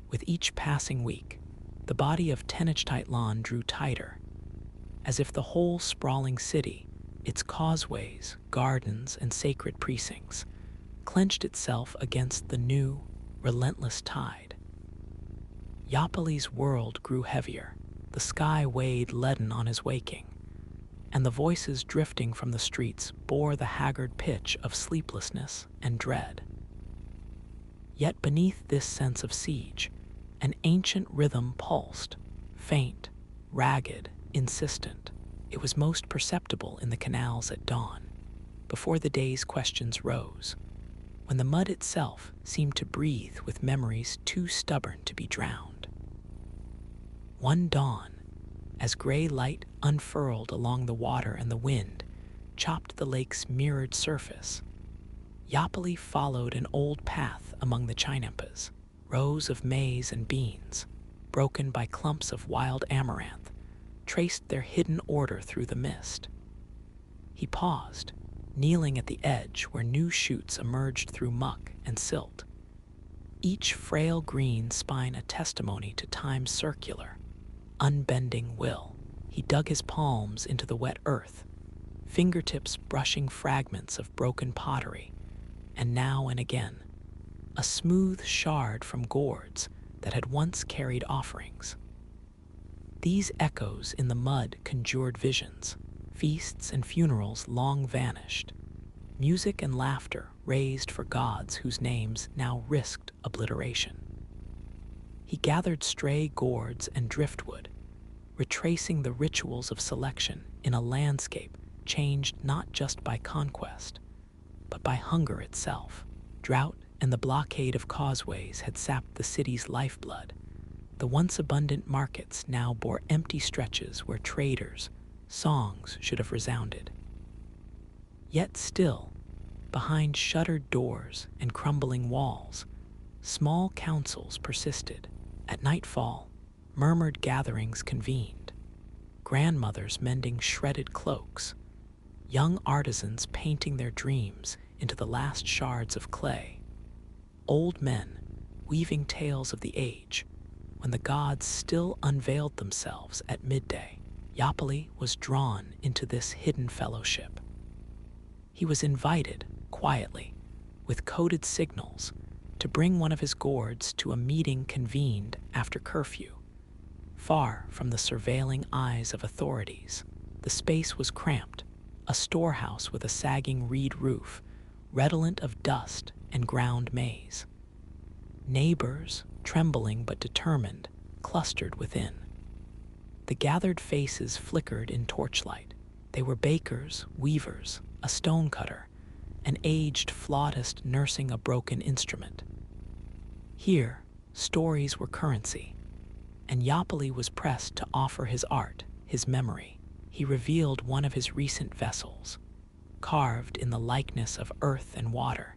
With each passing week, the body of Tenochtitlan drew tighter, as if the whole sprawling city, its causeways, gardens, and sacred precincts, clenched itself against the new, relentless tide. Yapali's world grew heavier, the sky weighed leaden on his waking, and the voices drifting from the streets bore the haggard pitch of sleeplessness and dread. Yet beneath this sense of siege, an ancient rhythm pulsed, faint, ragged, insistent. It was most perceptible in the canals at dawn, before the day's questions rose, when the mud itself seemed to breathe with memories too stubborn to be drowned. One dawn, as gray light unfurled along the water and the wind chopped the lake's mirrored surface, Yapali followed an old path among the chinampas, rows of maize and beans, broken by clumps of wild amaranth, traced their hidden order through the mist. He paused, kneeling at the edge where new shoots emerged through muck and silt, each frail green spine a testimony to time's circular, unbending will. He dug his palms into the wet earth, fingertips brushing fragments of broken pottery, and now and again, a smooth shard from gourds that had once carried offerings. These echoes in the mud conjured visions, feasts and funerals long vanished, music and laughter raised for gods whose names now risked obliteration. He gathered stray gourds and driftwood, retracing the rituals of selection in a landscape changed not just by conquest, but by hunger itself. Drought and the blockade of causeways had sapped the city's lifeblood. The once abundant markets now bore empty stretches where traders' songs should have resounded. Yet still, behind shuttered doors and crumbling walls, small councils persisted. At nightfall, murmured gatherings convened, grandmothers mending shredded cloaks, young artisans painting their dreams into the last shards of clay, old men weaving tales of the age when the gods still unveiled themselves at midday. Yapali was drawn into this hidden fellowship. He was invited, quietly, with coded signals, to bring one of his gourds to a meeting convened after curfew. Far from the surveilling eyes of authorities, the space was cramped, a storehouse with a sagging reed roof, redolent of dust and ground maize. Neighbors, trembling but determined, clustered within. The gathered faces flickered in torchlight. They were bakers, weavers, a stonecutter, an aged flautist nursing a broken instrument. Here, stories were currency, and Iapoli was pressed to offer his art, his memory. He revealed one of his recent vessels, carved in the likeness of earth and water,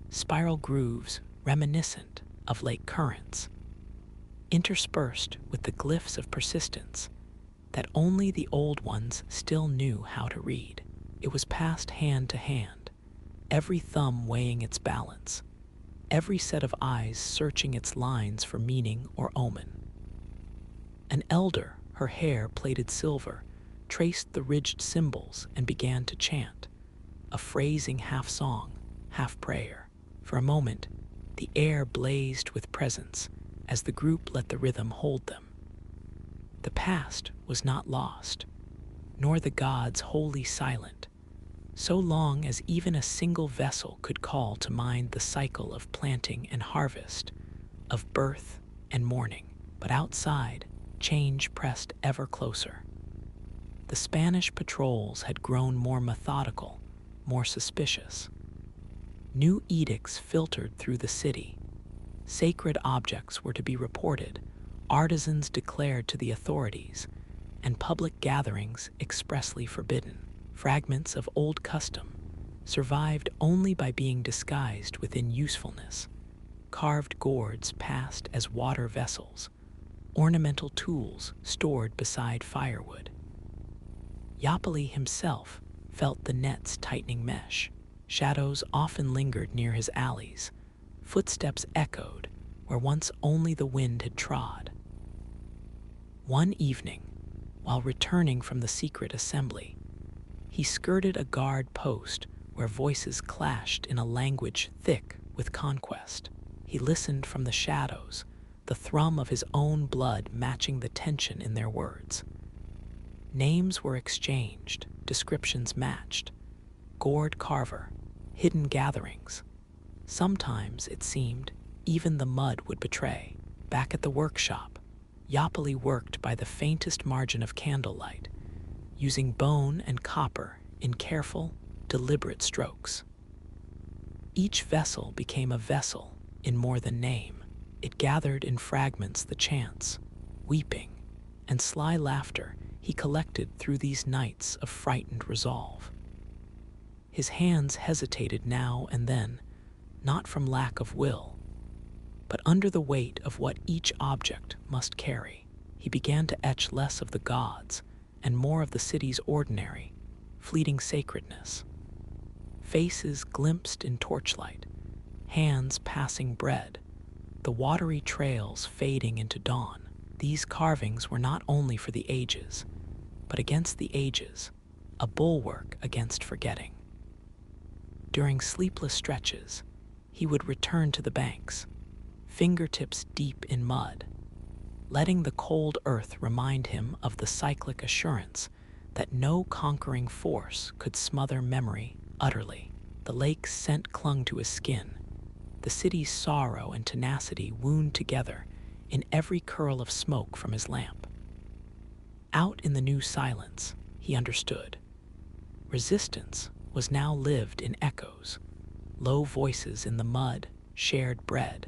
spiral grooves reminiscent of lake currents, interspersed with the glyphs of persistence that only the old ones still knew how to read. It was passed hand to hand, every thumb weighing its balance, every set of eyes searching its lines for meaning or omen. An elder, her hair plaited silver, traced the ridged symbols and began to chant, a phrasing half song, half prayer. For a moment, the air blazed with presence as the group let the rhythm hold them. The past was not lost, nor the gods wholly silent, so long as even a single vessel could call to mind the cycle of planting and harvest, of birth and mourning. But outside, change pressed ever closer. The Spanish patrols had grown more methodical, more suspicious. New edicts filtered through the city. Sacred objects were to be reported, artisans declared to the authorities, and public gatherings expressly forbidden. Fragments of old custom survived only by being disguised within usefulness. Carved gourds passed as water vessels, ornamental tools stored beside firewood. Iapoli himself felt the net's tightening mesh. Shadows often lingered near his alleys. Footsteps echoed where once only the wind had trod. One evening, while returning from the secret assembly, he skirted a guard post where voices clashed in a language thick with conquest. He listened from the shadows, the thrum of his own blood matching the tension in their words. Names were exchanged, descriptions matched. Gourd, Carver, hidden gatherings. Sometimes, it seemed, even the mud would betray. Back at the workshop, Iapoli worked by the faintest margin of candlelight, using bone and copper in careful, deliberate strokes. Each vessel became a vessel in more than name. It gathered in fragments the chants, weeping, and sly laughter he collected through these nights of frightened resolve. His hands hesitated now and then, not from lack of will, but under the weight of what each object must carry. He began to etch less of the gods and more of the city's ordinary, fleeting sacredness. Faces glimpsed in torchlight, hands passing bread, the watery trails fading into dawn. These carvings were not only for the ages, but against the ages, a bulwark against forgetting. During sleepless stretches, he would return to the banks, fingertips deep in mud, letting the cold earth remind him of the cyclic assurance that no conquering force could smother memory utterly. The lake's scent clung to his skin, the city's sorrow and tenacity wound together in every curl of smoke from his lamp. Out in the new silence, he understood. Resistance was now lived in echoes, low voices in the mud, shared bread,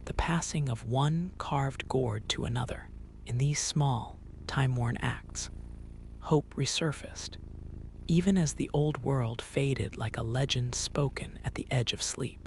the passing of one carved gourd to another. In these small, time-worn acts, hope resurfaced, even as the old world faded like a legend spoken at the edge of sleep.